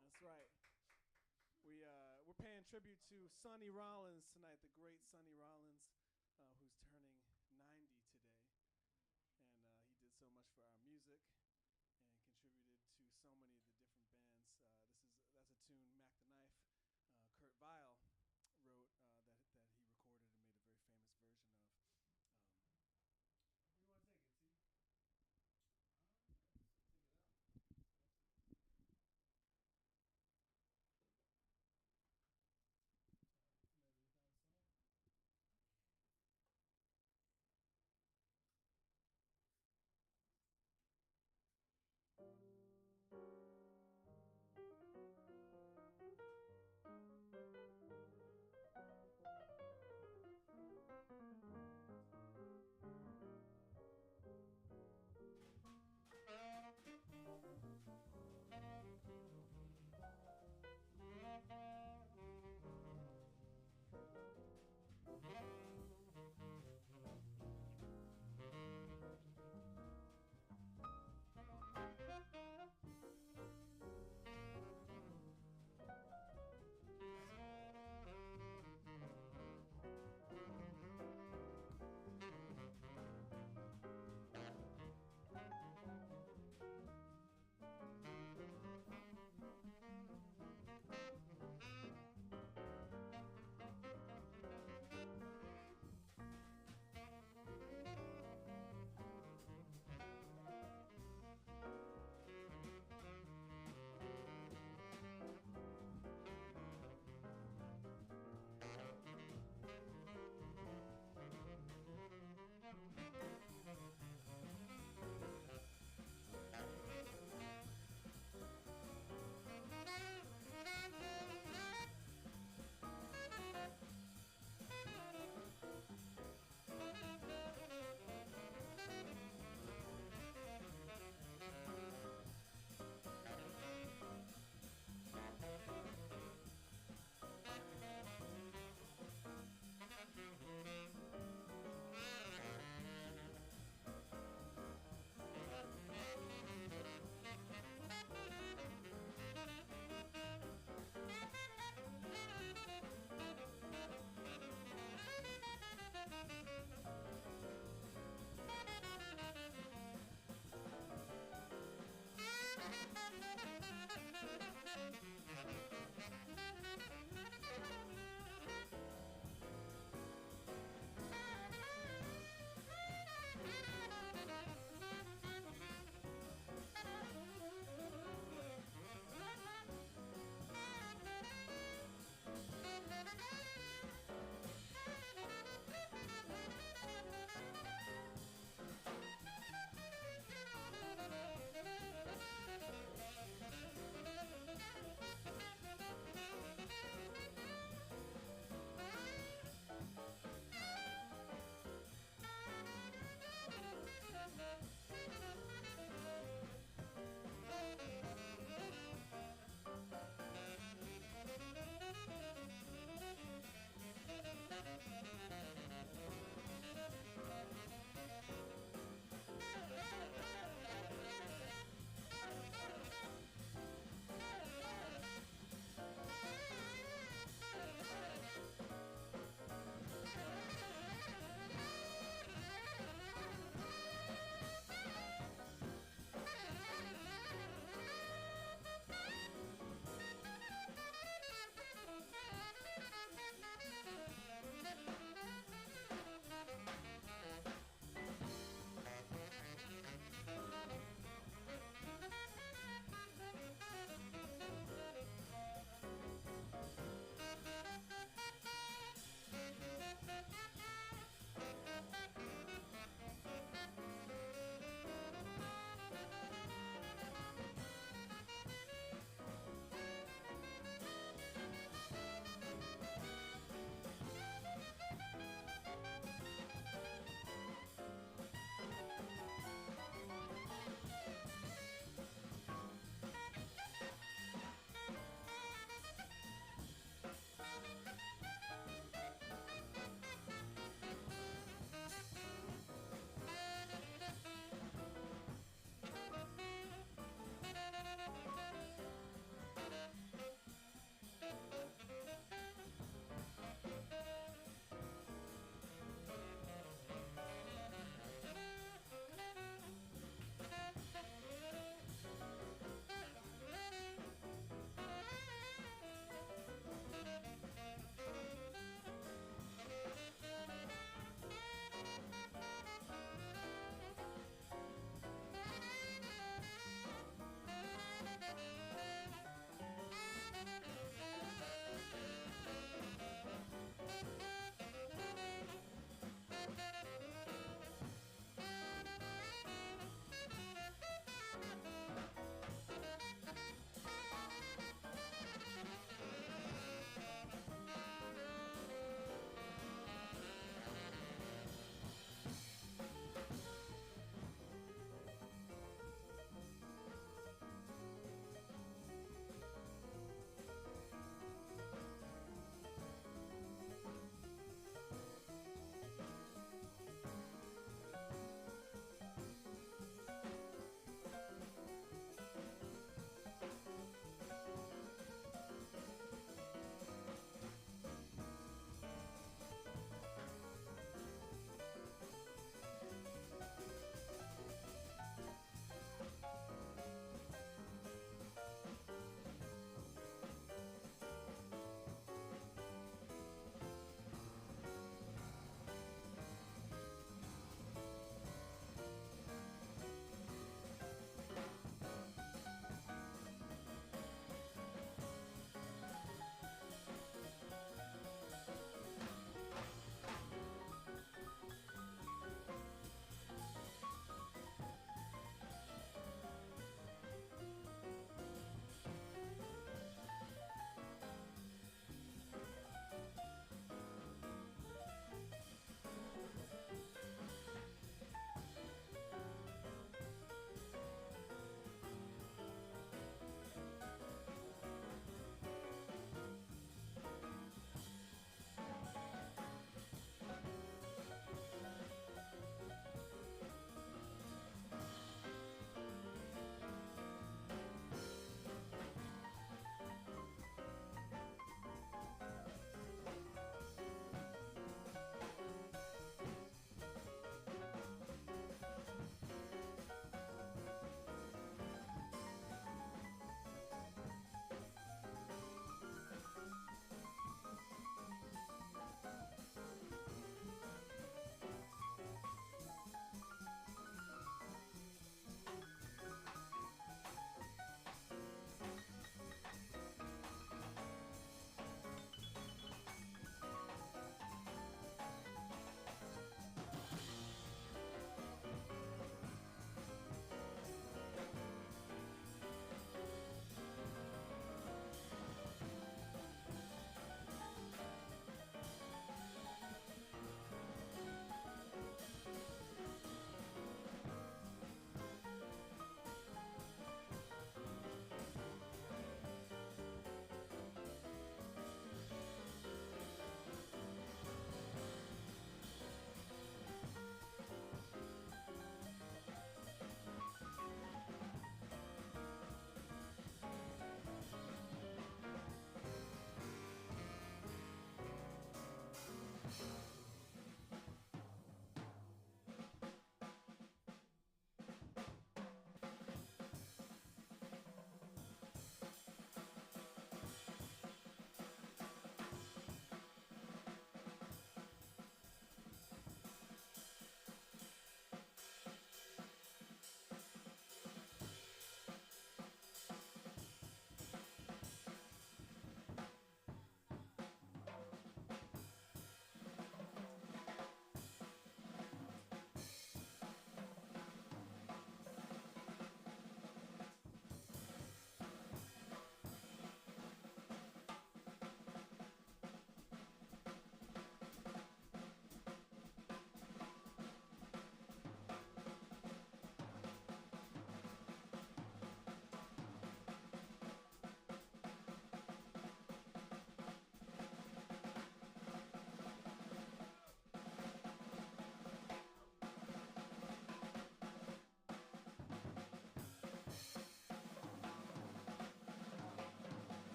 That's right. We're paying tribute to Sonny Rollins tonight, the great Sonny Rollins, who's turning 90 today. And he did so much for our music and contributed to so many of the different bands. That's a tune Mac the Knife, Kurt Vile wrote that he recorded and made a very famous version of. Where do you want to take it, T? Take it out. Maybe we found a song.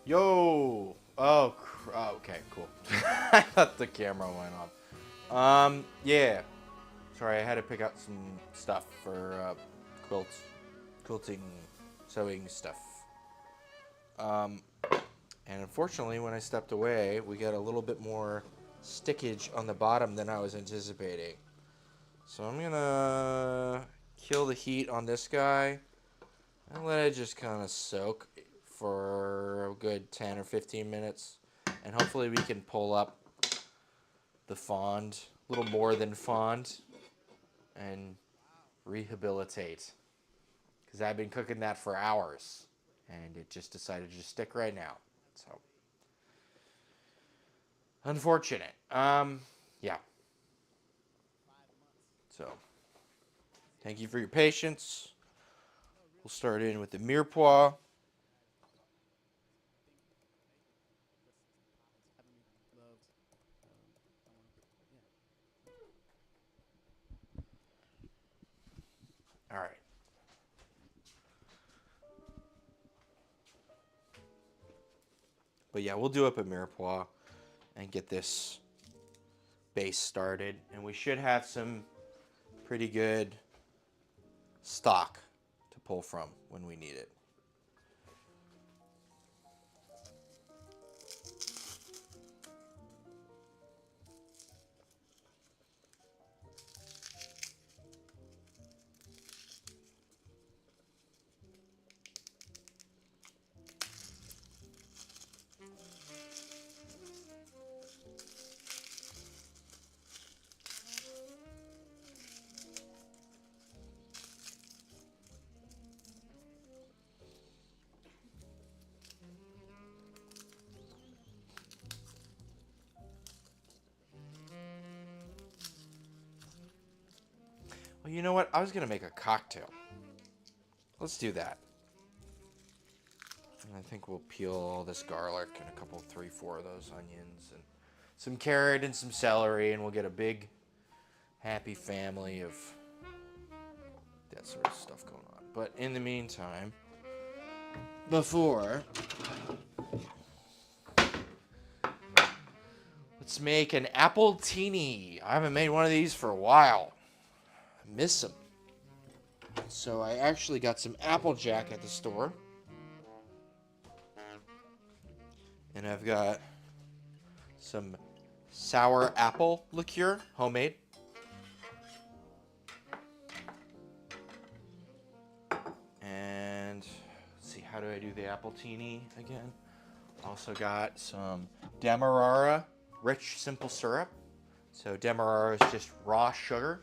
Yo! Oh, okay, cool. I thought the camera went off. Yeah. Sorry, I had to pick out some stuff for quilting, sewing stuff. And unfortunately, when I stepped away, we got a little bit more stickage on the bottom than I was anticipating. So I'm gonna kill the heat on this guy and let it just kind of soak for a good 10 or 15 minutes. And hopefully we can pull up the fond, a little more than fond, and rehabilitate. Because I've been cooking that for hours and it just decided to stick right now. So, unfortunate. Yeah. So, thank you for your patience. We'll start in with the mirepoix. All right. But yeah, we'll do up a mirepoix and get this base started. And we should have some pretty good stock to pull from when we need it. Well, you know what? I was going to make a cocktail. Let's do that. And I think we'll peel all this garlic and a couple, 3, 4 of those onions and some carrot and some celery, and we'll get a big, happy family of that sort of stuff going on. But in the meantime, let's make an appletini. I haven't made one of these for a while. I miss them. So I actually got some Applejack at the store. And I've got some sour apple liqueur, homemade. And let's see, how do I do the appletini again? Also got some Demerara rich simple syrup. So Demerara is just raw sugar.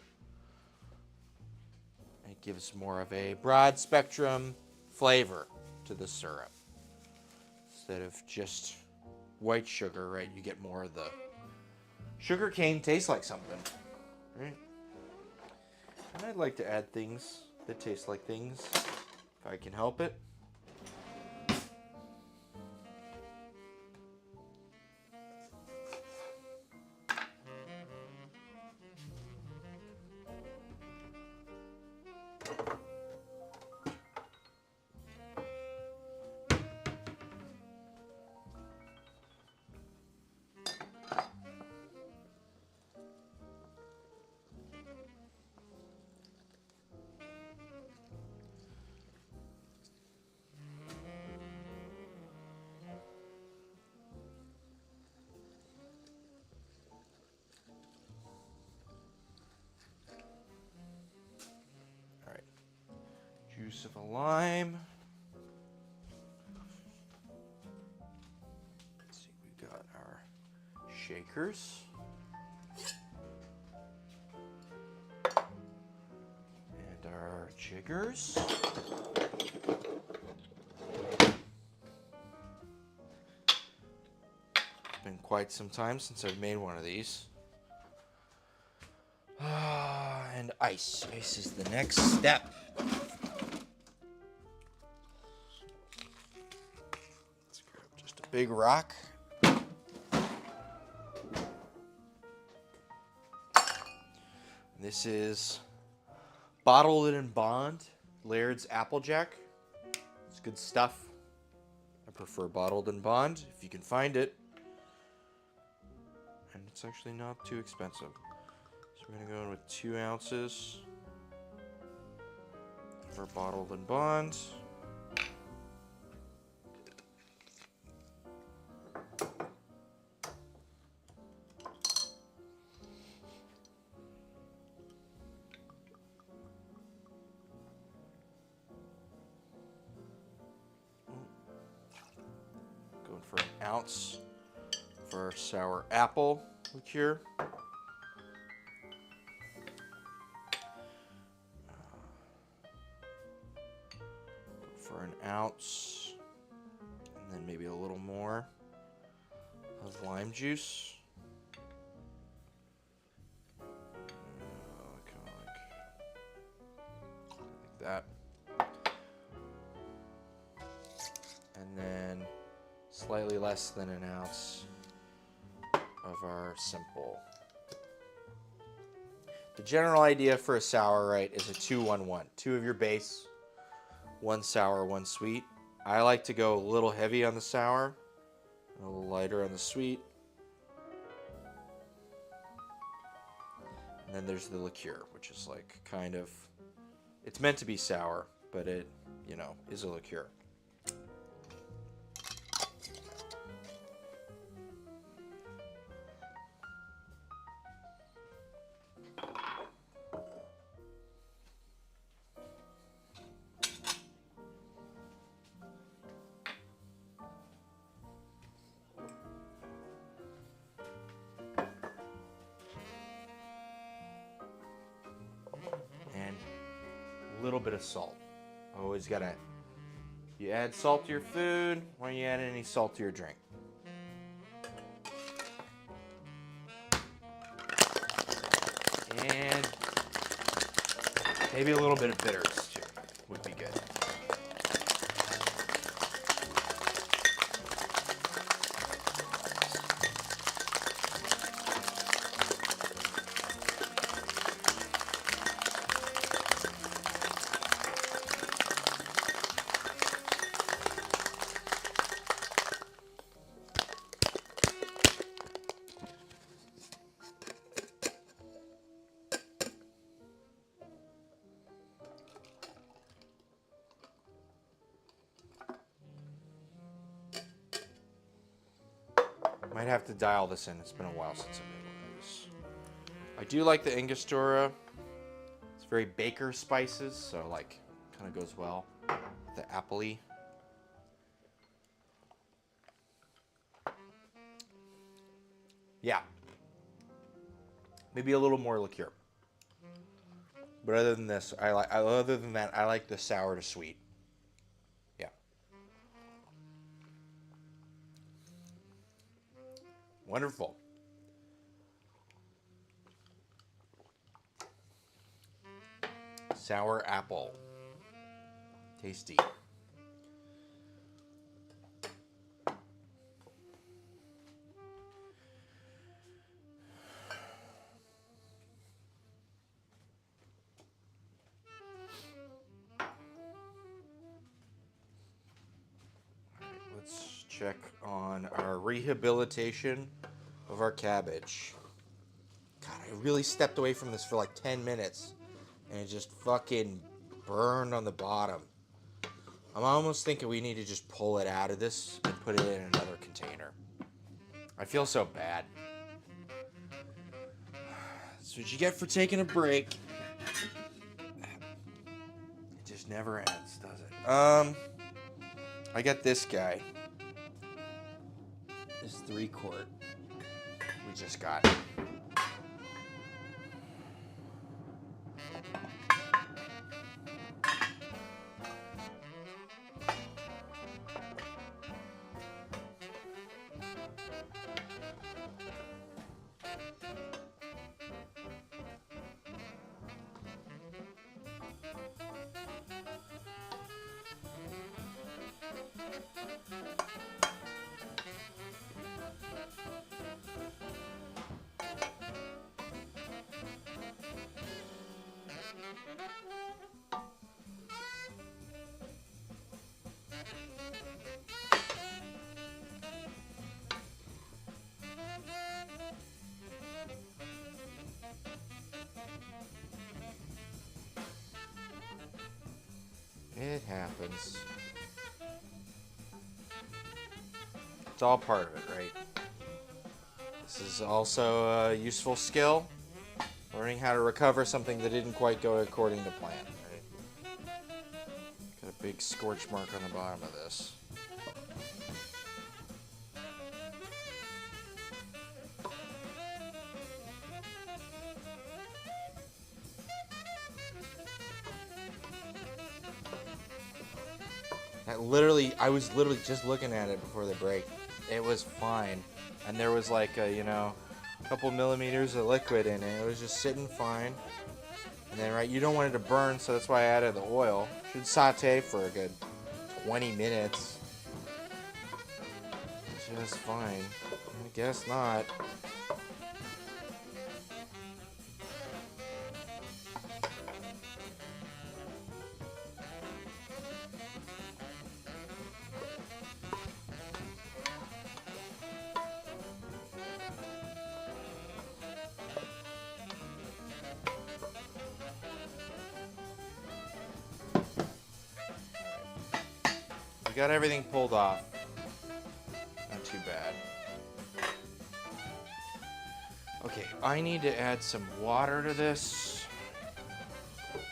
It gives more of a broad spectrum flavor to the syrup. Instead of just white sugar, right? You get more of the sugar cane tastes like something, right? And I'd like to add things that taste like things if I can help it. Juice of a lime. Let's see, we've got our shakers. And our jiggers. It's been quite some time since I've made one of these. And ice. Ice is the next step. Just a big rock. This is Bottled and Bond Laird's Applejack. It's good stuff. I've prefer bottled and bond if you can find it. And it's actually not too expensive. So we're going to go in with 2 ounces of our bottled and bond. Going for an ounce for sour apple liqueur. For an ounce, and then maybe a little more of lime juice. Kind of like that. And then slightly less than an ounce of our simple. The general idea for a sour, right, is a 2-1-1. 2 of your base, 1 sour, 1 sweet. I like to go a little heavy on the sour, a little lighter on the sweet. And then there's the liqueur, which is like kind of, it's meant to be sour, but it, you know, is a liqueur. Little bit of salt. Always gotta, you add salt to your food when you add any salt to your drink. And maybe a little bit of bitters too would be good. Might have to dial this in. It's been a while since I made one of these. I do like the Angostura. It's very baker spices, so like kind of goes well with the appley. Yeah. Maybe a little more liqueur. But other than this, other than that, I like the sour to sweet. Yeah. Wonderful. Sour apple. Tasty. Let's check on our rehabilitation of our cabbage. God, I really stepped away from this for like 10 minutes and it just fucking burned on the bottom. I'm almost thinking we need to just pull it out of this and put it in another container. I feel so bad. That's what you get for taking a break. It just never ends, does it? I got this guy. This 3-quart we just got. happens. It's all part of it, right? This is also a useful skill. Learning how to recover something that didn't quite go according to plan, right? Got a big scorch mark on the bottom of this. I was literally just looking at it before the break. It was fine. And there was like a, couple millimeters of liquid in it. It was just sitting fine. And then, right, you don't want it to burn, so that's why I added the oil. Should saute for a good 20 minutes. Just fine. I guess not. Got everything pulled off. Not too bad. Okay, I need to add some water to this.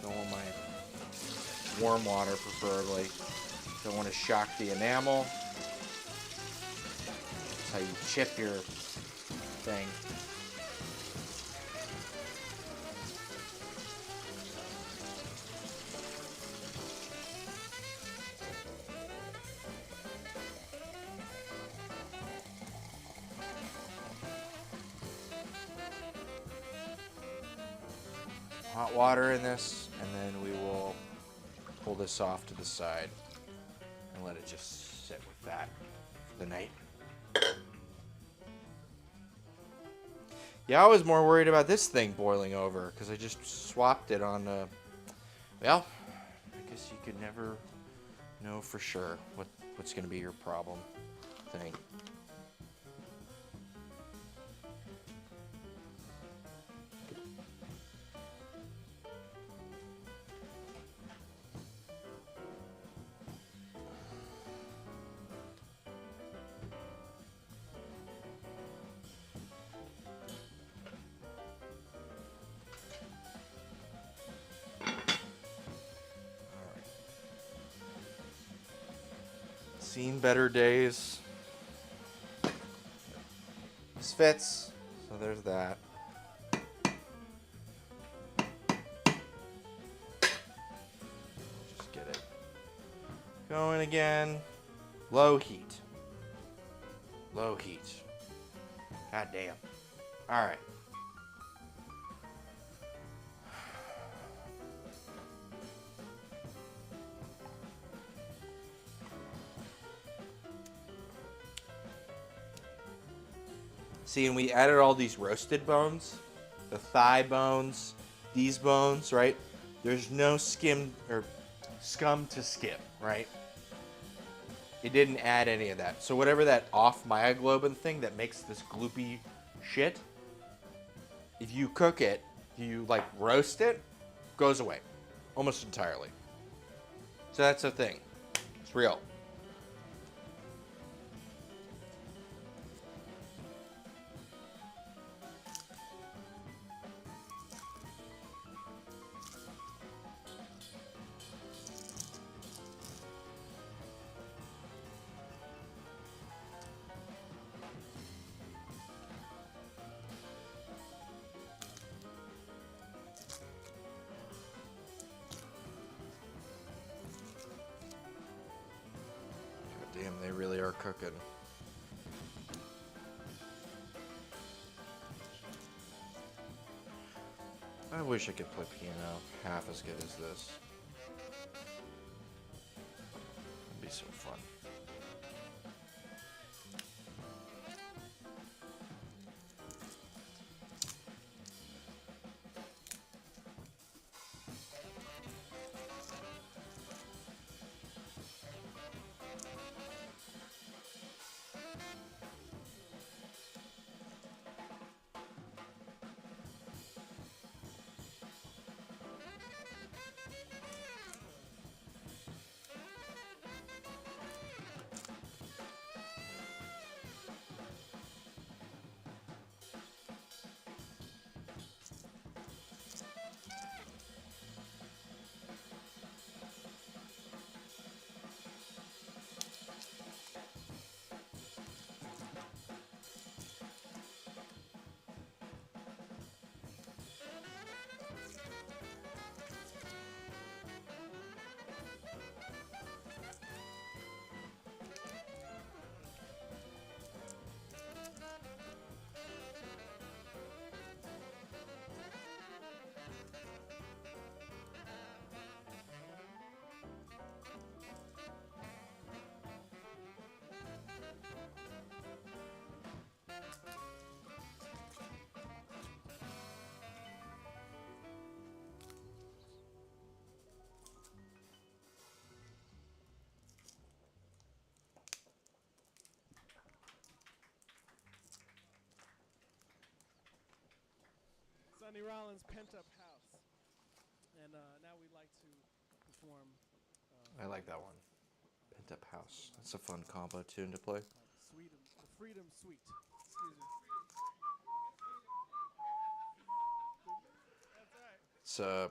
Don't want my warm water, preferably. Don't want to shock the enamel. That's how you chip your thing. Hot water in this, and then we will pull this off to the side and let it just sit with that for the night. Yeah, I was more worried about this thing boiling over because I just swapped it on, well, I guess you could never know for sure what's going to be your problem thing. Seen better days. This fits, so there's that. Just get it going again. Low heat. Low heat. God damn. All right. See, and we added all these roasted bones, the thigh bones, these bones, right? There's no scum to skip, right? It didn't add any of that. So whatever that off myoglobin thing that makes this gloopy shit, if you cook it, you like roast it, goes away almost entirely. So that's the thing. It's real. Damn, they really are cooking. I wish I could play piano half as good as this. It'd be so fun. Sonny Rollins' Pent Up House. And now we'd like to perform. I like that one. Pent Up House. That's a fun combo tune to play. The Freedom Suite. Excuse me. That's right.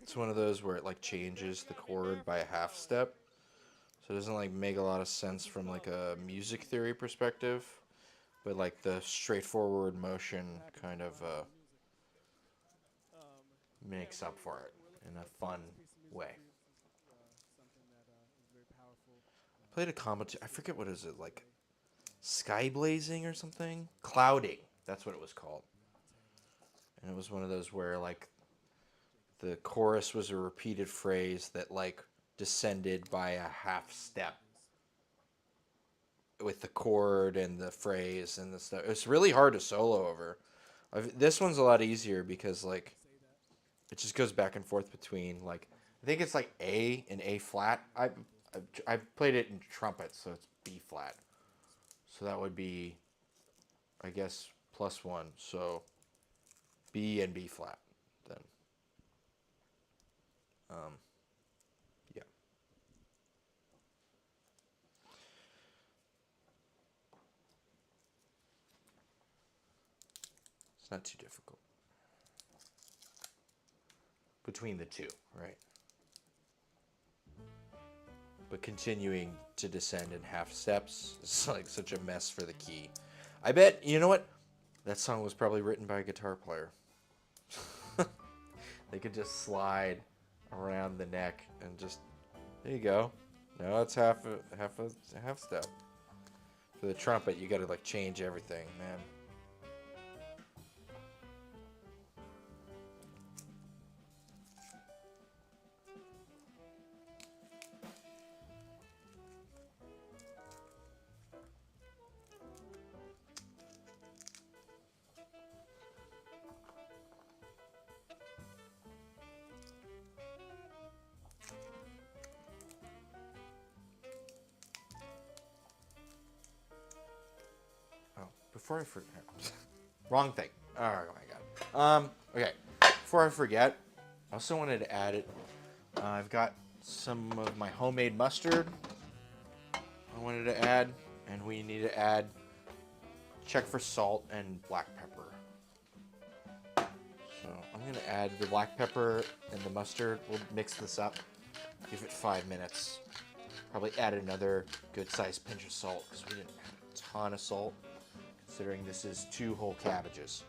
It's one of those where it like changes the chord by a half step. So it doesn't like make a lot of sense from like a music theory perspective, but like the straightforward motion kind of makes up for it in a fun way. Something that is very powerful. Played a combo. I forget what is it like, sky blazing or something. Clouding. That's what it was called. And it was one of those where like the chorus was a repeated phrase that like descended by a half step with the chord and the phrase and the stuff. It's really hard to solo over. This one's a lot easier because like it just goes back and forth between like I think it's like A and A flat. I've played it in trumpet, so it's B flat. So that would be, I guess, +1. So B and B flat then. Yeah. It's not too difficult. Between the two, right? But continuing to descend in half steps is like such a mess for the key. I bet, you know what? That song was probably written by a guitar player. They could just slide around the neck and just, there you go. Now it's half step. For the trumpet, you gotta like change everything, man. Before I forget, wrong thing. Oh my god. Okay. Before I forget, I also wanted to add it. I've got some of my homemade mustard. I wanted to add, and we need to add. Check for salt and black pepper. So I'm gonna add the black pepper and the mustard. We'll mix this up. Give it 5 minutes. Probably add another good-sized pinch of salt because we didn't add a ton of salt. Considering this is 2 whole cabbages.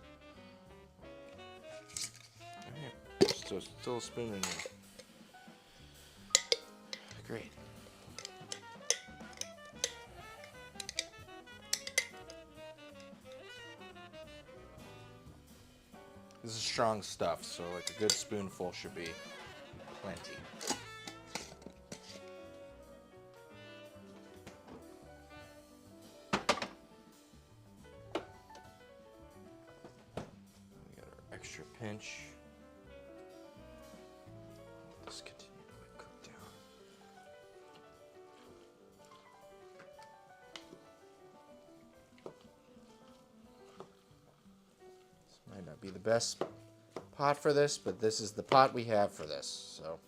Alright, still a spoon in here. Great. This is strong stuff, so like a good spoonful should be plenty. Extra pinch. Just continue to cook down. This might not be the best pot for this, but this is the pot we have for this. So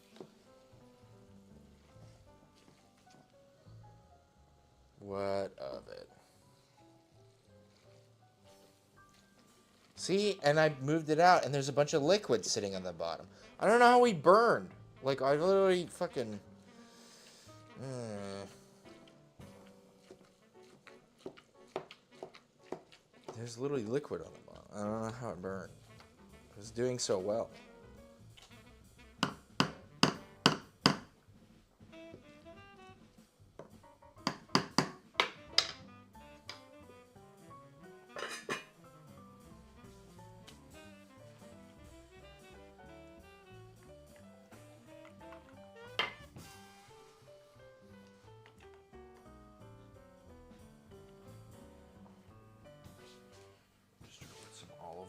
what of it? See, and I moved it out, and there's a bunch of liquid sitting on the bottom. I don't know how we burned. Like, I literally fucking... There's literally liquid on the bottom. I don't know how it burned. It was doing so well.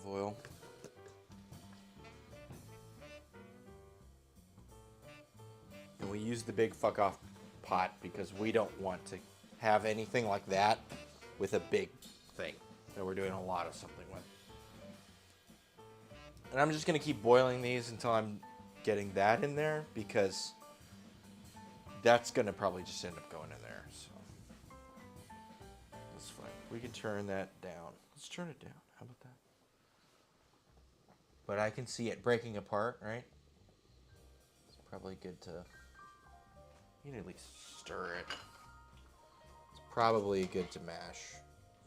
Oil. And we use the big fuck off pot because we don't want to have anything like that with a big thing that we're doing a lot of something with. And I'm just going to keep boiling these until I'm getting that in there, because that's going to probably just end up going in there. So that's fine. We can turn that down. Let's turn it down. How about that? But I can see it breaking apart, right? It's probably good to, you can at least stir it. It's probably good to mash, if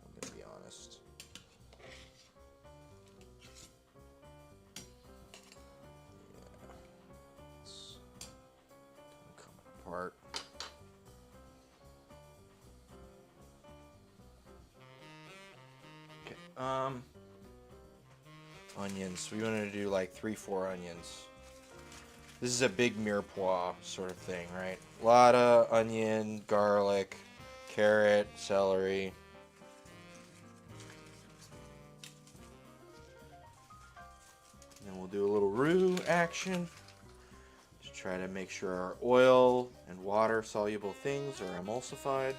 I'm going to be honest. Apart. Okay. Onions. We want to do like 3-4 onions. This is a big mirepoix sort of thing, right? A lot of onion, garlic, carrot, celery. And we'll do a little roux action. Try to make sure our oil and water soluble things are emulsified.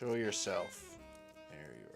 Show yourself. There you are.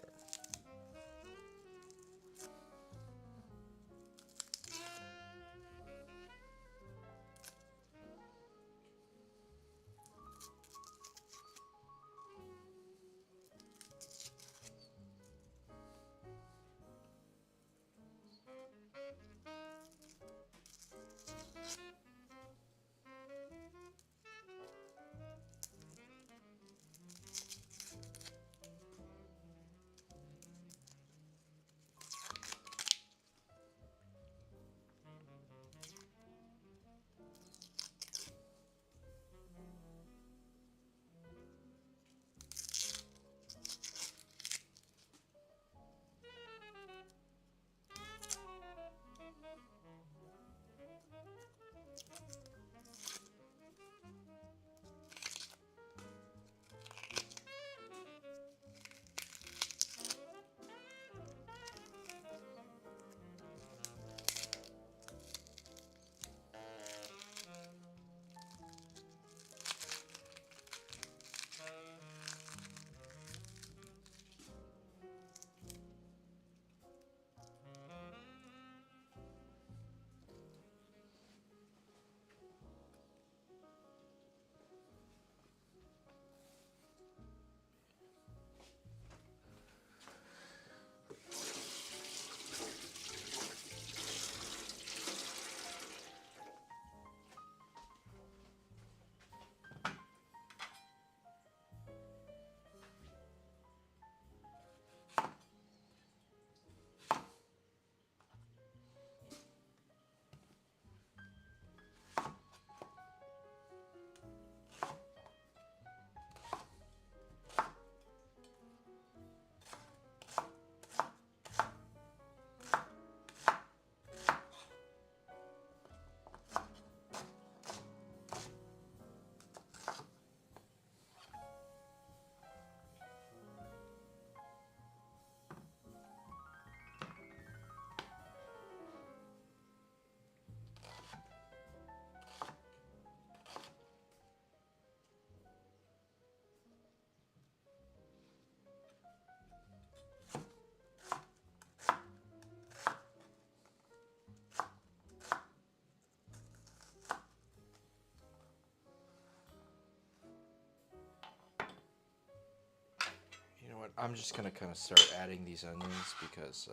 what? I'm just gonna kind of start adding these onions because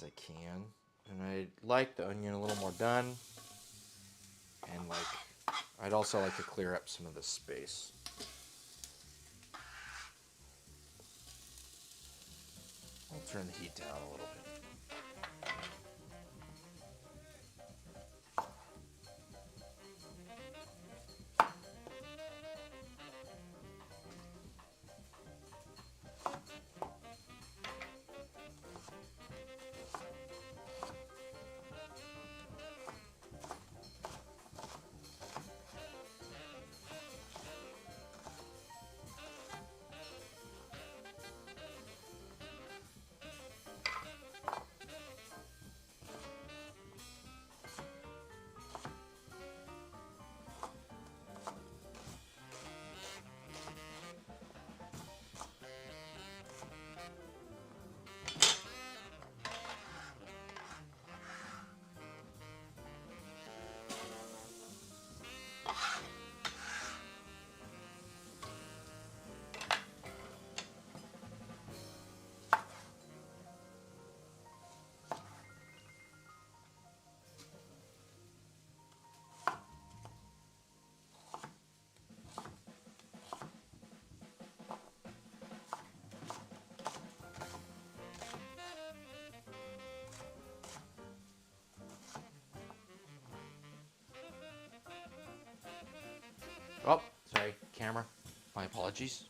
I can, and I like the onion a little more done, and like I'd also like to clear up some of the space. I'll turn the heat down a little bit. Oh, sorry, camera. My apologies.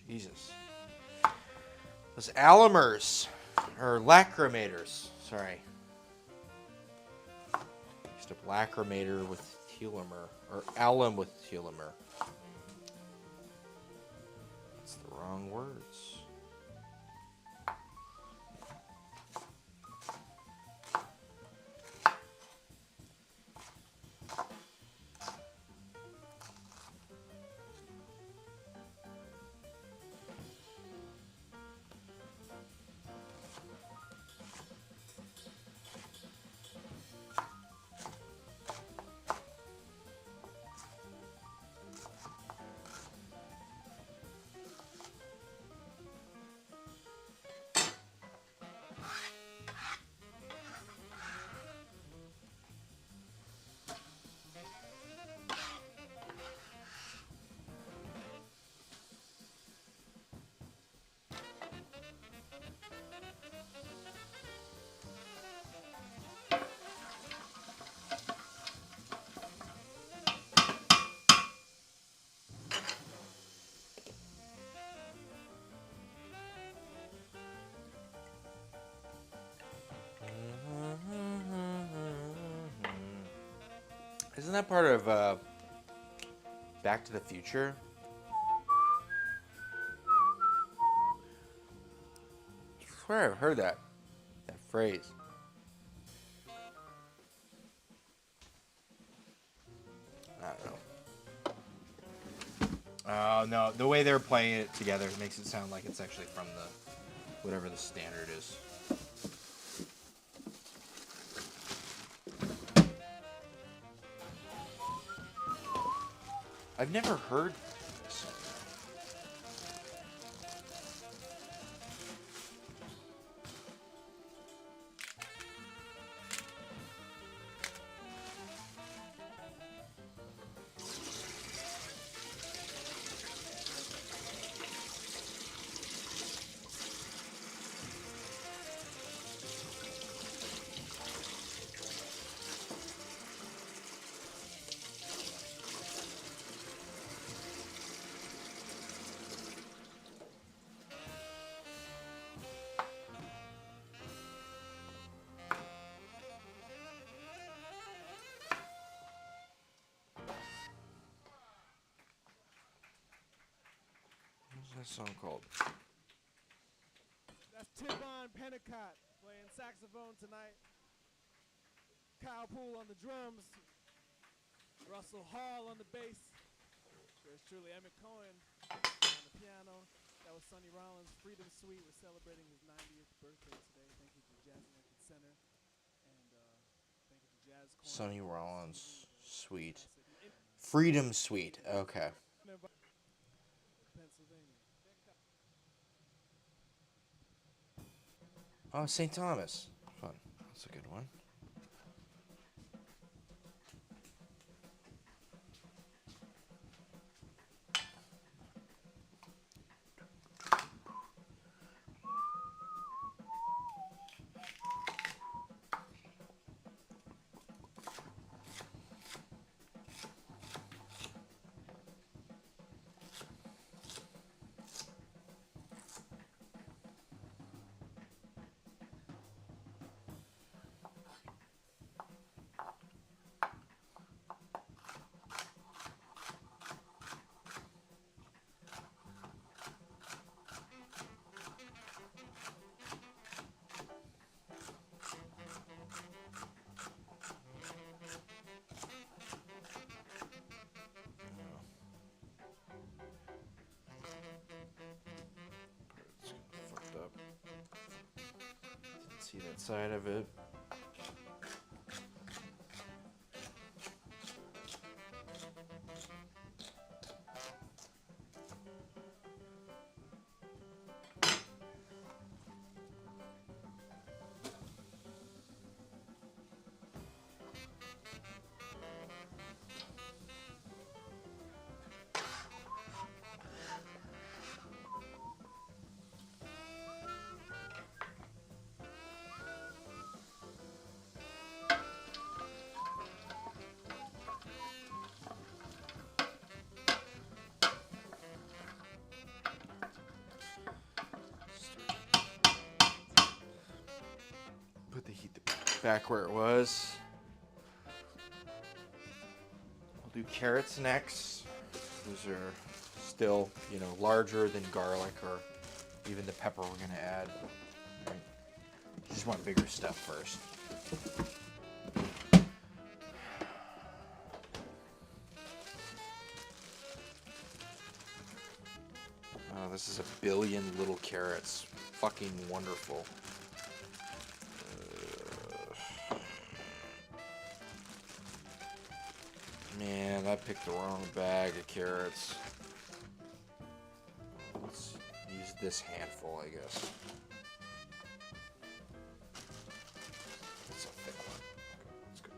Jesus. Those alumers, or lacrimators, sorry. Mixed up lacrimator with telomere, or alum with telomere. That's the wrong words. Isn't that part of Back to the Future? I swear I've heard that phrase. I don't know. Oh no, the way they're playing it together makes it sound like it's actually from the whatever the standard is. I've never heard this. that song called? That's Tivon Pennicott playing saxophone tonight. Kyle Poole on the drums. Russell Hall on the bass. There's truly Emmett Cohen on the piano. That was Sonny Rollins' Freedom Suite. We're celebrating his 90th birthday today. Thank you to Jazz Lincoln Center. And thank you to Jazz Corner. Sonny Rollins Suite. Freedom Suite. Okay. Pennsylvania. Oh, St. Thomas. Fun. That's a good one. Fucked up. Didn't see that side of it. Put the heat back where it was. We'll do carrots next. Those are still, larger than garlic or even the pepper we're gonna add. Right. You just want bigger stuff first. Oh, this is a billion little carrots. Fucking wonderful. Man, I picked the wrong bag of carrots. Let's use this handful, I guess. That's a thick one. Okay, that's good.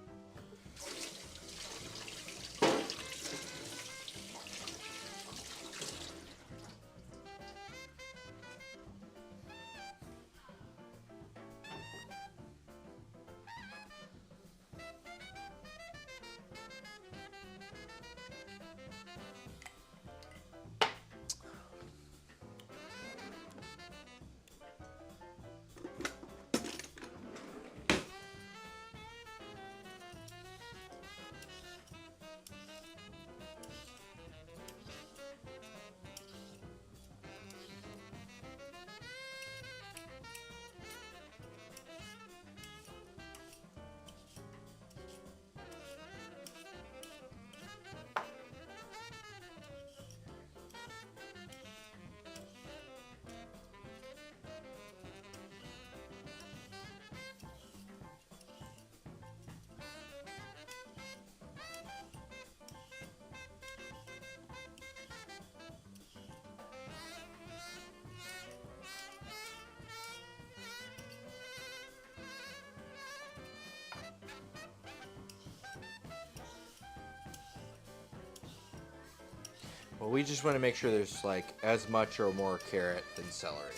Well, we just want to make sure there's like as much or more carrot than celery.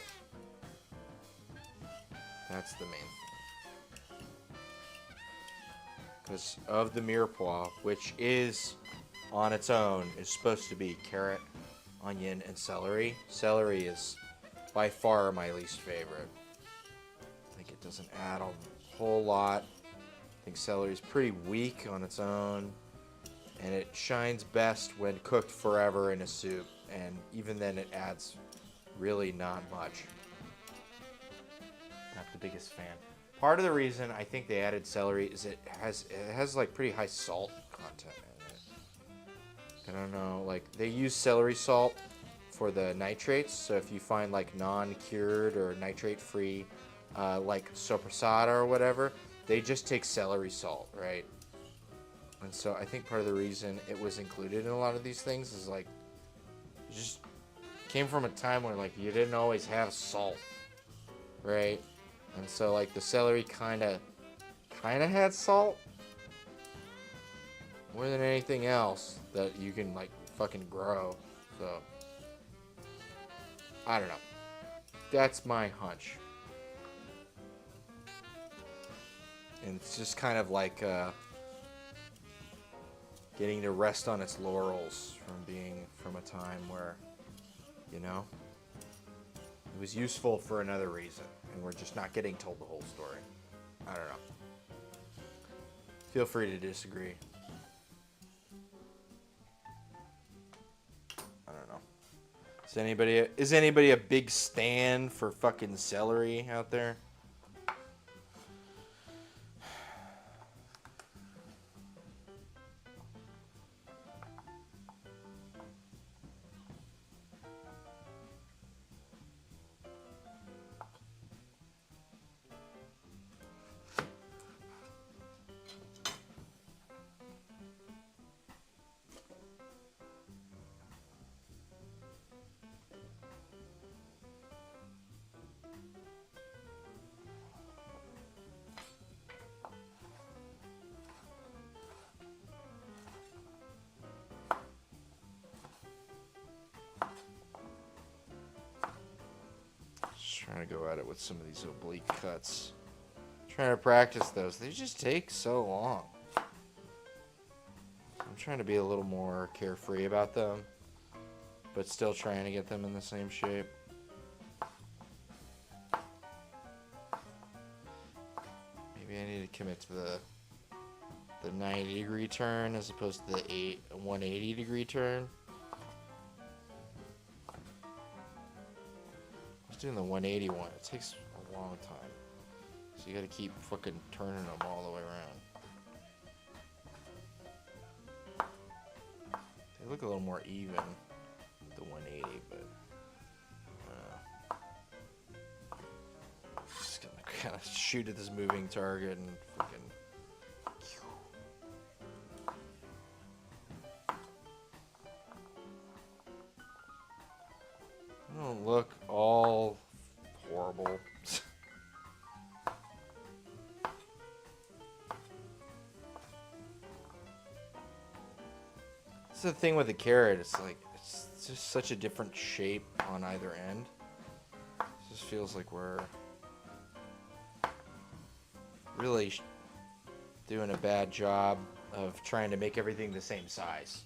That's the main thing. Because of the mirepoix, which is on its own, is supposed to be carrot, onion, and celery. Celery is by far my least favorite. I think it doesn't add a whole lot. I think celery is pretty weak on its own. And it shines best when cooked forever in a soup, and even then it adds really not much. Not the biggest fan. Part of the reason I think they added celery is it has like pretty high salt content in it. I don't know, like they use celery salt for the nitrates. So if you find like non-cured or nitrate-free, like sopressata or whatever, they just take celery salt, right? And so I think part of the reason it was included in a lot of these things is like it just came from a time where like you didn't always have salt, right? And so like the celery kind of had salt more than anything else that you can like fucking grow. So I don't know. That's my hunch. And it's just kind of like getting to rest on its laurels from being from a time where, you know, it was useful for another reason, and we're just not getting told the whole story. I don't know. Feel free to disagree. I don't know. Is anybody a big stan for fucking celery out there? Trying to go at it with some of these oblique cuts. Trying to practice those. They just take so long. I'm trying to be a little more carefree about them, but still trying to get them in the same shape. Maybe I need to commit to the 90-degree turn as opposed to the 180-degree turn. Doing the 180 one, it takes a long time, so you gotta keep fucking turning them all the way around. They look a little more even with the 180, but just gonna kind of shoot at this moving target and fucking. They don't look all horrible. That's the thing with the carrot. It's like it's just such a different shape on either end. It just feels like we're really doing a bad job of trying to make everything the same size.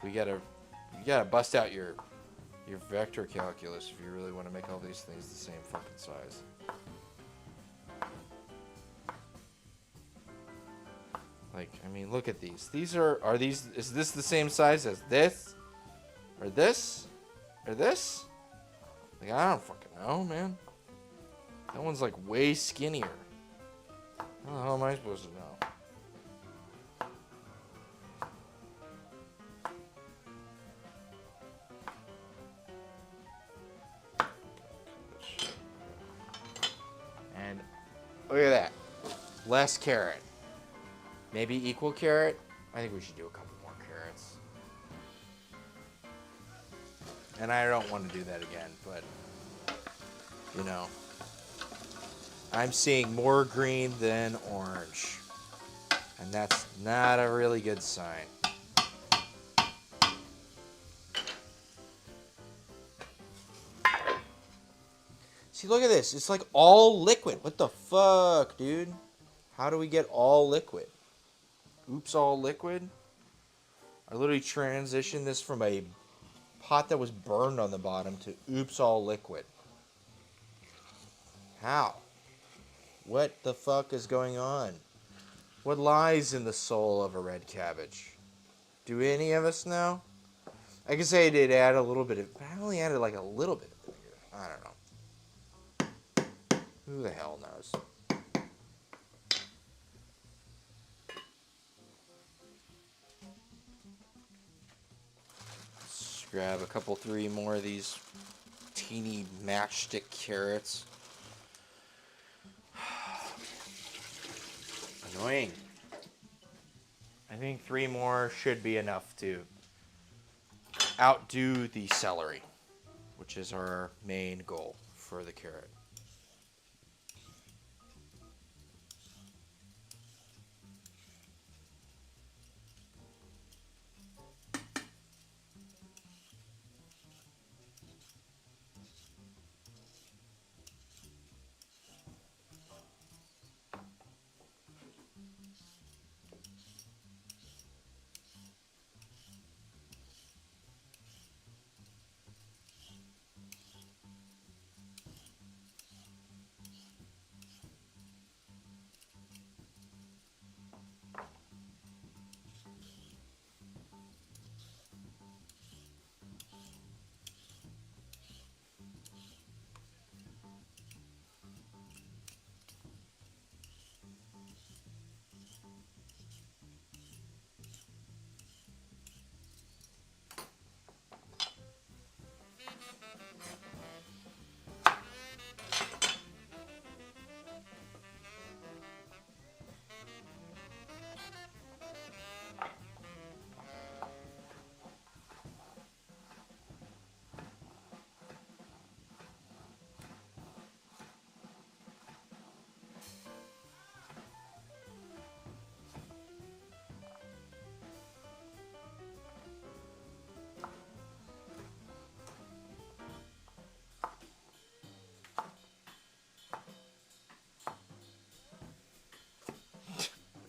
You gotta bust out your vector calculus if you really want to make all these things the same fucking size. Like, I mean, look at these. Is this the same size as this? Or this? Or this? Like, I don't fucking know, man. That one's like way skinnier. How the hell am I supposed to know? And look at that. Less carrot. Maybe equal carrot. I think we should do a couple more carrots. And I don't want to do that again, but you know, I'm seeing more green than orange, and that's not a really good sign. See, look at this. It's like all liquid. What the fuck, dude? How do we get all liquid? Oops, all liquid? I literally transitioned this from a pot that was burned on the bottom to oops, all liquid. How? What the fuck is going on? What lies in the soul of a red cabbage? Do any of us know? I can say I did add a little bit of, but I only added like a little bit of vinegar. I don't know. Who the hell knows? Let's grab a couple, 3 more of these teeny matchstick carrots. Annoying. I think 3 more should be enough to outdo the celery, which is our main goal for the carrot.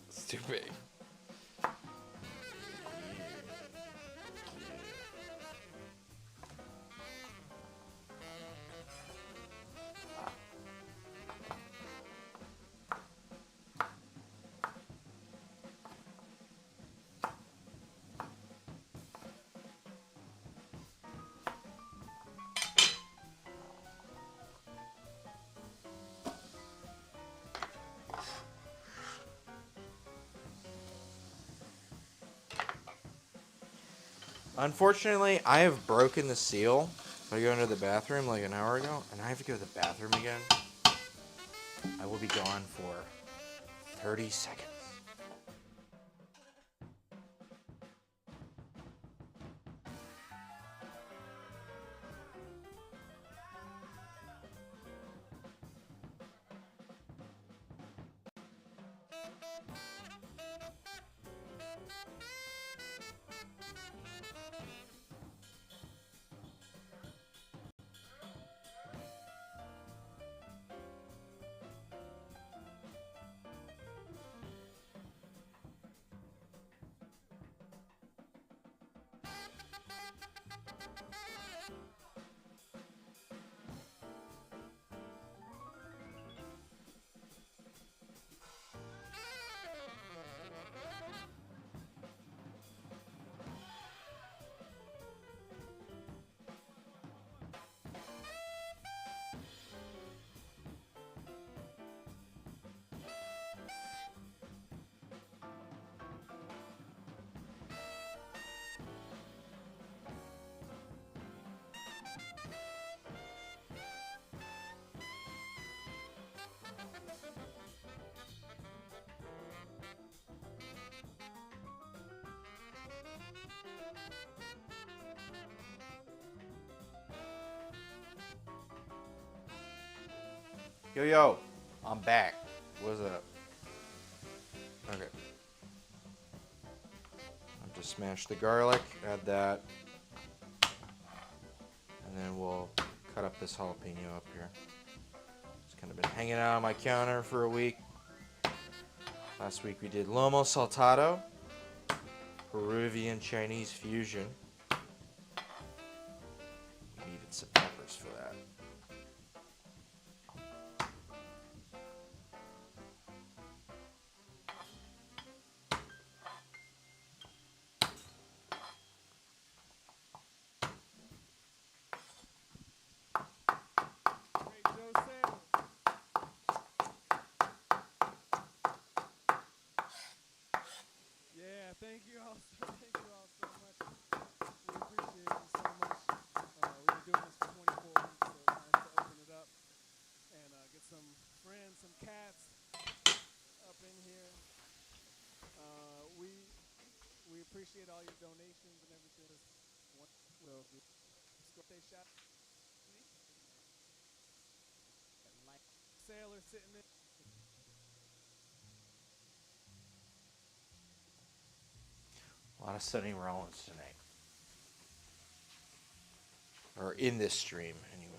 It's too big. Unfortunately, I have broken the seal. I go into the bathroom like an hour ago, and I have to go to the bathroom again. I will be gone for 30 seconds. Yo, I'm back. What's up? Okay. I'll just smash the garlic, add that, and then we'll cut up this jalapeno up here. It's kind of been hanging out on my counter for a week. Last week we did lomo saltado, Peruvian Chinese fusion. We needed some peppers for that. Yeah, thank you all. Thank you all so much. We appreciate you so much. We've been doing this for 24 weeks, so it's nice to open it up and get some friends, some cats up in here. We appreciate all your donations and everything. We'll stay shot. Sailor sitting there. A lot of Sonny Rollins tonight. Or in this stream, anyway.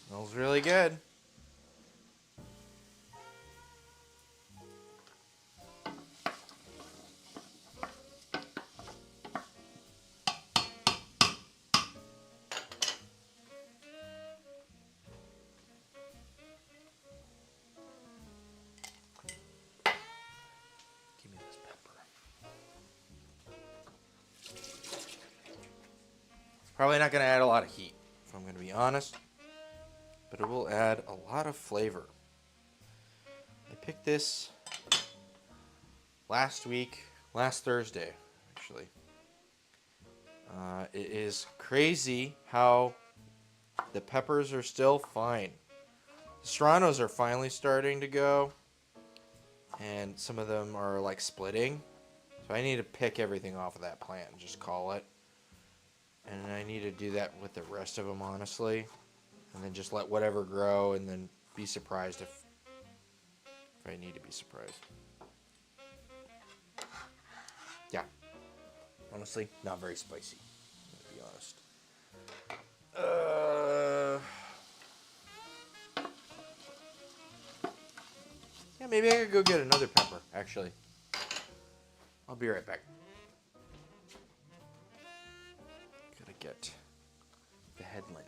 Smells really good. Give me this pepper. Probably not going to add a lot of heat, if I'm going to be honest. But it will add a lot of flavor. I picked this last Thursday, actually. It is crazy how the peppers are still fine. The serranos are finally starting to go, and some of them are like splitting. So I need to pick everything off of that plant and just call it. And I need to do that with the rest of them, honestly. And then just let whatever grow, and then be surprised if I need to be surprised. Yeah. Honestly, not very spicy, to be honest. Yeah, maybe I could go get another pepper, actually. I'll be right back. Gotta get the headlamp.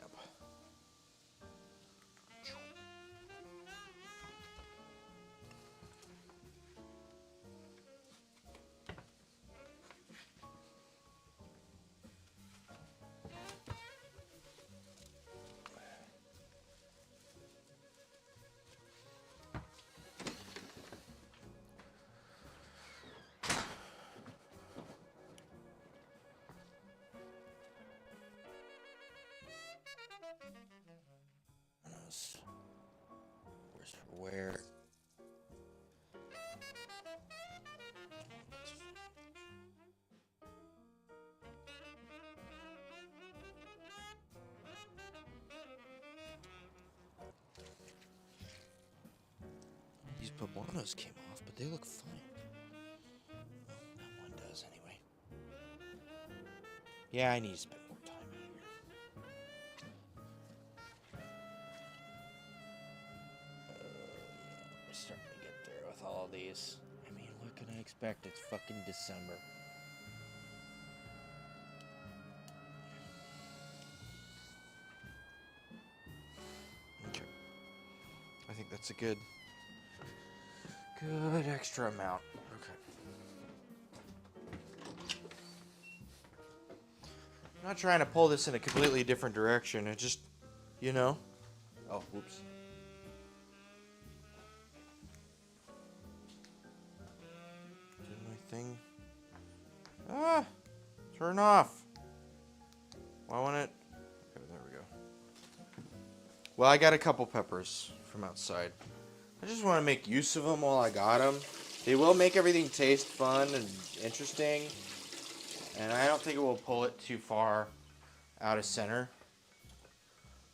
Where's where? These poblanos came off, but they look fine. Well, that one does anyway. Yeah, I need to spend more time in here. We're starting to get there with all these. I mean, what can I expect? It's fucking December. Okay. I think that's a good extra amount. Okay. I'm not trying to pull this in a completely different direction. It just, you know. Oh, whoops. Did my thing. Ah! Turn off. Why won't it? Okay, there we go. Well, I got a couple peppers from outside. I just want to make use of them while I got them. They will make everything taste fun and interesting. And I don't think it will pull it too far out of center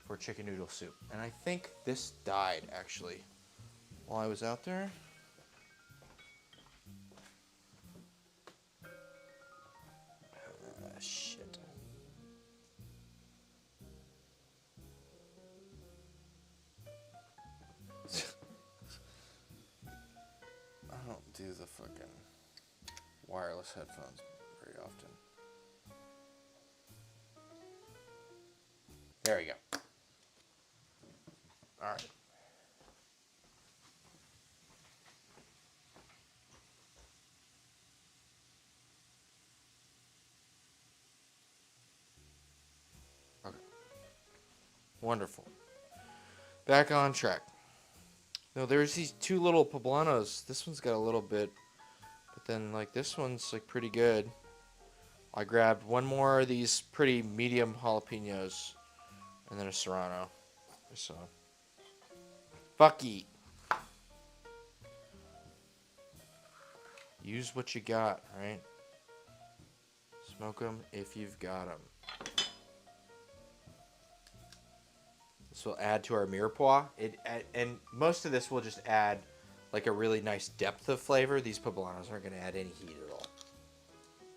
for chicken noodle soup. And I think this died, actually, while I was out there. Shit. I don't do the fucking... wireless headphones very often. There we go. All right. Okay. Wonderful. Back on track. No, there's these two little poblanos. This one's got a little bit, but then like this one's like pretty good. I grabbed one more of these pretty medium jalapenos, and then a serrano. So, fucky. Use what you got, right? Smoke them if you've got them. This will add to our mirepoix. And most of this will just add like a really nice depth of flavor. These poblanos aren't going to add any heat at all.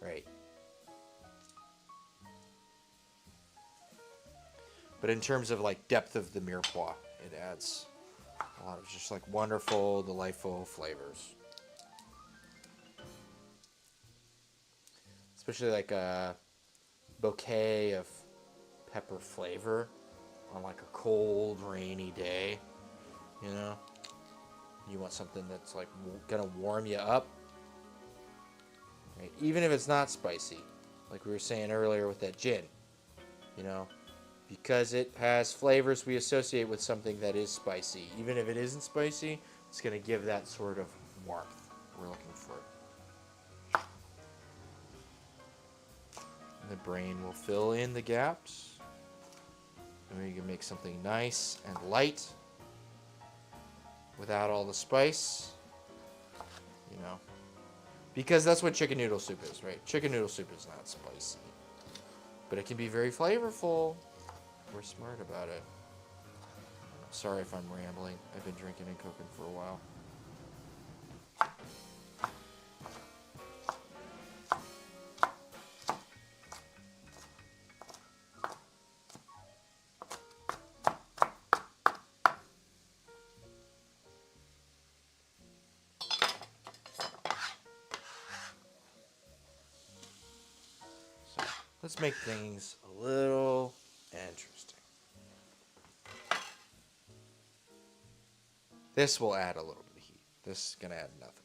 Right. But in terms of like depth of the mirepoix, it adds a lot of just like wonderful, delightful flavors. Especially like a bouquet of pepper flavor on like a cold, rainy day. You know? You want something that's like gonna warm you up. Right? Even if it's not spicy. Like we were saying earlier with that gin. You know? Because it has flavors we associate with something that is spicy. Even if it isn't spicy, it's going to give that sort of warmth we're looking for. And the brain will fill in the gaps. And we can make something nice and light without all the spice. You know. Because that's what chicken noodle soup is, right? Chicken noodle soup is not spicy. But it can be very flavorful. We're smart about it. Sorry if I'm rambling. I've been drinking and cooking for a while. So, let's make things a little interesting. This will add a little bit of heat. This is going to add nothing.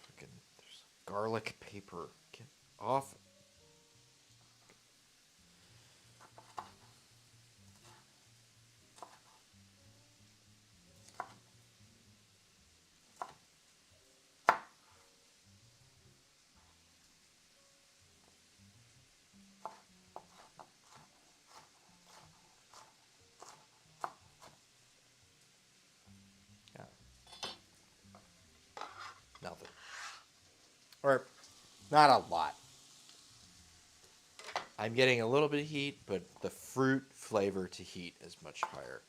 Freaking, there's garlic paper. Get off. Nothing. Or not a lot. I'm getting a little bit of heat, but the fruit flavor to heat is much higher.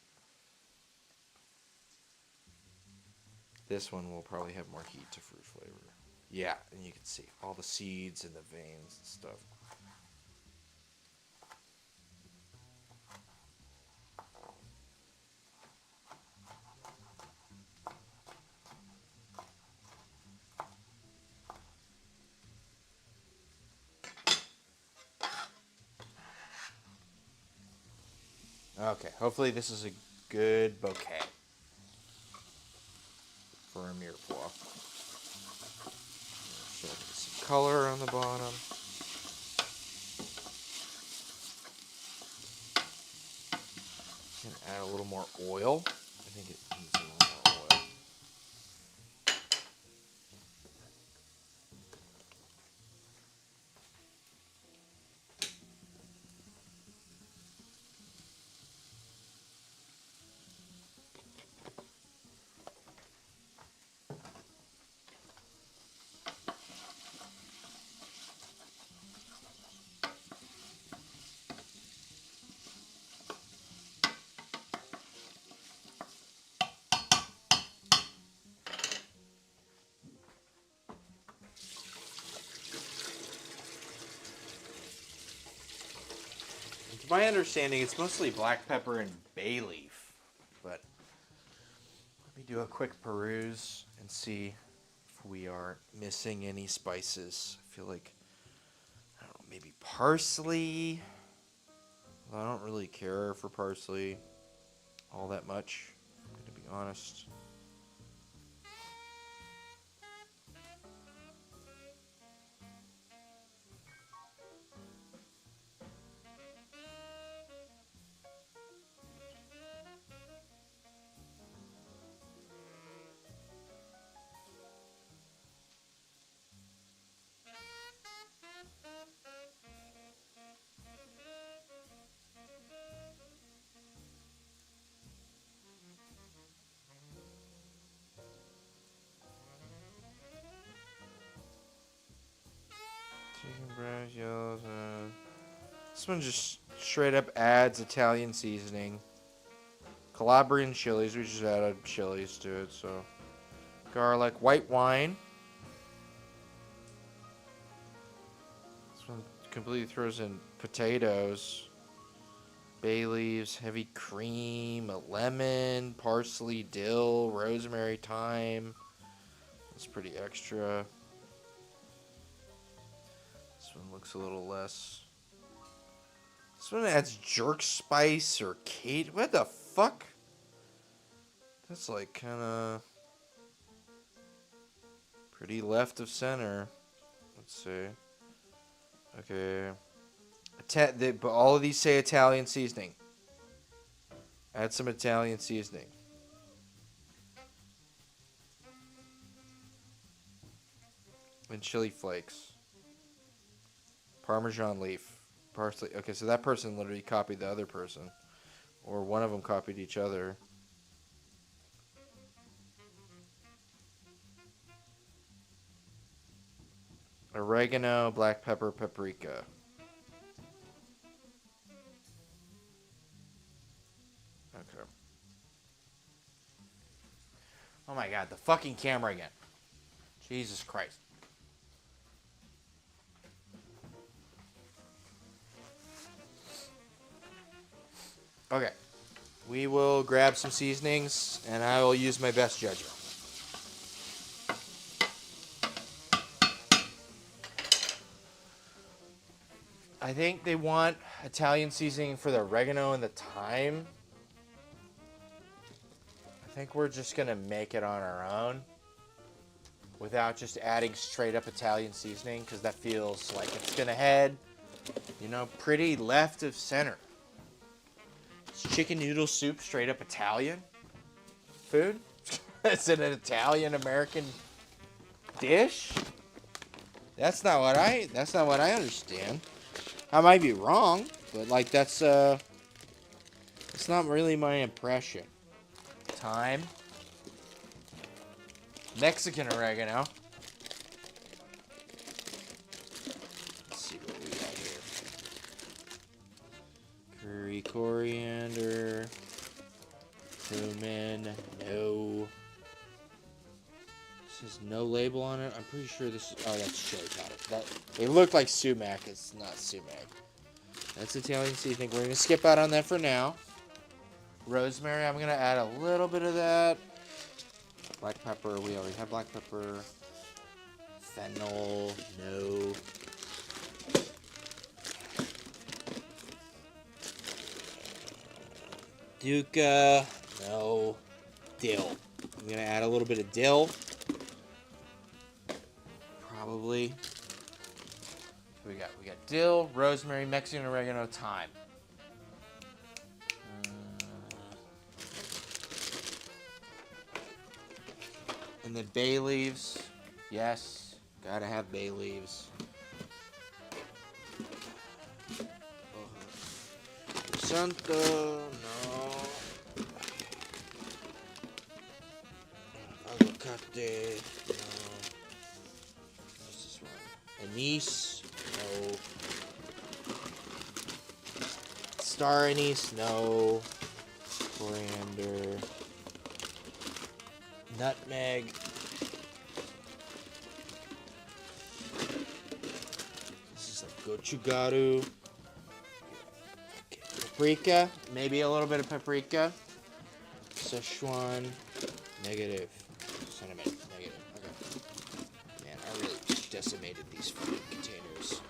This one will probably have more heat to fruit flavor. Yeah, and you can see all the seeds and the veins and stuff. Okay, hopefully this is a good bouquet for a mirepoix. Show some color on the bottom. Gonna add a little more oil. I think it needs a little more oil. It's my understanding it's mostly black pepper and bay leaf. But let me do a quick peruse and see if we are missing any spices. I feel like, I don't know, maybe parsley. Well, I don't really care for parsley all that much, to be honest. Chicken breast, yellows. This one just straight up adds Italian seasoning. Calabrian chilies, we just added chilies to it, so. Garlic, white wine. This one completely throws in potatoes. Bay leaves, heavy cream, a lemon, parsley, dill, rosemary, thyme. That's pretty extra. This one looks a little less. This one adds jerk spice or Kate. What the fuck? That's like kind of pretty left of center. Let's see. Okay. But all of these say Italian seasoning. Add some Italian seasoning. And chili flakes. Parmesan leaf. Parsley. Okay, so that person literally copied the other person. Or one of them copied each other. Oregano, black pepper, paprika. Okay. Oh my god, the fucking camera again. Jesus Christ. Okay. We will grab some seasonings, and I will use my best judgment. I think they want Italian seasoning for the oregano and the thyme. I think we're just going to make it on our own without just adding straight up Italian seasoning, because that feels like it's going to head, you know, pretty left of center. Is chicken noodle soup straight up Italian food? Is it an Italian American dish? That's not what I understand. I might be wrong, but like that's it's not really my impression. Thyme. Mexican oregano. Let's see what we got here. Curry coriander. Cumin. No. This has no label on it. I'm pretty sure this is... Oh, that's chili powder. It looked like sumac. It's not sumac. That's Italian seasoning. We're going to skip out on that for now. Rosemary, I'm going to add a little bit of that. Black pepper. We already have black pepper. Fennel. No. Duca. No. Dill. I'm going to add a little bit of dill. Probably. We got dill, rosemary, Mexican oregano, thyme. And then bay leaves. Yes, gotta have bay leaves. Santo, no. Avocate, no. What's this one? Anise, no. Star anise, no. Coriander. Nutmeg. This is a gochugaru. Okay. paprika, maybe a little bit of paprika. Szechuan, negative. Cinnamon, negative. Okay. Man, I really decimated these food containers.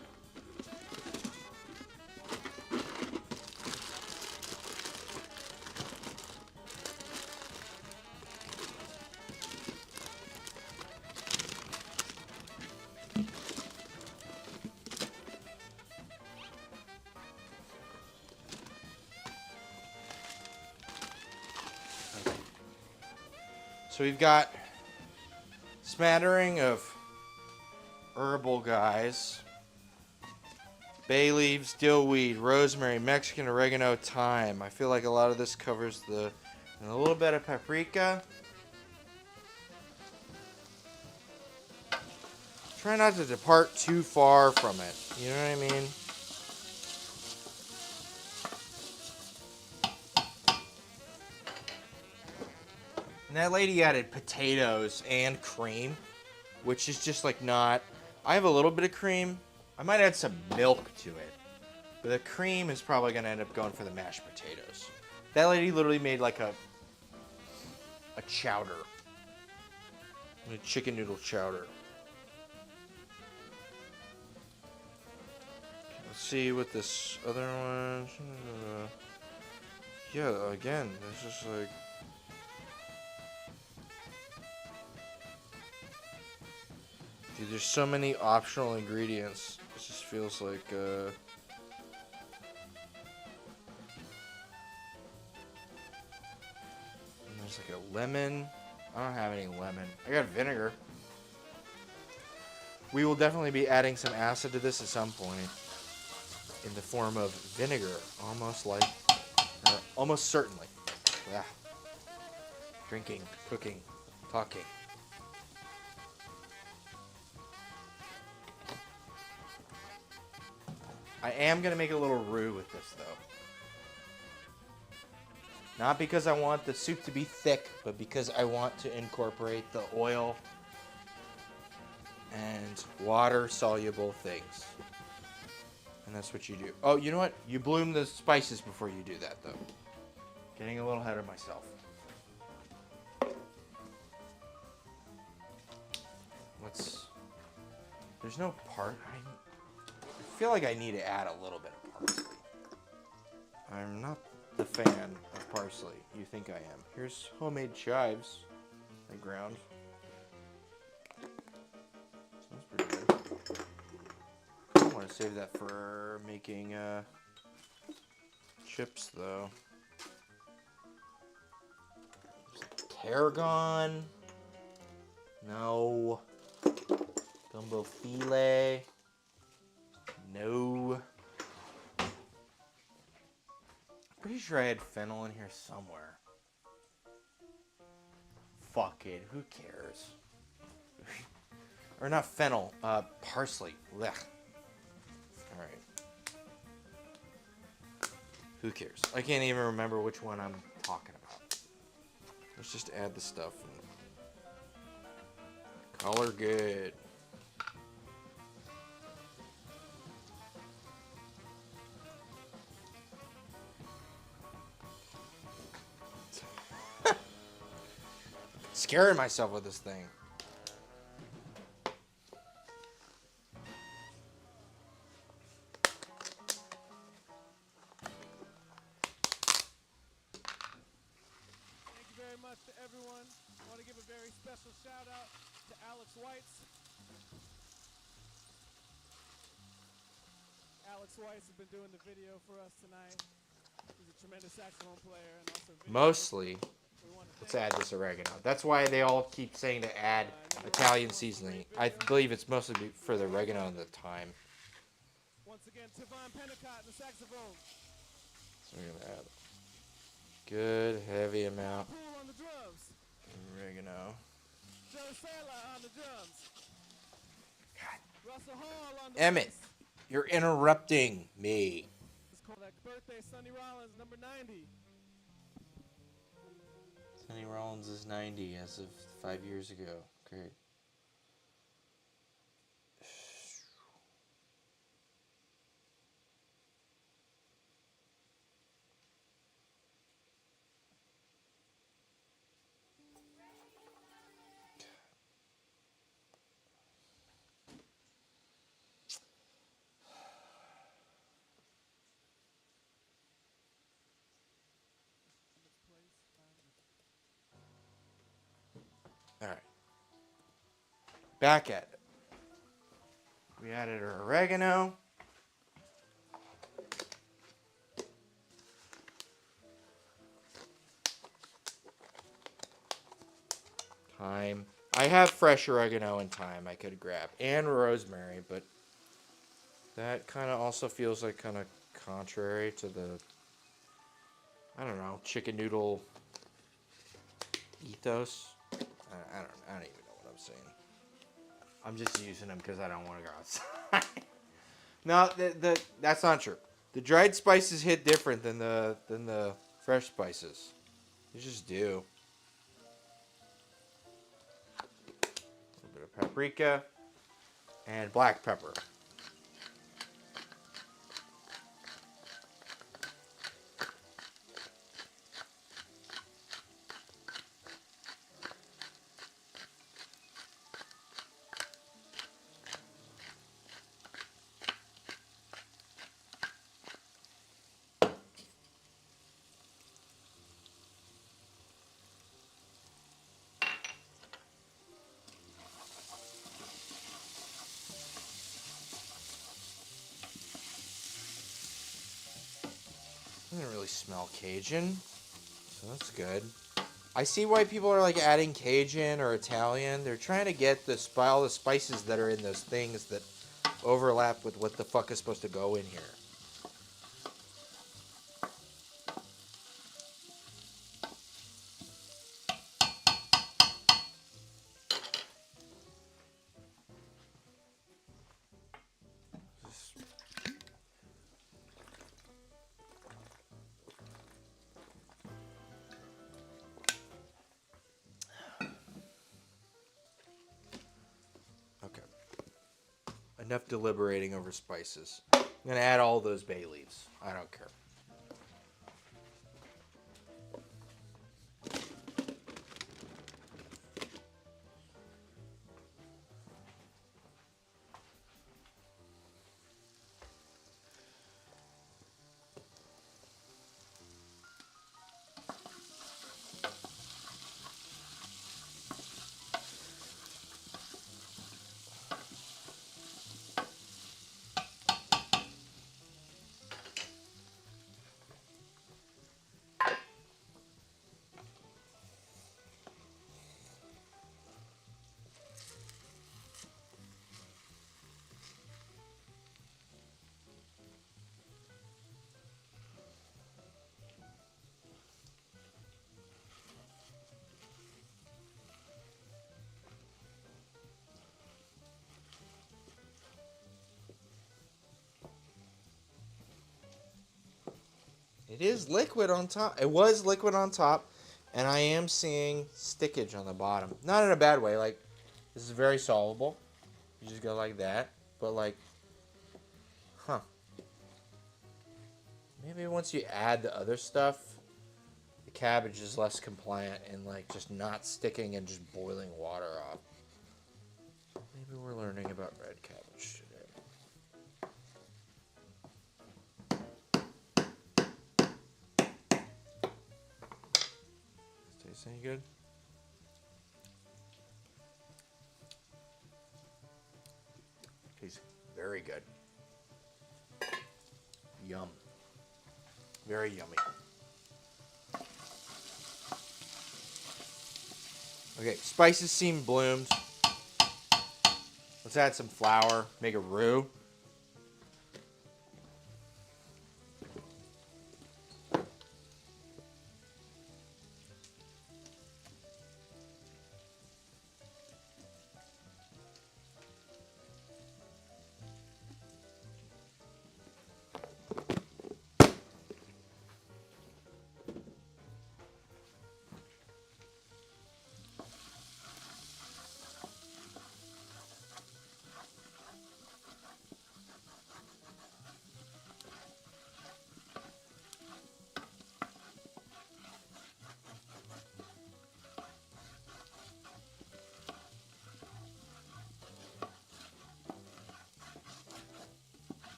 So we've got smattering of herbal guys. Bay leaves, dillweed, rosemary, Mexican oregano, thyme. I feel like a lot of this covers the... And a little bit of paprika. Try not to depart too far from it. You know what I mean? And that lady added potatoes and cream, which is just like not... I have a little bit of cream. I might add some milk to it. But the cream is probably going to end up going for the mashed potatoes. That lady literally made like a chowder. A chicken noodle chowder. Let's see what this other one... Yeah, again, this is like... Dude, there's so many optional ingredients. It just feels like, and there's like a lemon. I don't have any lemon. I got vinegar. We will definitely be adding some acid to this at some point. In the form of vinegar. Almost certainly. Yeah. Drinking, cooking, talking. I am going to make a little roux with this, though. Not because I want the soup to be thick, but because I want to incorporate the oil and water-soluble things. And that's what you do. Oh, you know what? You bloom the spices before you do that, though. Getting a little ahead of myself. There's no I feel like I need to add a little bit of parsley. I'm not the fan of parsley. You think I am. Here's homemade chives I ground. Smells pretty good. I want to save that for making chips, though. Tarragon. No. Gumbo filet. No. Pretty sure I had fennel in here somewhere. Fuck it. Who cares? Or not fennel. Parsley. Blech. Alright. Who cares? I can't even remember which one I'm talking about. Let's just add the stuff. Color good. Scaring myself with this thing. Thank you very much to everyone. I want to give a very special shout out to Alex Weitz. Alex Weitz has been doing the video for us tonight. He's a tremendous saxophone player and also video. Mostly. Let's add this oregano. That's why they all keep saying to add Italian seasoning. I believe it's mostly for the oregano and the thyme. Once again, Tavon Pennicott, the saxophone. So we're gonna add a good heavy amount Poole on the drums. of oregano. Joe Sala on the drums. God. Russell Hall on the Emmett, bass. you're interrupting me. Let's call that birthday Sonny Rollins, number 90. Sonny Rollins is 90 as of 5 years ago. Great. Back at it. We added our oregano. Thyme. I have fresh oregano and thyme I could grab. And rosemary, but that kind of also feels like kind of contrary to the, I don't know, chicken noodle ethos. I don't even know what I'm saying. I'm just using them because I don't want to go outside. No, that's not true. The dried spices hit different than the fresh spices. They just do. A little bit of paprika and black pepper. Doesn't really smell Cajun, so that's good. I see why people are like adding Cajun or Italian. They're trying to get all the spices that are in those things that overlap with what the fuck is supposed to go in here. Okay. Enough deliberating over spices. I'm gonna add all those bay leaves. I don't care. It is liquid on top. It was liquid on top, and I am seeing stickage on the bottom. Not in a bad way. Like, this is very solvable. You just go like that. But like, huh. Maybe once you add the other stuff, the cabbage is less compliant and like just not sticking and just boiling water off. Maybe we're learning about red cabbage today. Tastes any good? Tastes very good. Yum. Very yummy. Okay, spices seem bloomed. Let's add some flour, make a roux.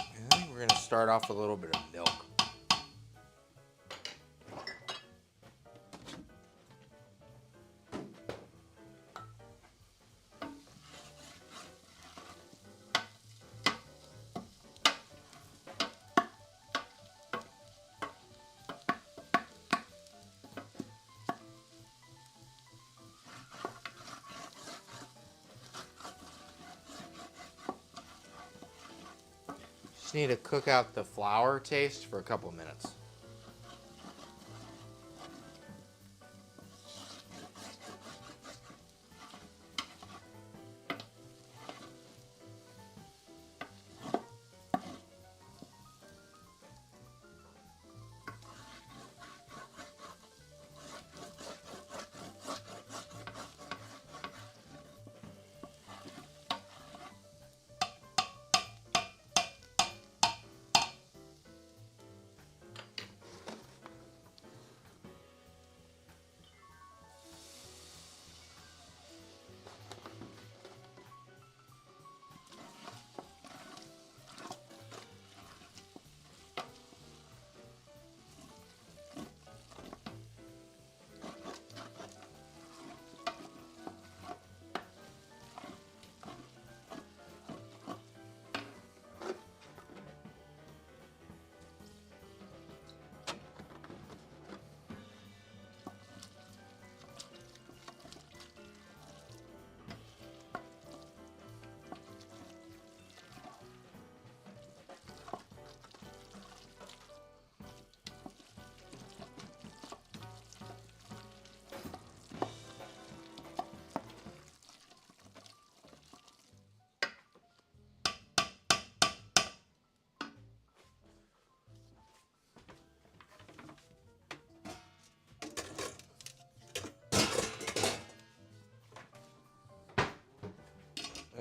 I think we're going to start off with a little bit of milk. Just need to cook out the flour taste for a couple minutes.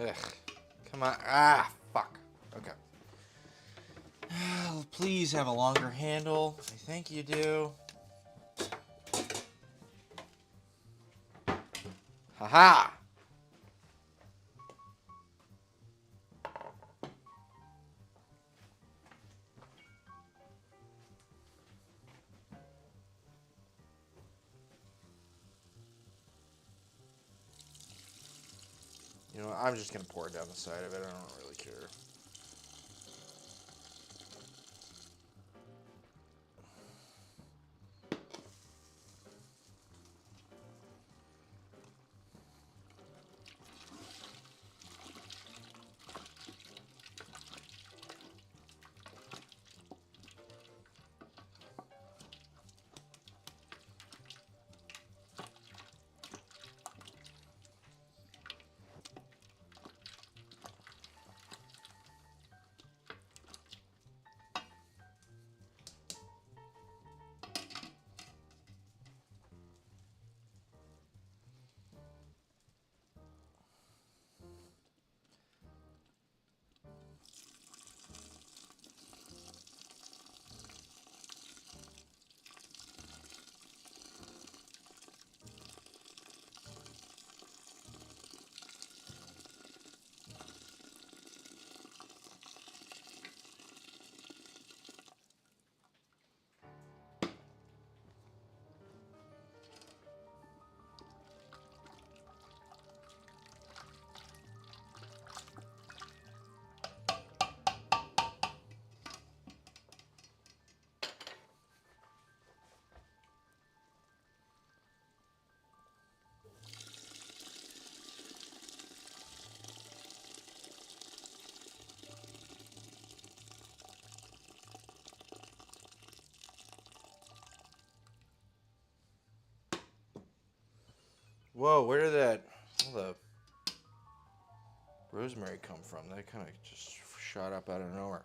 Ugh. Come on. Ah, fuck. Okay. Please have a longer handle. I think you do. Haha! You know, I'm just gonna pour it down the side of it. I don't really care. Whoa, where did all the rosemary come from? That kind of just shot up out of nowhere.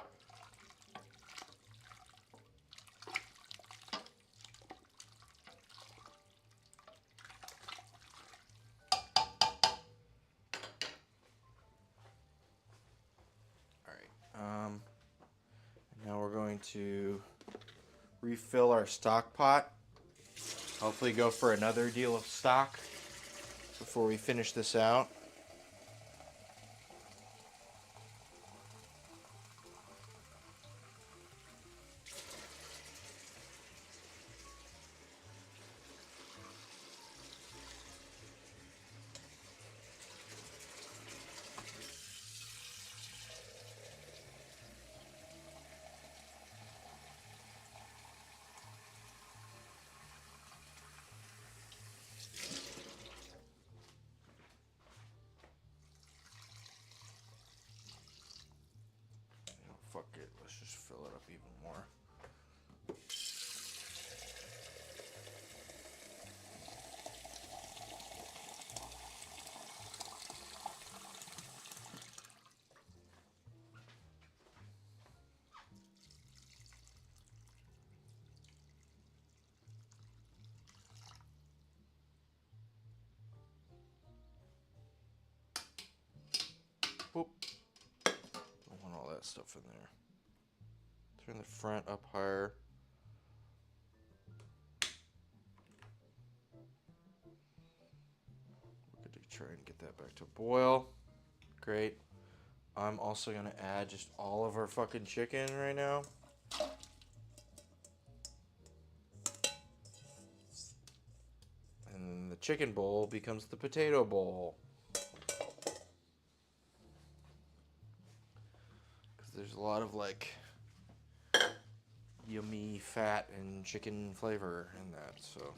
Alright, now we're going to refill our stock pot. Hopefully go for another deal of stock before we finish this out. Let's just fill it up even more. Boop. Don't want all that stuff in there. Turn the front up higher. We're going to try and get that back to boil. Great. I'm also going to add just all of our fucking chicken right now. And then the chicken bowl becomes the potato bowl. Because there's a lot of like yummy fat and chicken flavor in that, so.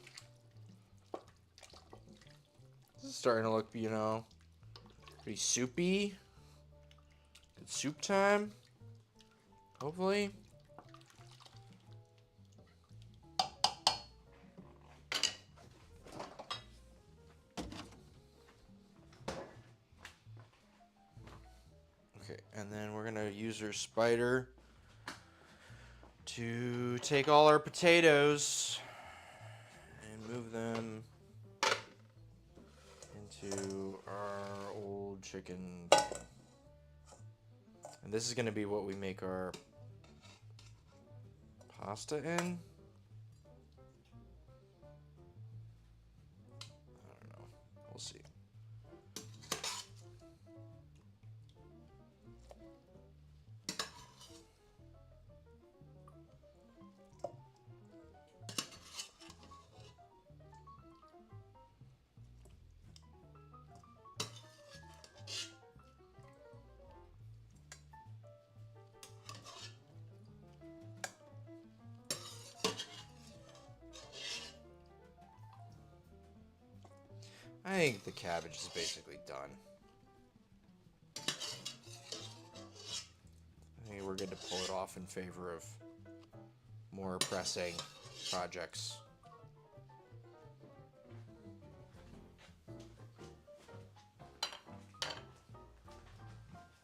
This is starting to look, you know, pretty soupy. Good soup time. Hopefully. Okay, and then we're gonna use our spider to take all our potatoes and move them into our old chicken. And this is gonna be what we make our pasta in. I don't know. We'll see. I think the cabbage is basically done. I think we're good to pull it off in favor of more pressing projects.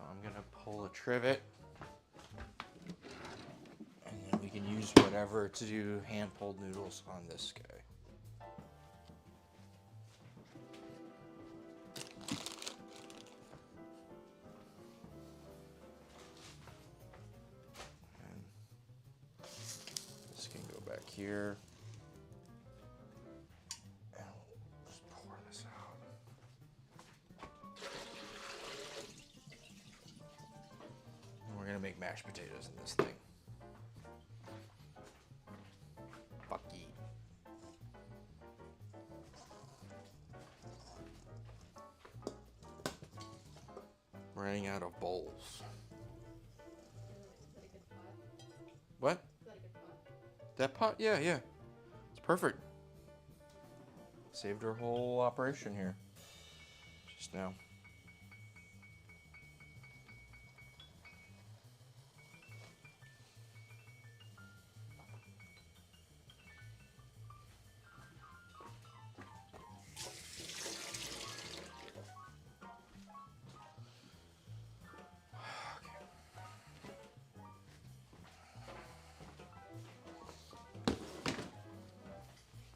I'm gonna pull a trivet, and then we can use whatever to do hand-pulled noodles on this guy. Here. And we'll just pour this out. And we're gonna make mashed potatoes in this thing. Fucky. We're running out of bowls. What? That pot? Yeah, yeah. It's perfect. Saved our whole operation here. Just now.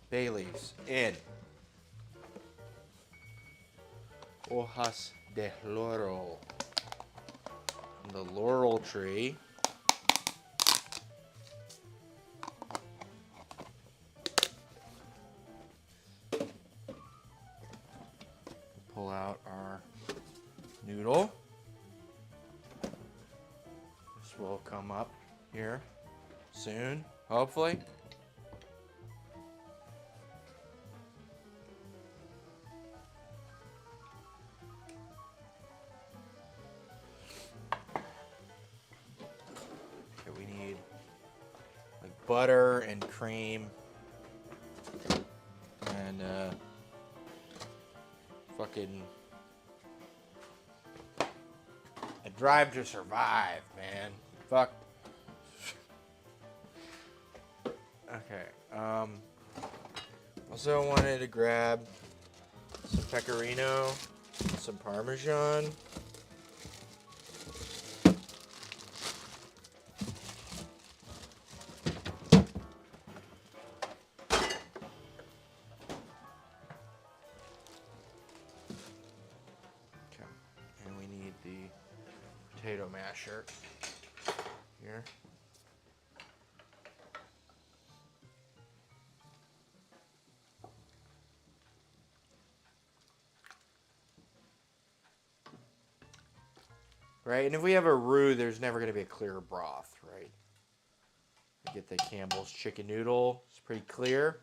Bay leaves in. Hojas de laurel. The laurel tree. Pull out our noodle. This will come up here soon, hopefully. Butter and cream and fucking a drive to survive, man. Fuck Also wanted to grab some pecorino, some Parmesan. Okay, and we need the potato masher here. Right, and if we have a roux, there's never going to be a clear broth, right? I get the Campbell's chicken noodle. It's pretty clear.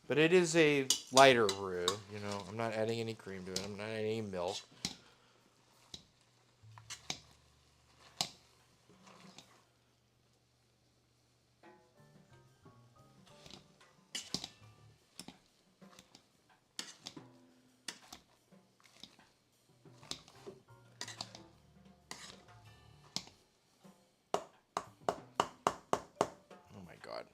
But it is a lighter roux, you know. I'm not adding any cream to it. I'm not adding any milk. Oh my god.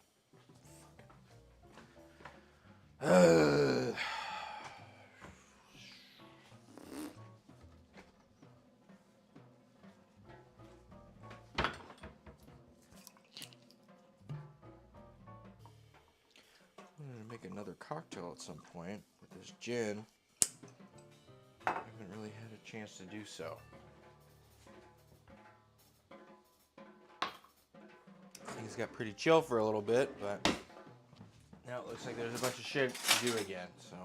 I'm gonna make another cocktail at some point with this gin. I haven't really had a chance to do so. Things got pretty chill for a little bit, but now it looks like there's a bunch of shit to do again, so.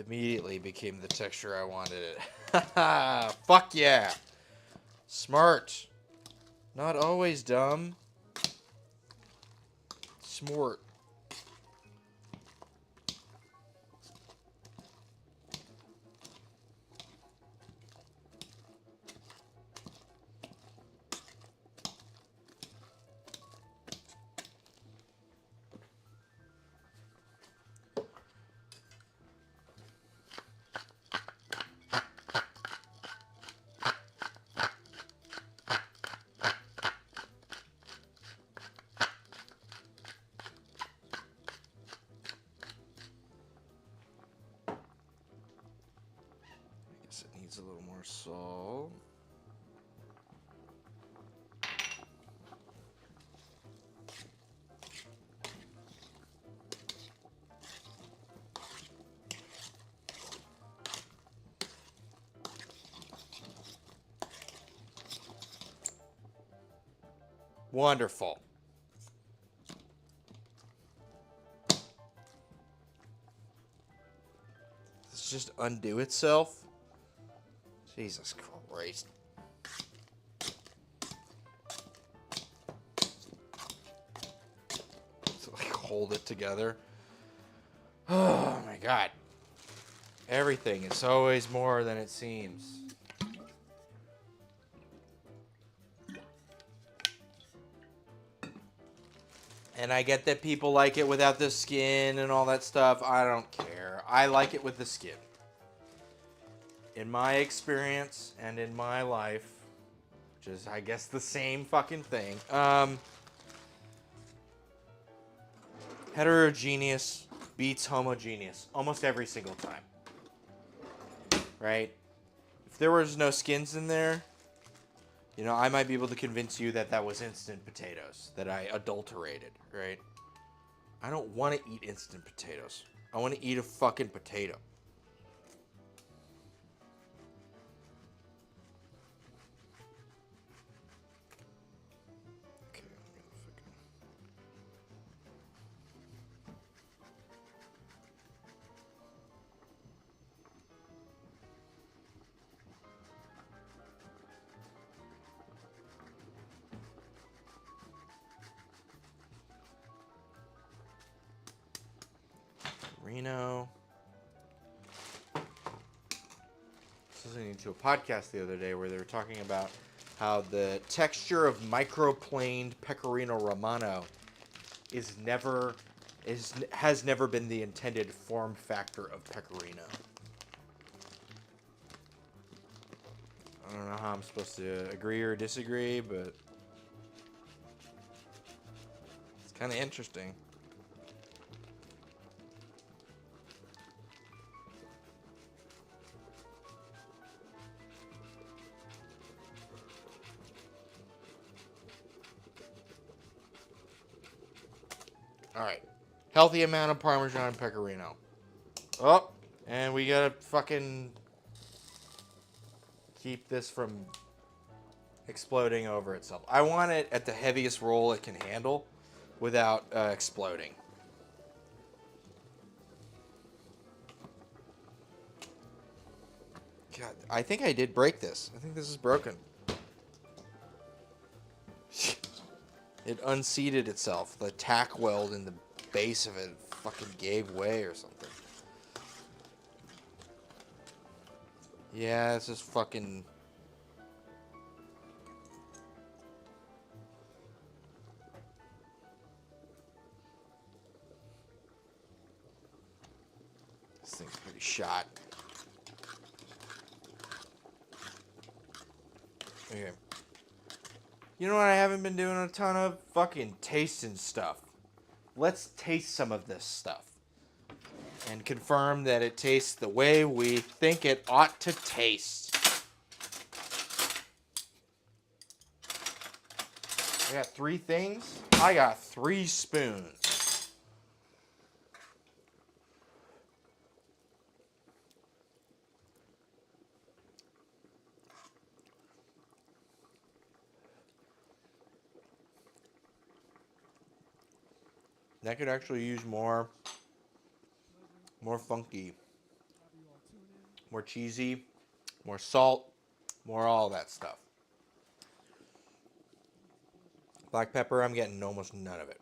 Immediately became the texture I wanted it. Fuck yeah. Smart. Not always dumb. Smart. I guess it needs a little more salt. Wonderful. Does it just undo itself? Jesus Christ. To like hold it together. Oh my god. Everything is always more than it seems. And I get that people like it without the skin and all that stuff. I don't care. I like it with the skin. In my experience and in my life, which is, I guess, the same fucking thing, heterogeneous beats homogeneous almost every single time. Right? If there was no skins in there, you know, I might be able to convince you that that was instant potatoes that I adulterated, right? I don't want to eat instant potatoes. I want to eat a fucking potato. Okay, Reno. I was listening to a podcast the other day where they were talking about how the texture of microplaned pecorino romano has never been the intended form factor of pecorino. I don't know how I'm supposed to agree or disagree, but it's kind of interesting. All right. Healthy amount of Parmesan pecorino. Oh, and we gotta fucking keep this from exploding over itself. I want it at the heaviest roll it can handle without exploding. God, I think I did break this. I think this is broken. It unseated itself. The tack weld in the base of it fucking gave way or something. Yeah, this is fucking... This thing's pretty shot. Okay. You know what I haven't been doing a ton of? Fucking tasting stuff. Let's taste some of this stuff. And confirm that it tastes the way we think it ought to taste. I got 3 things. I got 3 spoons. That could actually use more funky, more cheesy, more salt, more all that stuff. Black pepper, I'm getting almost none of it.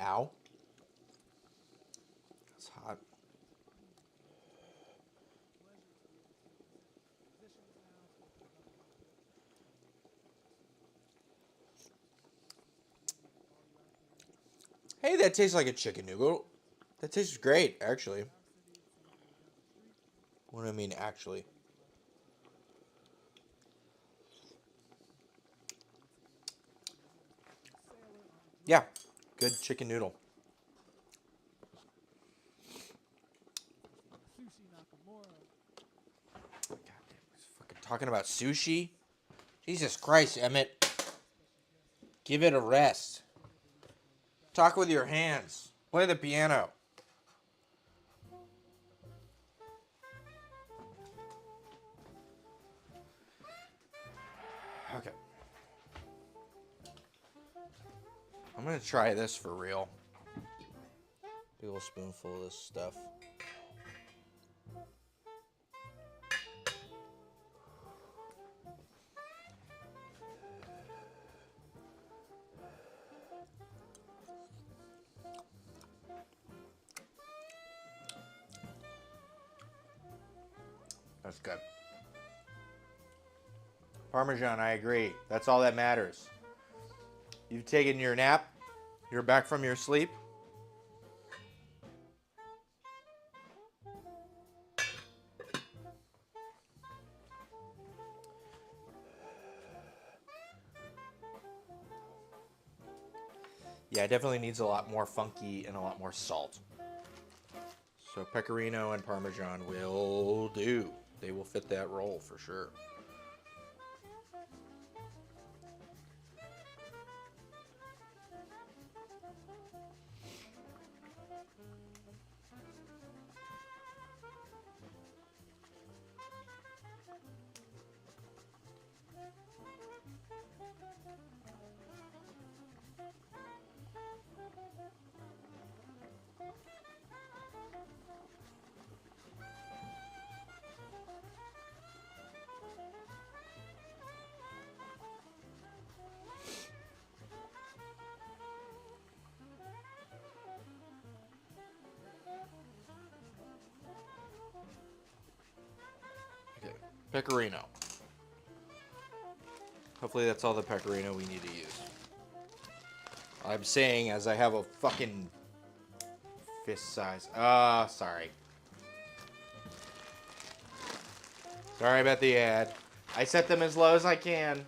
Ow. It's hot. Hey, that tastes like a chicken noodle. That tastes great, actually. What do I mean, actually? Yeah, good chicken noodle. God damn, he's fucking talking about sushi? Jesus Christ, Emmett. Give it a rest. Talk with your hands. Play the piano. Okay. I'm gonna try this for real. Big old spoonful of this stuff. That's good. Parmesan, I agree. That's all that matters. You've taken your nap. You're back from your sleep. Yeah, it definitely needs a lot more funky and a lot more salt. So pecorino and Parmesan will do. They will fit that role for sure. Okay, pecorino. Hopefully that's all the pecorino we need to use. I'm saying as I have a fucking fist size. Sorry. Sorry about the ad. I set them as low as I can.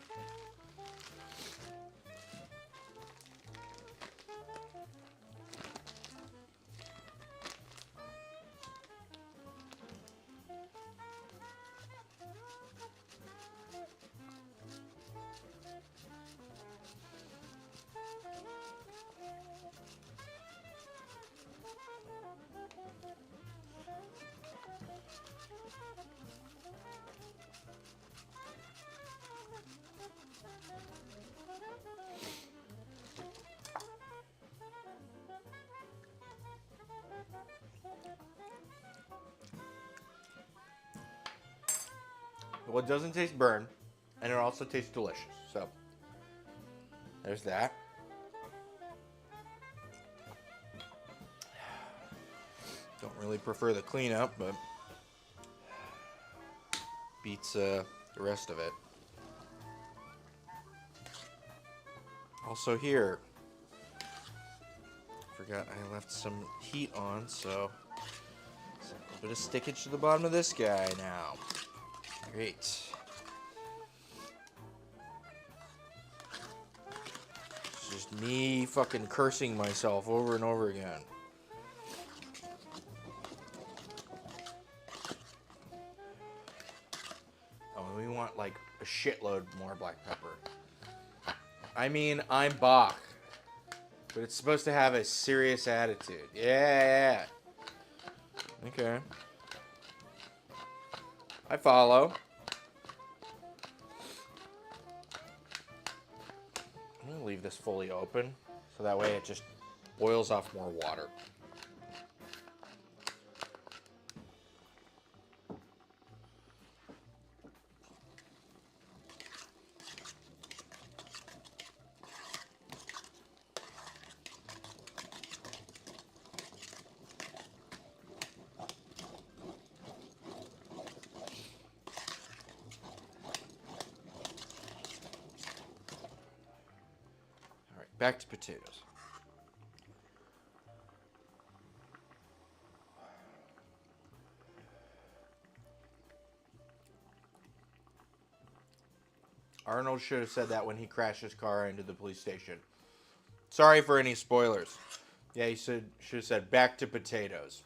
Well, it doesn't taste burnt, and it also tastes delicious. So, there's that. Don't really prefer the cleanup, but beats the rest of it. Also here, forgot I left some heat on, so a bit of stickage to the bottom of this guy now. Great. It's just me fucking cursing myself over and over again. Oh, we want like a shitload more black pepper. I mean, I'm Bach, but it's supposed to have a serious attitude. Yeah. Okay. I follow. I'm going to leave this fully open so that way it just boils off more water. Back to potatoes. Arnold should have said that when he crashed his car into the police station. Sorry for any spoilers. Yeah, he should have said back to potatoes.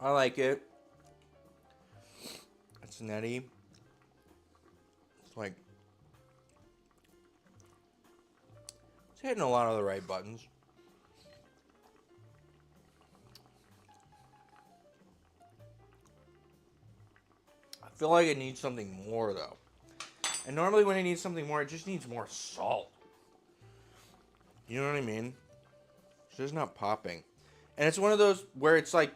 I like it. It's nutty. It's like it's hitting a lot of the right buttons. I feel like it needs something more though. And normally when it needs something more, it just needs more salt. You know what I mean? It's just not popping. And it's one of those where it's like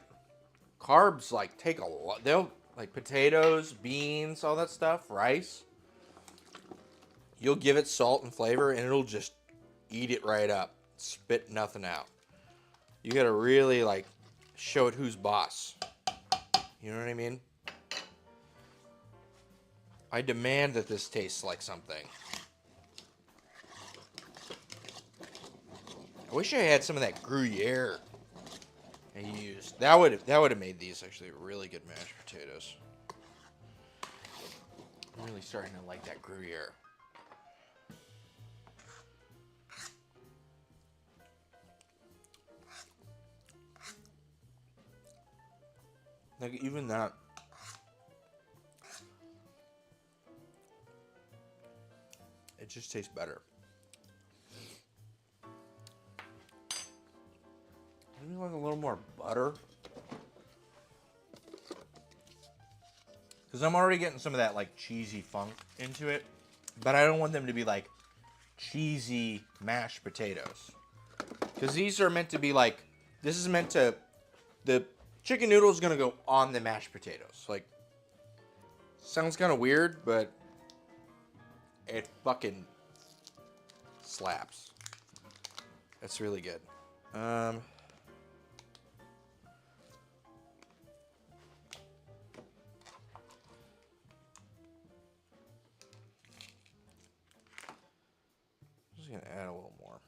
carbs like take a lot. They'll like potatoes, beans, all that stuff, rice. You'll give it salt and flavor, and it'll just eat it right up. Spit nothing out. You gotta really, like, show it who's boss. You know what I mean? I demand that this tastes like something. I wish I had some of that Gruyere I used. That would have made these actually really good mashed potatoes. I'm really starting to like that Gruyere. Like, even that. It just tastes better. Maybe like a little more butter. Because I'm already getting some of that, like, cheesy funk into it. But I don't want them to be, like, cheesy mashed potatoes. Because these are meant to be, like, this is meant to, the chicken noodle is going to go on the mashed potatoes. Like, sounds kind of weird, but it fucking slaps. That's really good. Just gonna add a little more.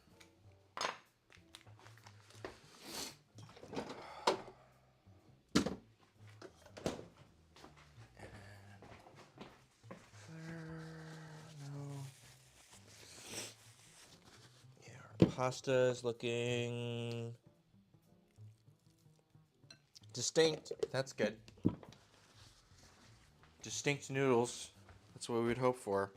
Pasta is looking distinct. That's good. Distinct noodles. That's what we would hope for.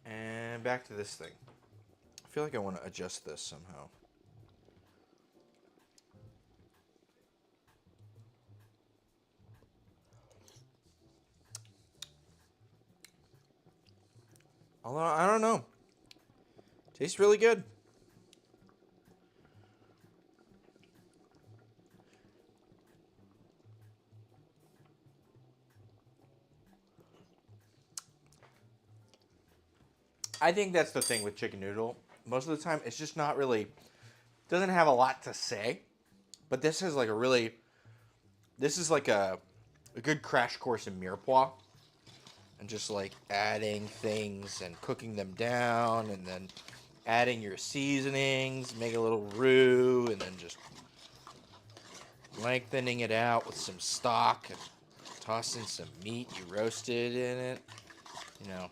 And back to this thing. I feel like I want to adjust this somehow. Although, I don't know. Tastes really good. I think that's the thing with chicken noodle. Most of the time, it's just not really, doesn't have a lot to say. But this is like a really, this is like a good crash course in mirepoix. And just like adding things and cooking them down, and then adding your seasonings, make a little roux, and then just lengthening it out with some stock and tossing some meat you roasted in it. You know.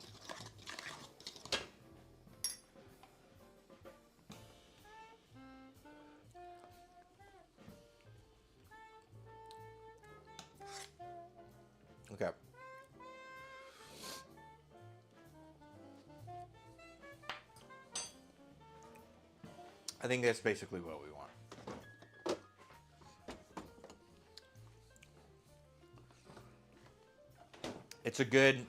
Okay. I think that's basically what we want. It's a good,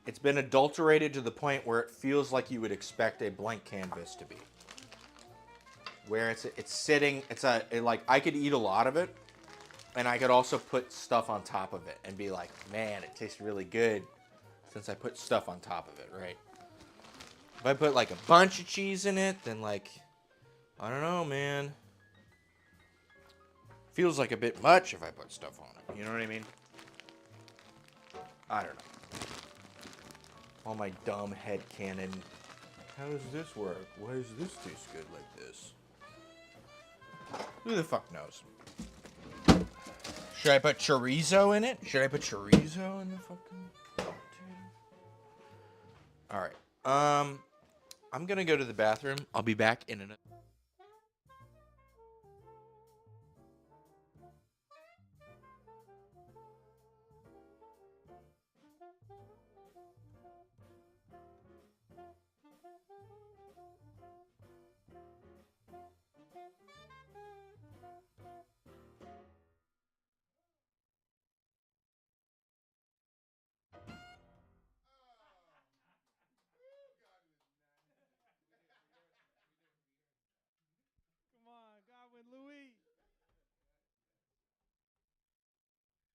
it's been adulterated to the point where it feels like you would expect a blank canvas to be. Where it's sitting, like, I could eat a lot of it, and I could also put stuff on top of it and be like, man, it tastes really good since I put stuff on top of it, right? If I put like a bunch of cheese in it, then like, I don't know, man. Feels like a bit much if I put stuff on it. You know what I mean? I don't know. All my dumb head canon. How does this work? Why does this taste good like this? Who the fuck knows? Should I put chorizo in it? Should I put chorizo in the fucking potato? Alright. I'm gonna go to the bathroom. I'll be back in a minute. Louis.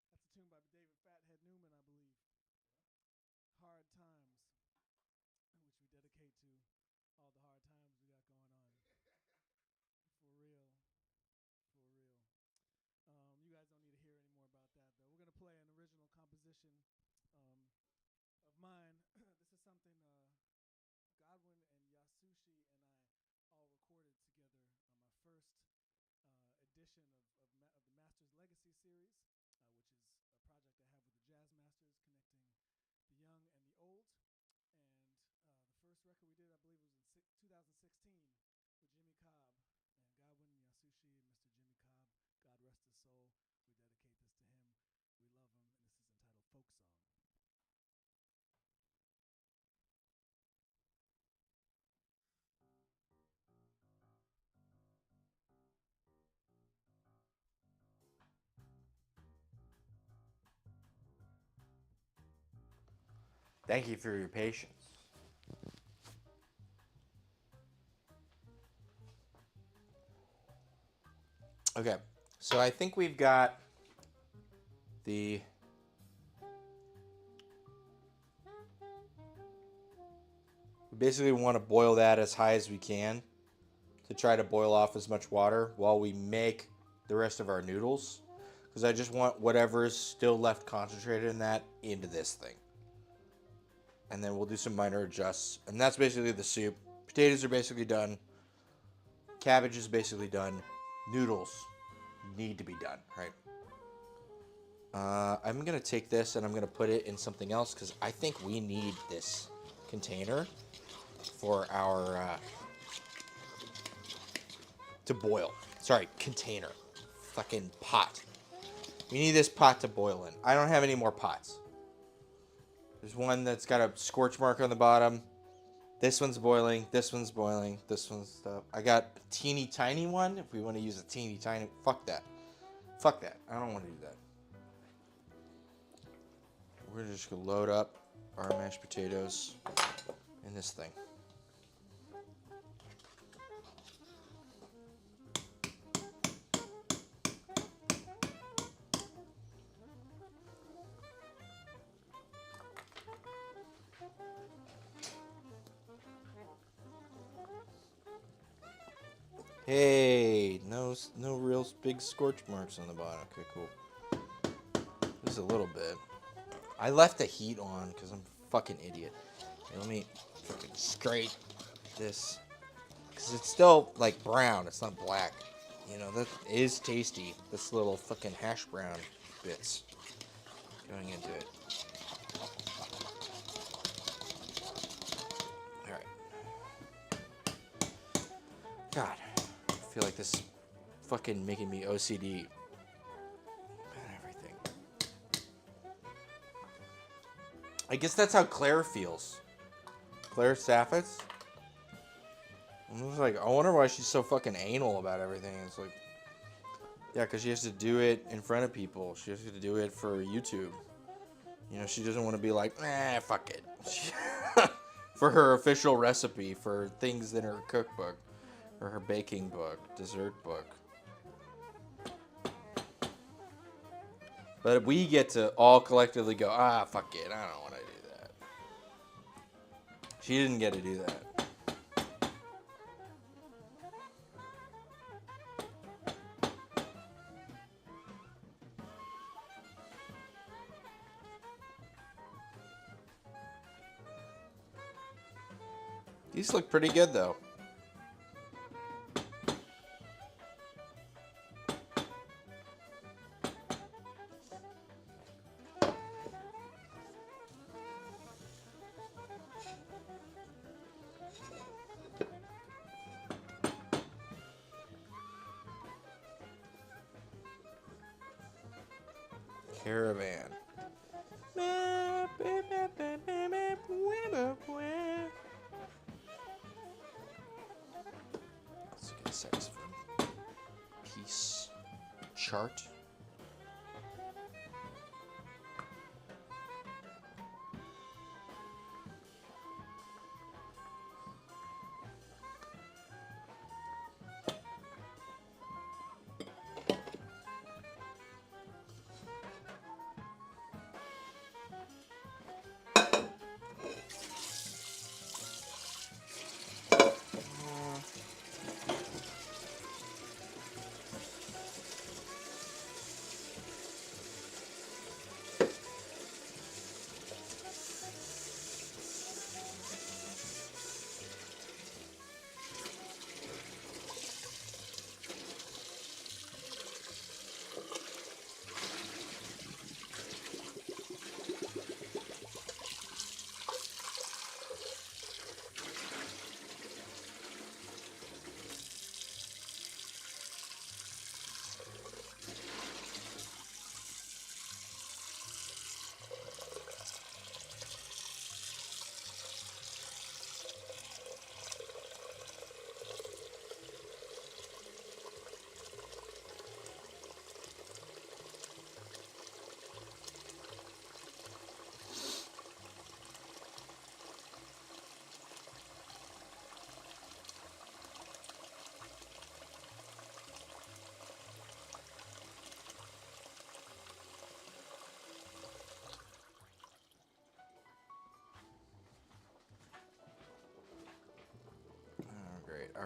That's a tune by David Fathead Newman, I believe. Hard Times, which we dedicate to all the hard times we got going on. For real. For real. You guys don't need to hear any more about that, though. We're going to play an original composition of mine. This is something Godwin and Yasushi and I all recorded together on my first edition of the Masters Legacy series, which is a project I have with the Jazz Masters connecting the young and the old. And the first record we did, I believe, was in 2016 with Jimmy Cobb. And Godwin and Yasushi and Mr. Jimmy Cobb, God rest his soul, we dedicate this to him. We love him, and this is entitled Folk Song. Thank you for your patience. Okay, so I think we've got the we basically want to boil that as high as we can to try to boil off as much water while we make the rest of our noodles, because I just want whatever's still left concentrated in that into this thing. And then we'll do some minor adjusts, and that's basically the soup. Potatoes are basically done. Cabbage is basically done. Noodles need to be done, right? I'm gonna take this and I'm gonna put it in something else because I think we need this container for our to boil. Sorry, container. Fucking pot. We need this pot to boil in. I don't have any more pots. There's one that's got a scorch mark on the bottom. This one's boiling. This one's boiling. This one's stuff. I got a teeny tiny one. If we want to use a teeny tiny, fuck that. Fuck that. I don't want to do that. We're just gonna load up our mashed potatoes in this thing. Hey, no real big scorch marks on the bottom. Okay, cool. Just a little bit. I left the heat on because I'm a fucking idiot. Here, let me fucking scrape this. Because it's still, like, brown. It's not black. You know, that is tasty. This little fucking hash brown bits going into it. Alright. God. I feel like this is fucking making me OCD. Everything. I guess that's how Claire feels. Claire Saffitz. I'm just like, I wonder why she's so fucking anal about everything. It's like, yeah, because she has to do it in front of people. She has to do it for YouTube. You know, she doesn't want to be like, fuck it. For her official recipe, for things in her cookbook. Or her baking book, dessert book. But we get to all collectively go, fuck it, I don't want to do that. She didn't get to do that. These look pretty good, though. Caravan. Let's get a saxophone piece chart.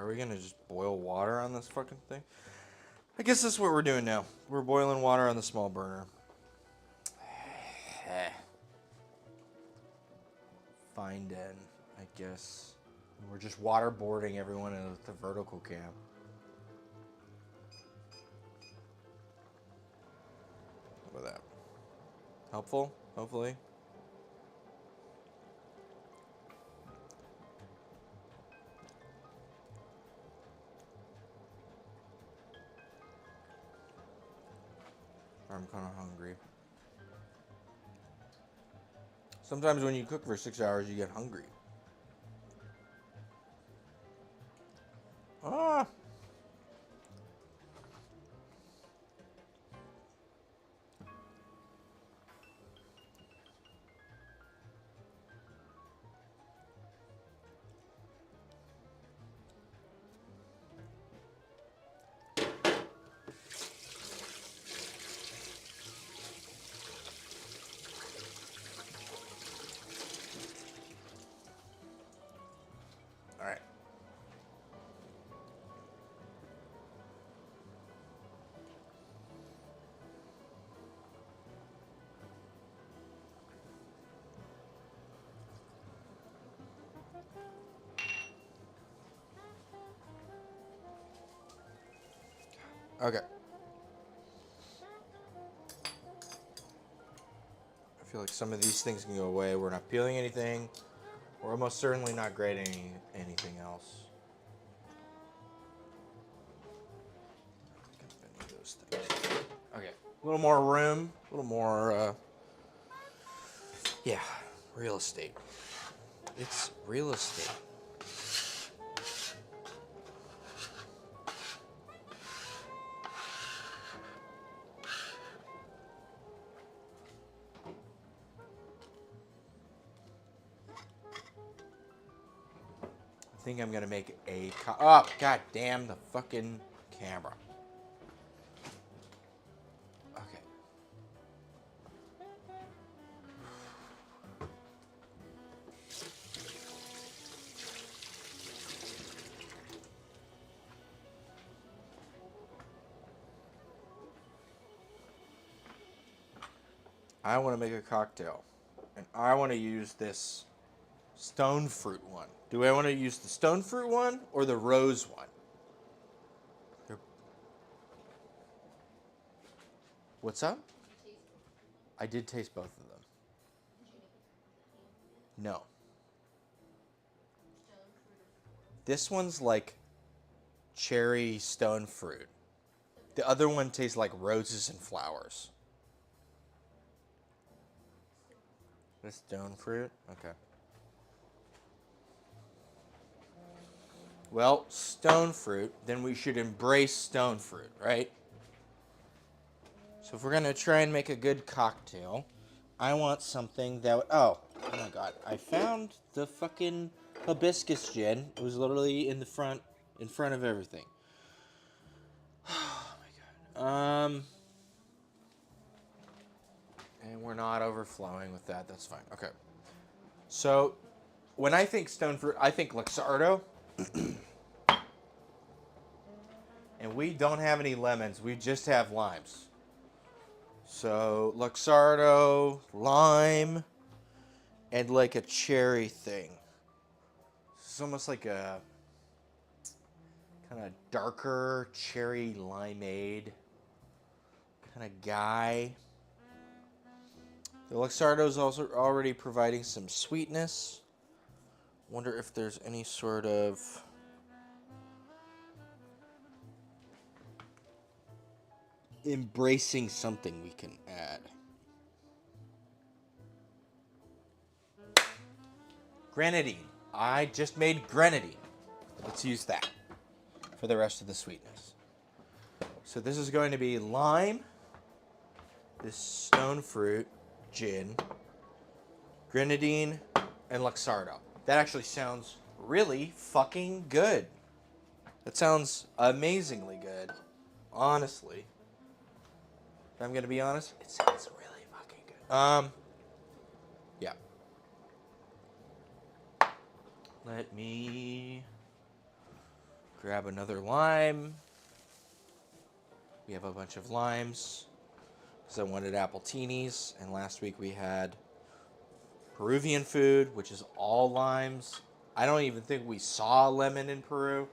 Are we gonna just boil water on this fucking thing? I guess that's what we're doing now. We're boiling water on the small burner. Fine then, I guess. We're just waterboarding everyone in the vertical cam. How about that? Helpful, hopefully. I'm kind of hungry. Sometimes when you cook for 6 hours, you get hungry. Ah. All right. Okay. I feel like some of these things can go away. We're not peeling anything. We're almost certainly not grating anything else. Those things. Okay. A little more room. A little more, yeah, real estate. It's real estate. I think I'm gonna make a. Oh, god damn the fucking camera. Okay. I want to make a cocktail, and I want to use this stone fruit one. Do I want to use the stone fruit one or the rose one? What's up? I did taste both of them. No. This one's like cherry stone fruit. The other one tastes like roses and flowers. This stone fruit? Okay. Well, stone fruit, then we should embrace stone fruit, right? So if we're going to try and make a good cocktail, I want something that... Oh my god. I found the fucking hibiscus gin. It was literally in front of everything. Oh my god. And we're not overflowing with that. That's fine. Okay. So, when I think stone fruit, I think Luxardo. And we don't have any lemons. We just have limes. So, Luxardo, lime, and like a cherry thing. It's almost like a kind of darker cherry limeade kind of guy. The Luxardo is also already providing some sweetness. Wonder if there's any sort of embracing something we can add. Grenadine. I just made grenadine. Let's use that for the rest of the sweetness. So this is going to be lime, this stone fruit, gin, grenadine, and Luxardo. That actually sounds really fucking good. That sounds amazingly good. Honestly. If I'm gonna be honest, it sounds really fucking good. Yeah. Let me Grab another lime. We have a bunch of limes because I wanted appletinis, and last week we had Peruvian food, which is all limes. I don't even think we saw lemon in Peru.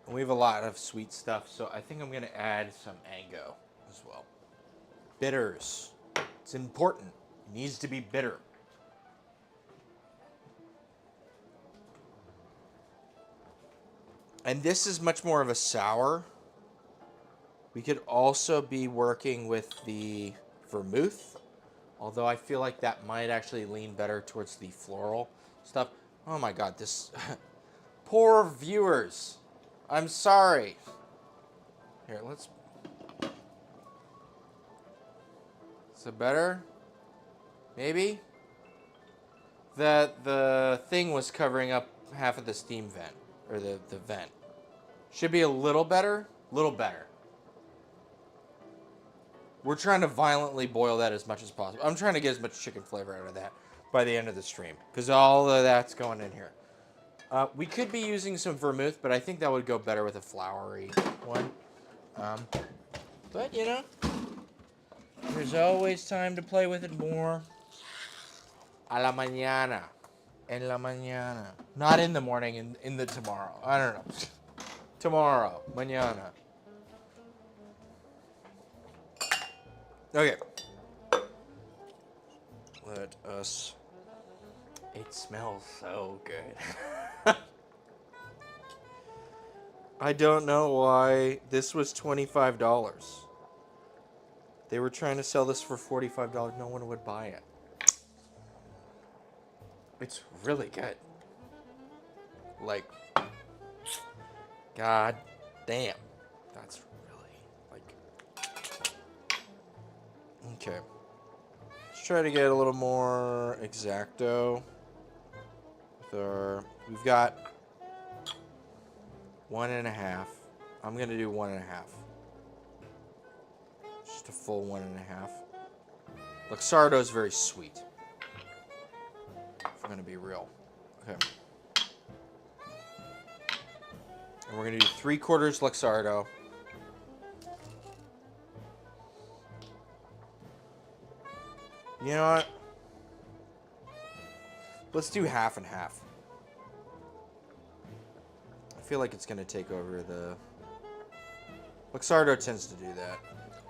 And we have a lot of sweet stuff, so I think I'm going to add some mango as well. Bitters. It's important. It needs to be bitter. And this is much more of a sour. We could also be working with the vermouth, although I feel like that might actually lean better towards the floral stuff. Oh my god, this... Poor viewers. I'm sorry. Here, let's... Is it better? Maybe? The thing was covering up half of the steam vent. Or the vent. Should be a little better. Little better. We're trying to violently boil that as much as possible. I'm trying to get as much chicken flavor out of that by the end of the stream. Because all of that's going in here. We could be using some vermouth, but I think that would go better with a flowery one. But, you know, there's always time to play with it more. A la mañana. En la mañana. Not in the morning, in the tomorrow. I don't know. Tomorrow. Mañana. Okay. Let us... It smells so good. I don't know why this was $25. They were trying to sell this for $45. No one would buy it. It's really good. Like, god damn. That's really, like... Okay. Let's try to get a little more exacto. We've got 1.5. I'm gonna do 1.5. Just a full 1.5. Luxardo is very sweet. If I'm gonna be real. Okay. And we're gonna do 3/4 Luxardo. You know what? Let's do half and half. I feel like it's going to take over the... Luxardo tends to do that.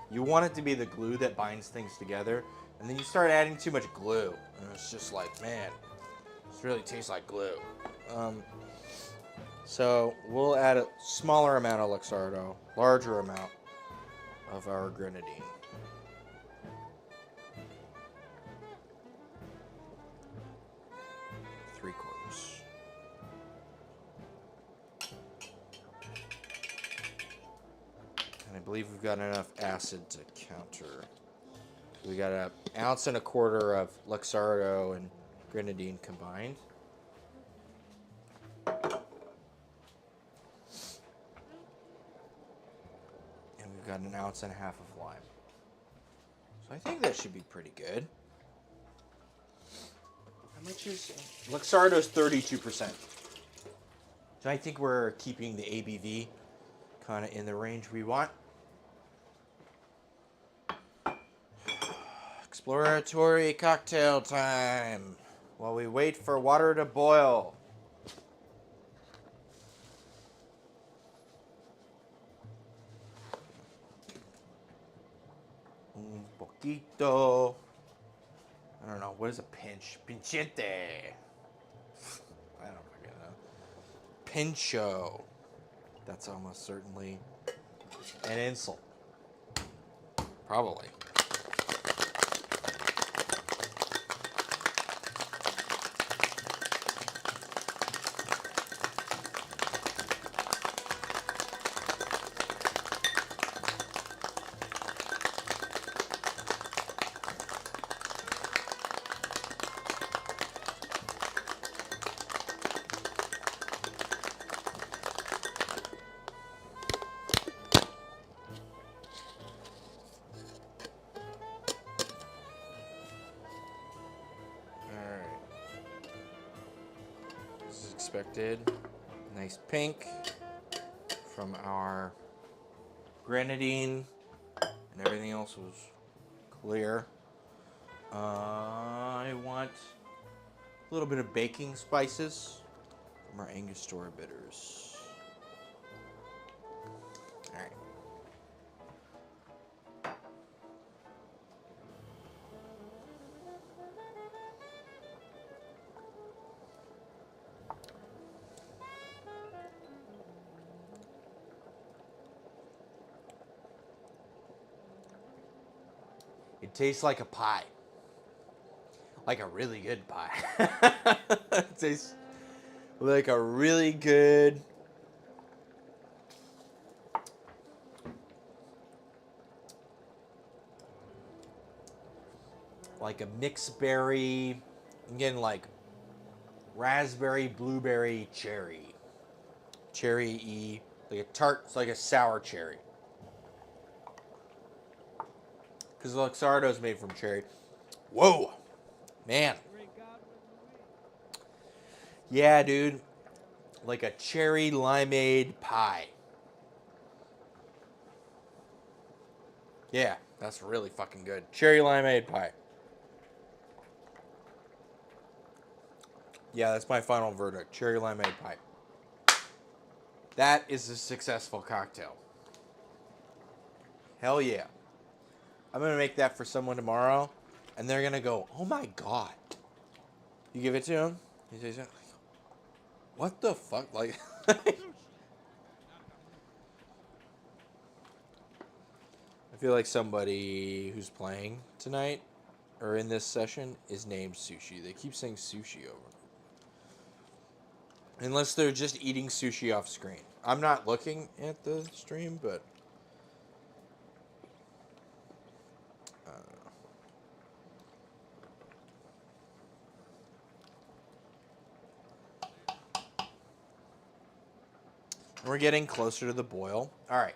You want it to be the glue that binds things together, and then you start adding too much glue, and it's just like, man, this really tastes like glue. So we'll add a smaller amount of Luxardo, larger amount of our grenadine. I believe we've got enough acid to counter. We got 1.25 ounces of Luxardo and grenadine combined. And we've got 1.5 ounces of lime. So I think that should be pretty good. How much is... Luxardo's 32%. So I think we're keeping the ABV kind of in the range we want. Exploratory cocktail time while we wait for water to boil. Un poquito. I don't know. What is a pinch? Pinchete. I don't fucking know. Pincho. That's almost certainly an insult. Probably. expected. Nice pink from our grenadine, and everything else was clear. I want a little bit of baking spices from our Angostura bitters. All right. It tastes like a pie. Like a really good pie. It tastes like a really good like a mixed berry, I'm getting like raspberry, blueberry, cherry. Cherry-y, like a tart, it's like a sour cherry. Because the Luxardo is made from cherry. Whoa, man. Yeah, dude. Like a cherry limeade pie. Yeah, that's really fucking good. Cherry limeade pie. Yeah, that's my final verdict. Cherry limeade pie. That is a successful cocktail. Hell yeah. I'm going to make that for someone tomorrow, and they're going to go, oh my God. You give it to him? He says, what the fuck? Like, I feel like somebody who's playing tonight or in this session is named Sushi. They keep saying sushi over. Unless they're just eating sushi off screen. I'm not looking at the stream, but we're getting closer to the boil. All right.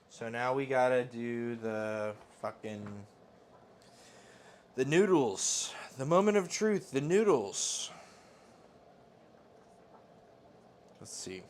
So now we gotta do the noodles. The moment of truth. The noodles. Let's see.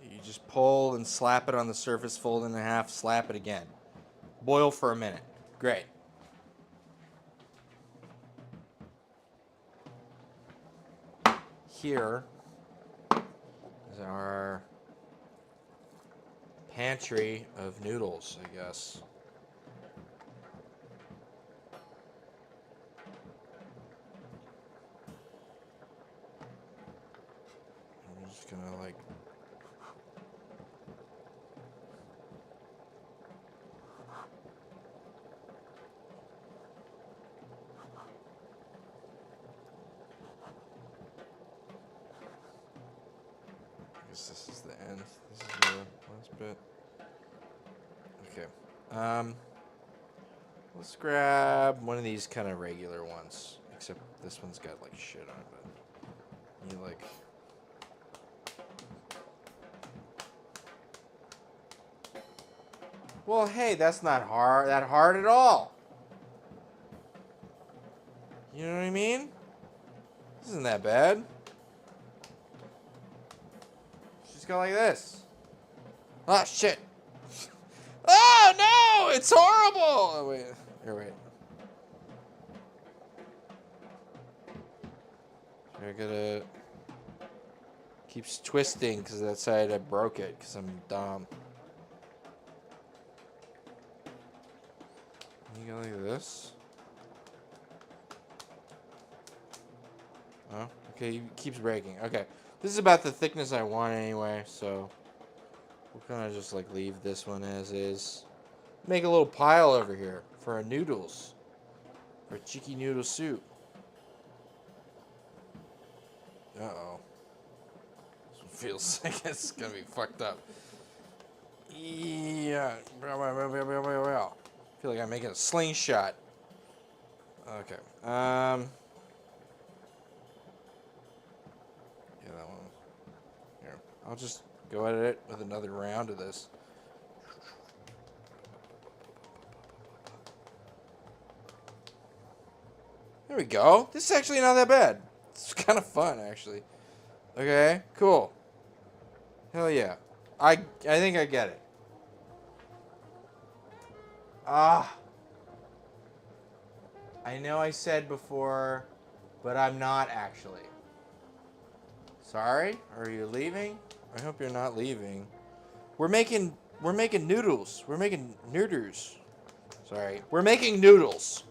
You just pull and slap it on the surface, fold it in half, slap it again. Boil for a minute. Great. Here is our pantry of noodles, I guess. I'm just gonna like I guess this is the end. This is the last bit. Okay. Let's grab one of these kind of regular ones. Except this one's got like shit on it. But you like. Well, hey, that's not that hard at all. You know what I mean? This isn't that bad. Just go like this. Ah, shit. Oh, no! It's horrible! Oh, wait. Here, wait. I gotta... Keeps twisting because that side I broke it because I'm dumb. You go like this. Oh, okay, it keeps breaking. Okay. This is about the thickness I want anyway, so... We'll kind of just like leave this one as is. Make a little pile over here for our noodles. For cheeky noodle soup. Uh-oh. This one feels like it's gonna be fucked up. Yeah. I feel like I'm making a slingshot. Okay. Yeah, that one. Here. I'll just go at it with another round of this. There we go. This is actually not that bad. It's kind of fun, actually. Okay, cool. Hell yeah. I think I get it. Ah. I know I said before, but I'm not actually. Sorry? Are you leaving? I hope you're not leaving. We're making noodles. We're making noodles. Sorry. We're making noodles.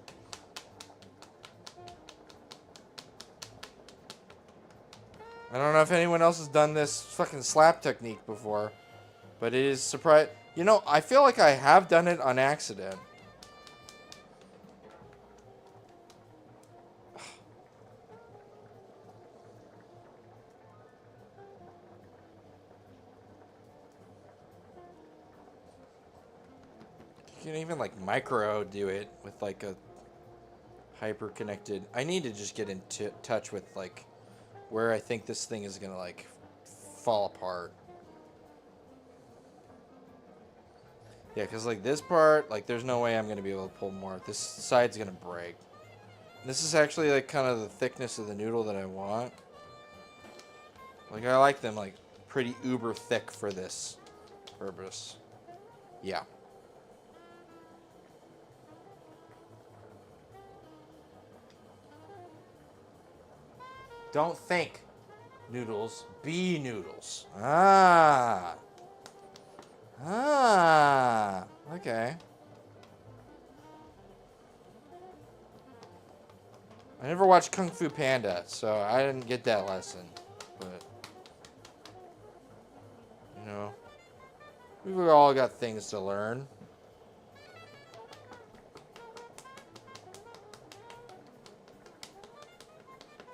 I don't know if anyone else has done this fucking slap technique before, but it is surprise. You know, I feel like I have done it on accident. You can even like micro do it with like a hyper connected. I need to just get in touch with like where I think this thing is gonna like fall apart. Yeah, because like this part, like there's no way I'm gonna be able to pull more. This side's gonna break. This is actually like kind of the thickness of the noodle that I want. Like I like them like pretty uber thick for this purpose. Yeah. Don't think noodles, be noodles. Ah. Ah. Okay. I never watched Kung Fu Panda, so I didn't get that lesson. But, you know, we've all got things to learn.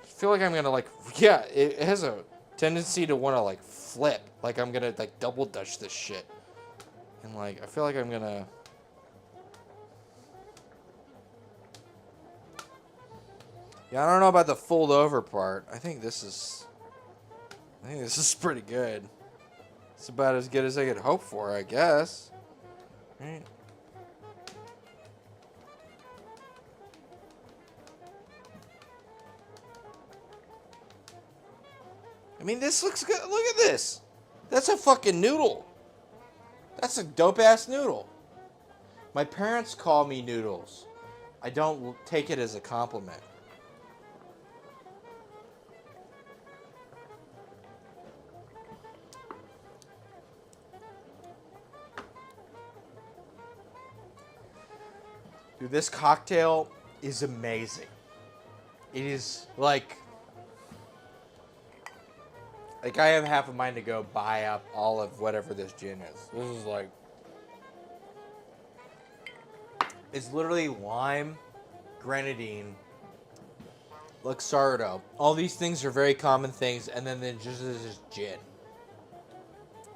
I feel like I'm gonna like, yeah, it has a tendency to want to like flip, like I'm gonna like double dutch this shit, and like I feel like I'm gonna. Yeah, I don't know about the fold over part. I think this is pretty good. It's about as good as I could hope for, I guess. Right. I mean, this looks good. Look at this. That's a fucking noodle. That's a dope-ass noodle. My parents call me noodles. I don't take it as a compliment. Dude, this cocktail is amazing. It is like I have half a mind to go buy up all of whatever this gin is. This is like, it's literally lime, grenadine, Luxardo. All these things are very common things, and then there's just gin.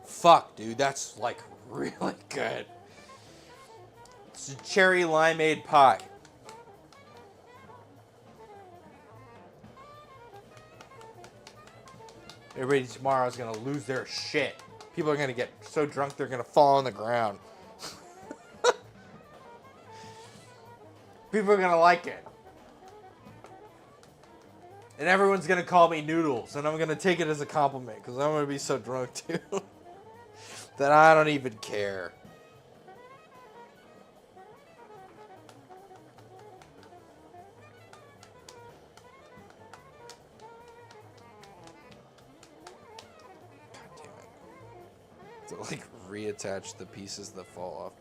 Fuck, dude, that's like really good. It's a cherry limeade pie. Everybody tomorrow is going to lose their shit. People are going to get so drunk they're going to fall on the ground. People are going to like it. And everyone's going to call me noodles. And I'm going to take it as a compliment. Because I'm going to be so drunk too. That I don't even care. To like reattach the pieces that fall off.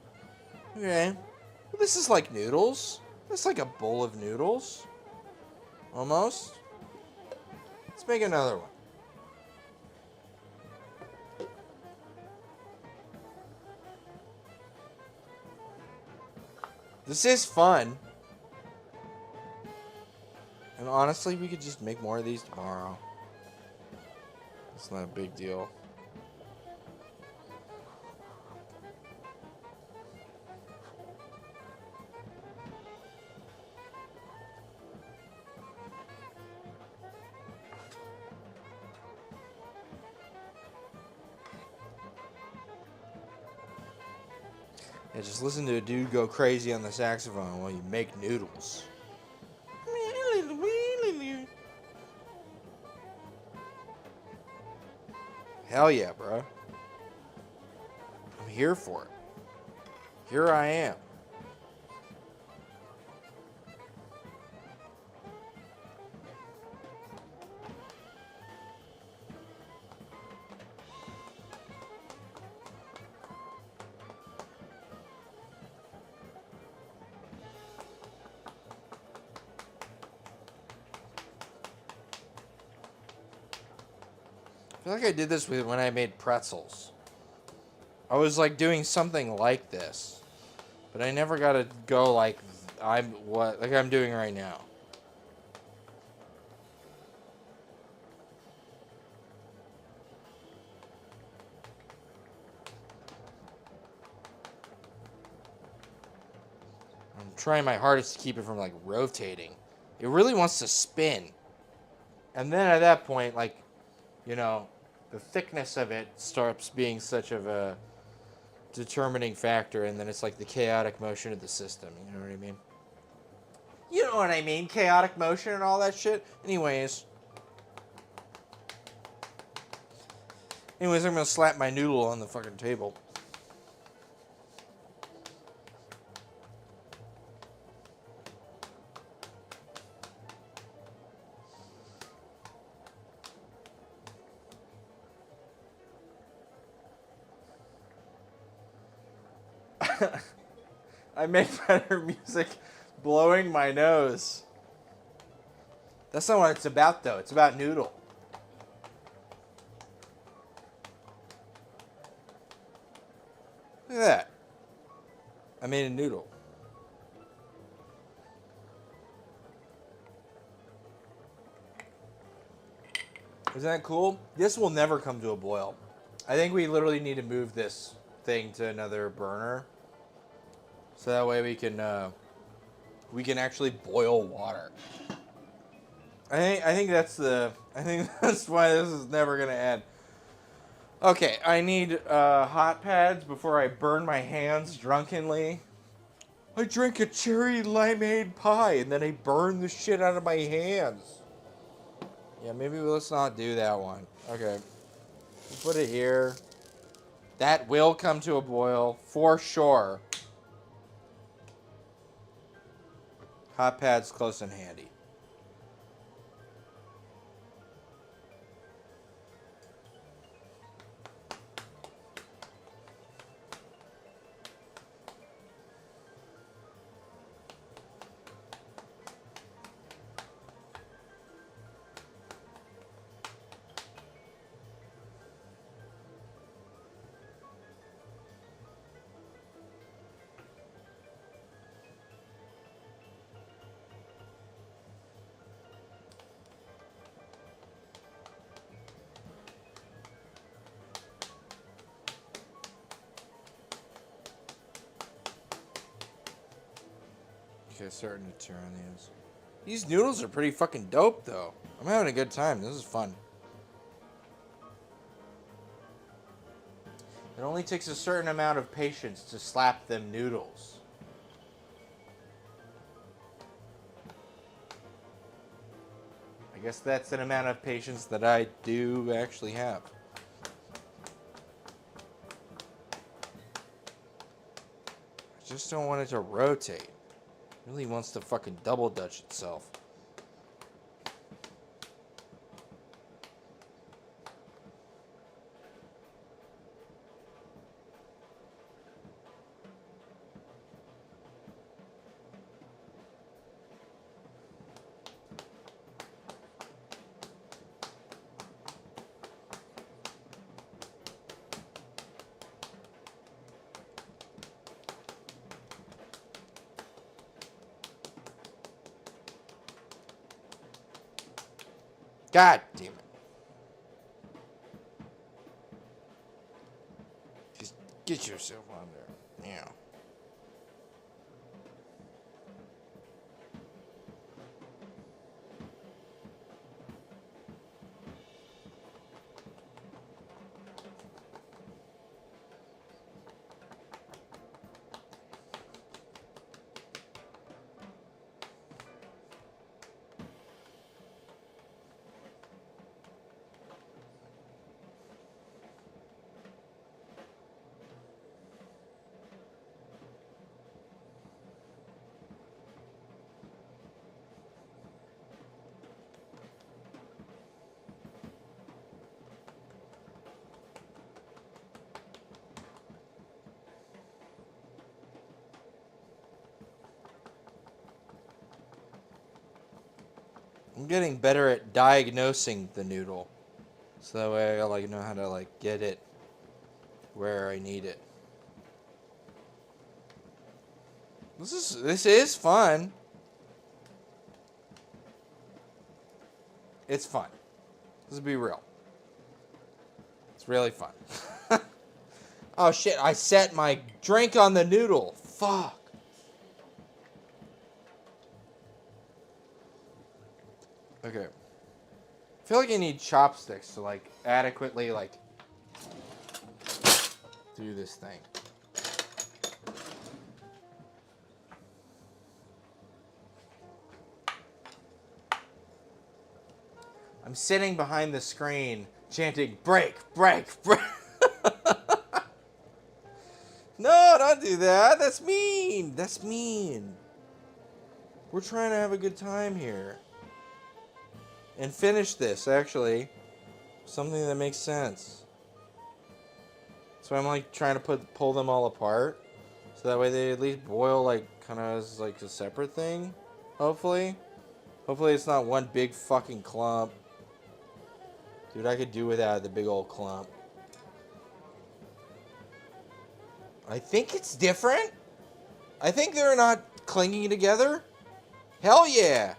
Okay. Well, this is like noodles. This is like a bowl of noodles. Almost. Let's make another one. This is fun. And honestly, we could just make more of these tomorrow. It's not a big deal. Yeah, just listen to a dude go crazy on the saxophone while you make noodles. Hell yeah, bro. I'm here for it. Here I am. I feel like I did this when I made pretzels. I was like doing something like this, but I never got to go like I'm doing right now. I'm trying my hardest to keep it from like rotating. It really wants to spin. And then at that point, like, you know, the thickness of it starts being such of a determining factor, and then it's like the chaotic motion of the system. You know what I mean? You know what I mean? Chaotic motion and all that shit. Anyways, I'm gonna slap my noodle on the fucking table. I make better music blowing my nose. That's not what it's about, though. It's about noodle. Look at that. I made a noodle. Isn't that cool? This will never come to a boil. I think we literally need to move this thing to another burner, so that way we can actually boil water. I think that's why this is never gonna end. Okay, I need hot pads before I burn my hands drunkenly. I drank a cherry limeade pie and then I burned the shit out of my hands. Yeah, maybe let's not do that one. Okay, we'll put it here. That will come to a boil for sure. Hot pads close and handy. Okay, starting to turn on these. These noodles are pretty fucking dope, though. I'm having a good time. This is fun. It only takes a certain amount of patience to slap them noodles. I guess that's an amount of patience that I do actually have. I just don't want it to rotate. It really wants to fucking double dutch itself. God damn it. Just get yourself on there. Yeah. I'm getting better at diagnosing the noodle. So that way I like know how to like get it where I need it. This is fun. It's fun. Let's be real. It's really fun. Oh shit, I set my drink on the noodle. Fuck. Okay. I feel like I need chopsticks to like adequately like do this thing. I'm sitting behind the screen chanting break, break, break. No, don't do that. That's mean. That's mean. We're trying to have a good time here. And finish this, actually. Something that makes sense. So I'm like trying to pull them all apart. So that way they at least boil like kind of as like a separate thing. Hopefully. Hopefully it's not one big fucking clump. Dude, I could do without the big old clump. I think it's different. I think they're not clinging together. Hell yeah.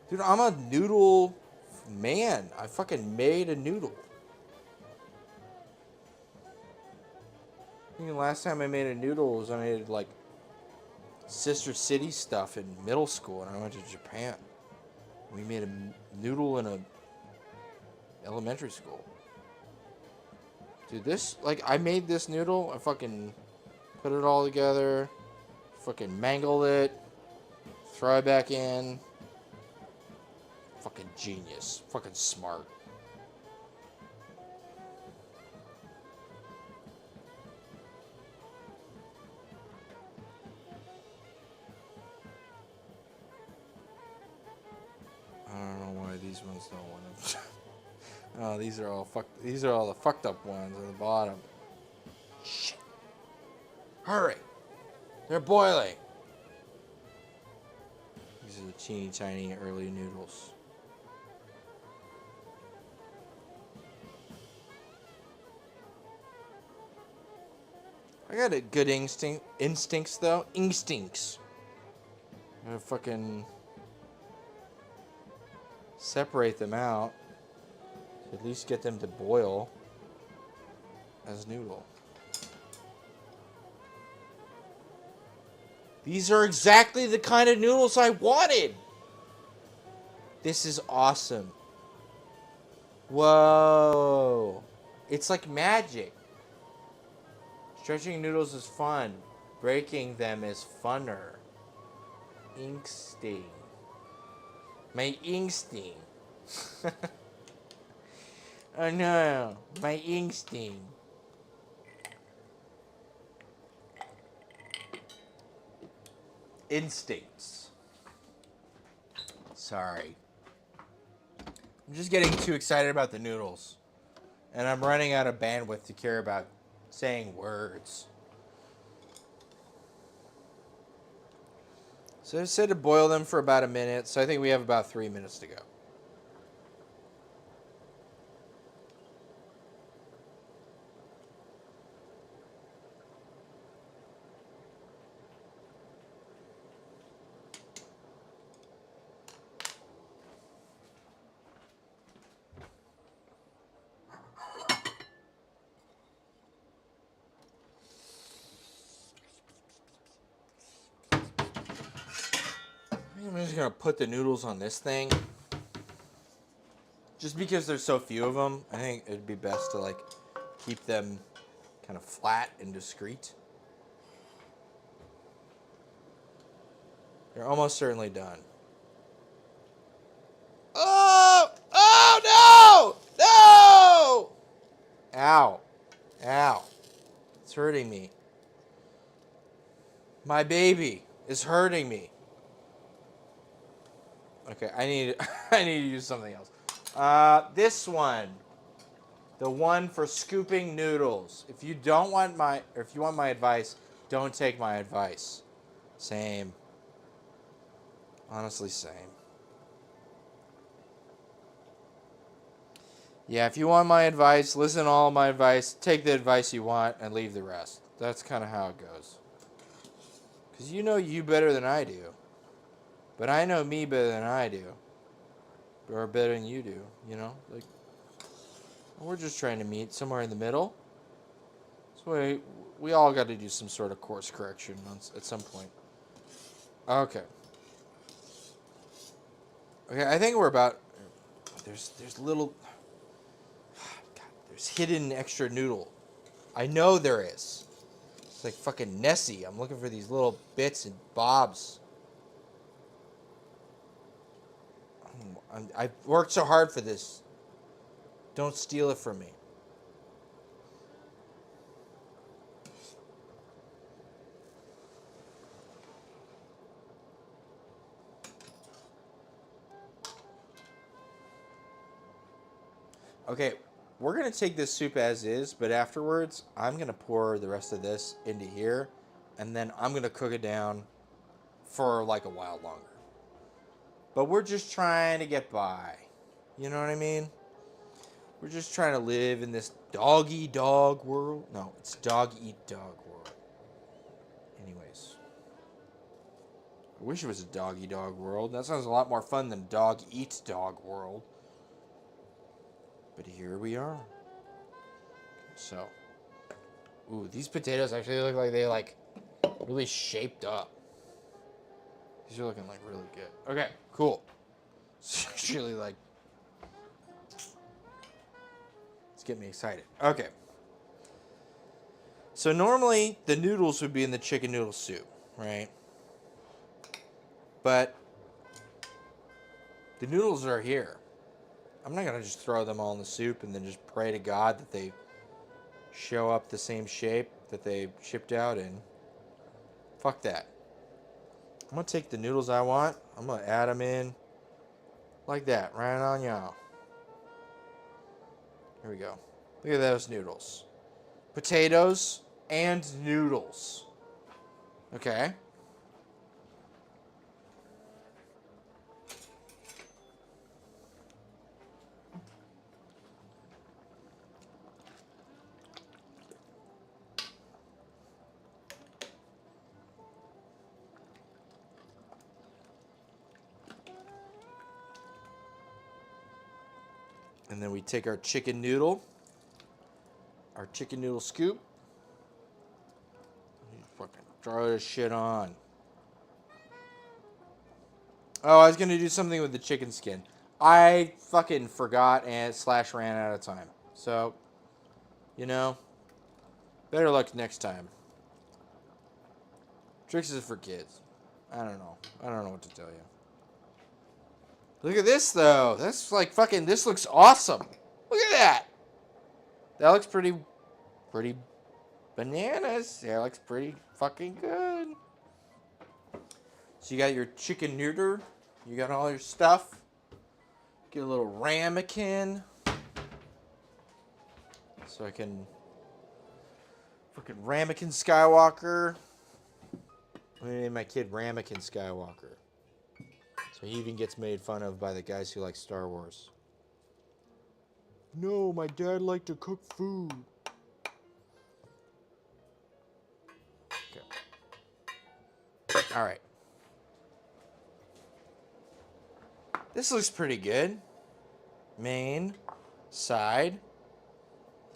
Dude, I'm a noodle man. I fucking made a noodle. I think the last time I made a noodle was when I did like Sister City stuff in middle school and I went to Japan. We made a noodle in a elementary school. Dude, this, like, I made this noodle. I fucking put it all together. Fucking mangled it. Throw it back in. Fucking genius. Fucking smart. I don't know why these ones don't want to. Oh, these are all the fucked up ones at the bottom. Shit. Hurry. They're boiling. These are the teeny tiny early noodles. I got a good instincts though. Instincts. I'm gonna fucking separate them out. To at least get them to boil as noodle. These are exactly the kind of noodles I wanted. This is awesome. Whoa. It's like magic. Stretching noodles is fun. Breaking them is funner. Ink stain. My ink stain. Oh no, my ink stain. Instincts. Sorry. I'm just getting too excited about the noodles. And I'm running out of bandwidth to care about saying words. So I said to boil them for about a minute, so I think we have about 3 minutes to go. I'm just gonna put the noodles on this thing. Just because there's so few of them, I think it'd be best to like keep them kind of flat and discreet. They're almost certainly done. Oh! Oh no! No! Ow. Ow. It's hurting me. My baby is hurting me. Okay, I need to use something else. This one. The one for scooping noodles. If you want my advice, don't take my advice. Same. Honestly, same. Yeah, if you want my advice, listen to all my advice, take the advice you want, and leave the rest. That's kind of how it goes. Because you know you better than I do. But I know me better than I do. Or better than you do, you know? Like, we're just trying to meet somewhere in the middle. So we all got to do some sort of course correction at some point. Okay. Okay, I think we're about... There's little... God, there's hidden extra noodle. I know there is. It's like fucking Nessie. I'm looking for these little bits and bobs. I worked so hard for this. Don't steal it from me. Okay, we're going to take this soup as is, but afterwards, I'm going to pour the rest of this into here, and then I'm going to cook it down for like a while longer. But we're just trying to get by. You know what I mean? We're just trying to live in this dog-eat-dog world. No, it's dog-eat-dog world. Anyways. I wish it was a dog-eat-dog world. That sounds a lot more fun than dog-eat-dog world. But here we are. So. Ooh, these potatoes actually look like they like really shaped up. These are looking like really good. Okay, cool. It's actually like... Get me excited. Okay. So normally the noodles would be in the chicken noodle soup, right? But the noodles are here. I'm not going to just throw them all in the soup and then just pray to God that they show up the same shape that they shipped out in. Fuck that. I'm going to take the noodles I want. I'm going to add them in like that, right on y'all. Here we go. Look at those noodles. Potatoes and noodles. Okay. And then we take our chicken noodle. Our chicken noodle scoop. You fucking throw this shit on. Oh, I was going to do something with the chicken skin. I fucking forgot and / ran out of time. So, you know, better luck next time. Tricks is for kids. I don't know. I don't know what to tell you. Look at this, though. That's like fucking... This looks awesome. Look at that. That looks pretty bananas. That looks pretty fucking good. So you got your chicken noodle. You got all your stuff. Get a little ramekin. So I can... Fucking Ramekin Skywalker. I'm gonna name my kid Ramekin Skywalker. So he even gets made fun of by the guys who like Star Wars. No, my dad liked to cook food. Okay. Alright. This looks pretty good. Main. Side.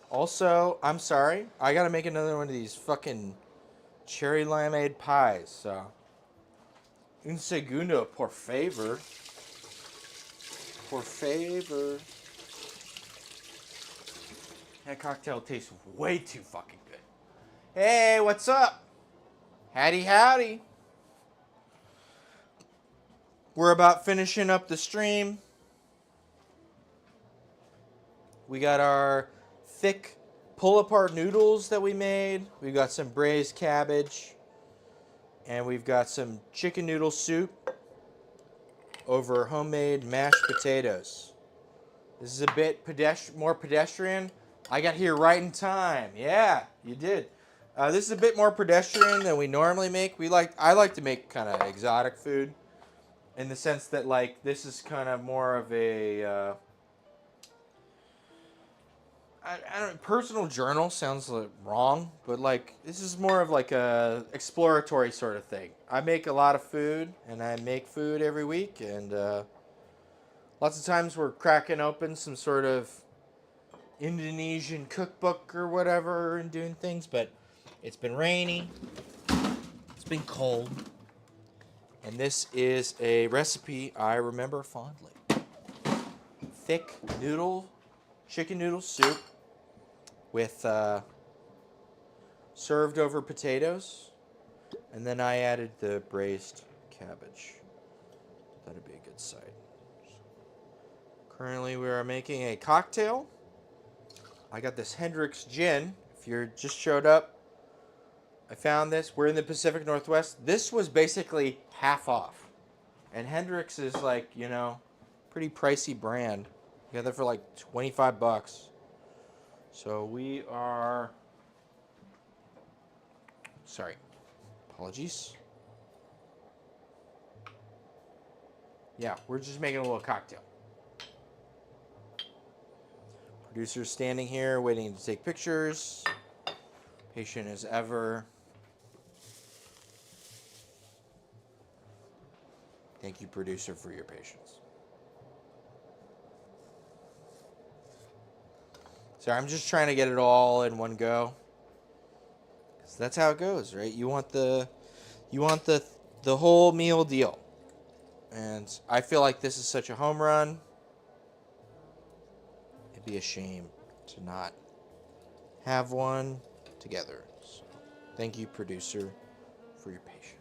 Also, I'm sorry. I gotta make another one of these fucking cherry limeade pies, so... Un segundo, por favor. Por favor. That cocktail tastes way too fucking good. Hey, what's up? Howdy, howdy. We're about finishing up the stream. We got our thick pull-apart noodles that we made. We've got some braised cabbage. And we've got some chicken noodle soup over homemade mashed potatoes. This is a bit more pedestrian. I got here right in time. Yeah, you did. This is a bit more pedestrian than we normally make. I like to make kind of exotic food, in the sense that like this is kind of more of a I don't personal journal sounds wrong, but like this is more of like a exploratory sort of thing. I make a lot of food, and I make food every week, and lots of times we're cracking open some sort of Indonesian cookbook or whatever and doing things, but it's been rainy, it's been cold, and this is a recipe I remember fondly. Thick chicken noodle soup with served over potatoes, and then I added the braised cabbage. That'd be a good side. Currently we are making a cocktail. I got this Hendrick's gin. If you just showed up, I found this. We're in the Pacific Northwest. This was basically half off. And Hendrick's is like, pretty pricey brand. You got that for like $25. So we are... Sorry. Apologies. Yeah, we're just making a little cocktail. Producer's standing here waiting to take pictures. Patient as ever. Thank you, producer, for your patience. Sorry, I'm just trying to get it all in one go. 'Cause that's how it goes, right? You want the whole meal deal. And I feel like this is such a home run. It'd be a shame to not have one together. So, thank you, producer, for your patience.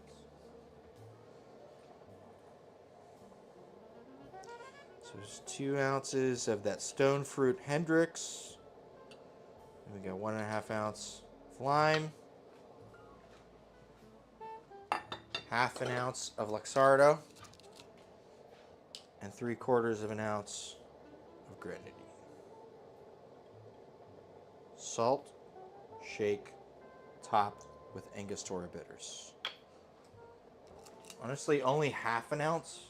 So there's 2 ounces of that stone fruit Hendrick's. And we got 1.5 ounce of lime. 1/2 ounce of Luxardo. And 3/4 ounce of grenadine. Salt, shake, topped with Angostura bitters. Honestly, only 1/2 ounce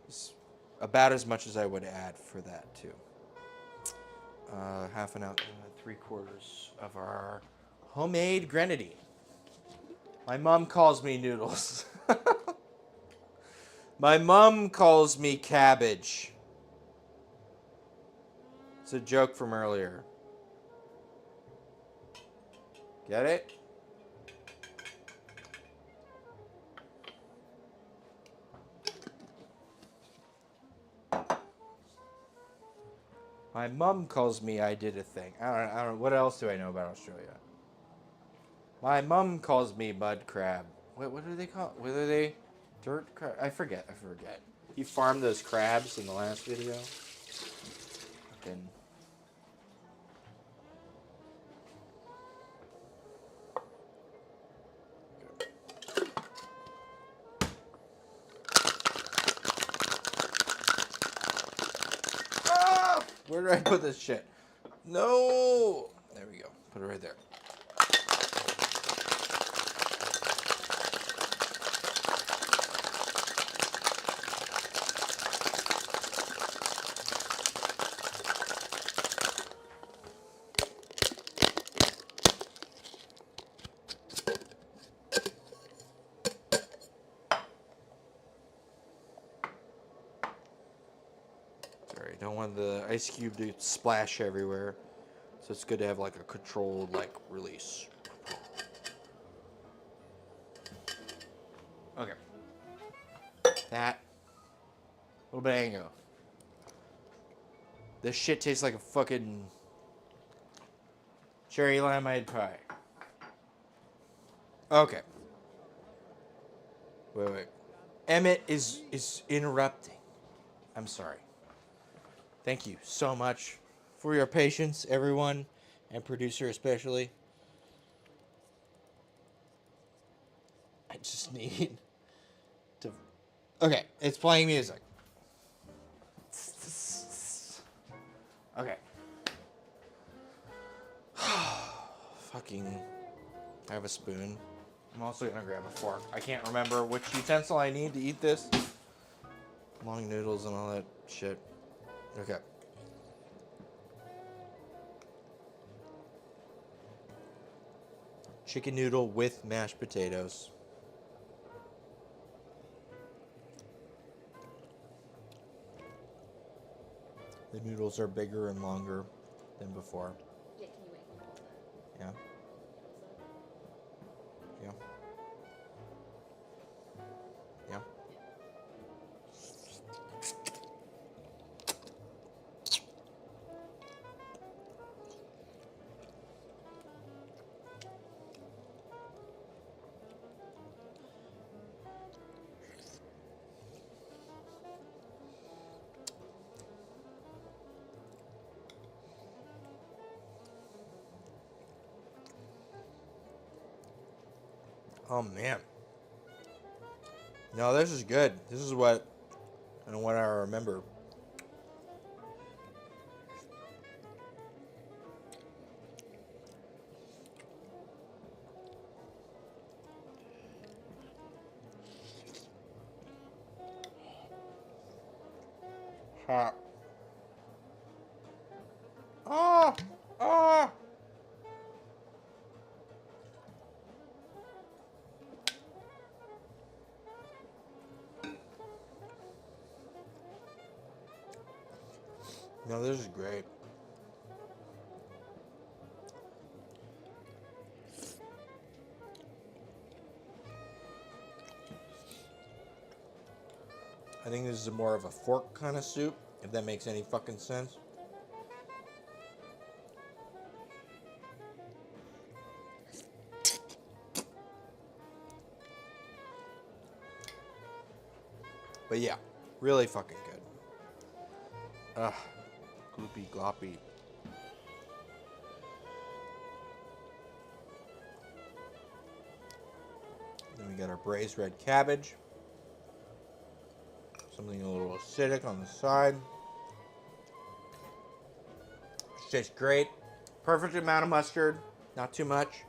is about as much as I would add for that too. 1/2 ounce, 3/4 of our homemade grenadine. My mom calls me noodles. My mom calls me cabbage. It's a joke from earlier. Get it? My mom calls me I did a thing. I don't. What else do I know about Australia? My mom calls me mud crab. What do they call? What are they? Dirt crab? I forget. You farmed those crabs in the last video. Fucking. Ah! Where did I put this shit? No! There we go. Put it right there. Sorry, don't want the ice cube to splash everywhere. So it's good to have like a controlled release. Okay. That. A little bit of mango. This shit tastes like a fucking cherry limeade pie. Okay. Wait. Emmett is interrupting. I'm sorry. Thank you so much for your patience, everyone, and producer especially. I just need to... Okay, it's playing music. Okay. Fucking... I have a spoon. I'm also gonna grab a fork. I can't remember which utensil I need to eat this. Long noodles and all that shit. Okay. Chicken noodle with mashed potatoes. The noodles are bigger and longer than before. Yeah, can you wait? Can you hold that? Yeah. Yeah. Yeah. Oh man. No, this is good. This is what I remember. Hot. Oh! Oh! No, this is great. I think this is more of a fork kind of soup, if that makes any fucking sense. But yeah, really fucking good. Ugh, gloopy gloppy. Then we got our braised red cabbage. Something a little acidic on the side. Which tastes great. Perfect amount of mustard. Not too much.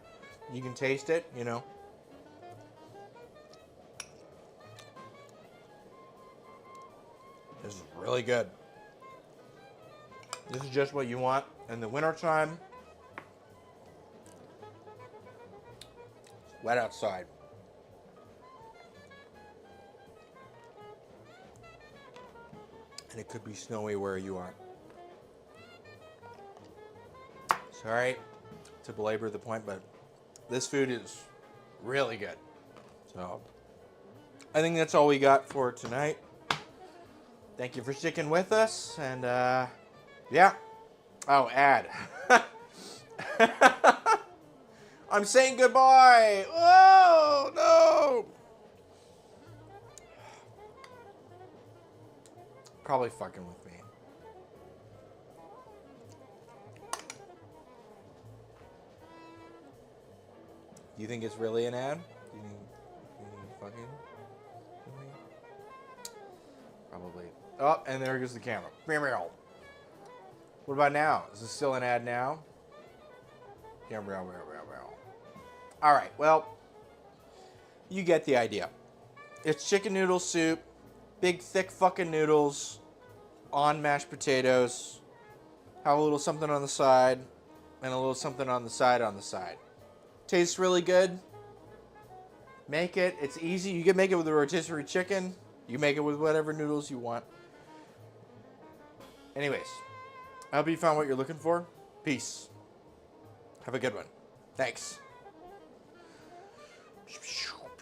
You can taste it, you know. This is really good. This is just what you want in the wintertime. It's wet outside. And it could be snowy where you are. Sorry to belabor the point, but this food is really good. So, I think that's all we got for tonight. Thank you for sticking with us, and yeah. Oh, ad. I'm saying goodbye. Oh, no. Probably fucking with me. You think it's really an ad? You think fucking? Probably. Oh, and there goes the camera. What about now? Is this still an ad now? All right, well, you get the idea. It's chicken noodle soup, big thick fucking noodles on mashed potatoes, have a little something on the side, and a little something on the side. Tastes really good. Make it. It's easy. You can make it with a rotisserie chicken. You make it with whatever noodles you want. Anyways, I hope you found what you're looking for. Peace. Have a good one. Thanks.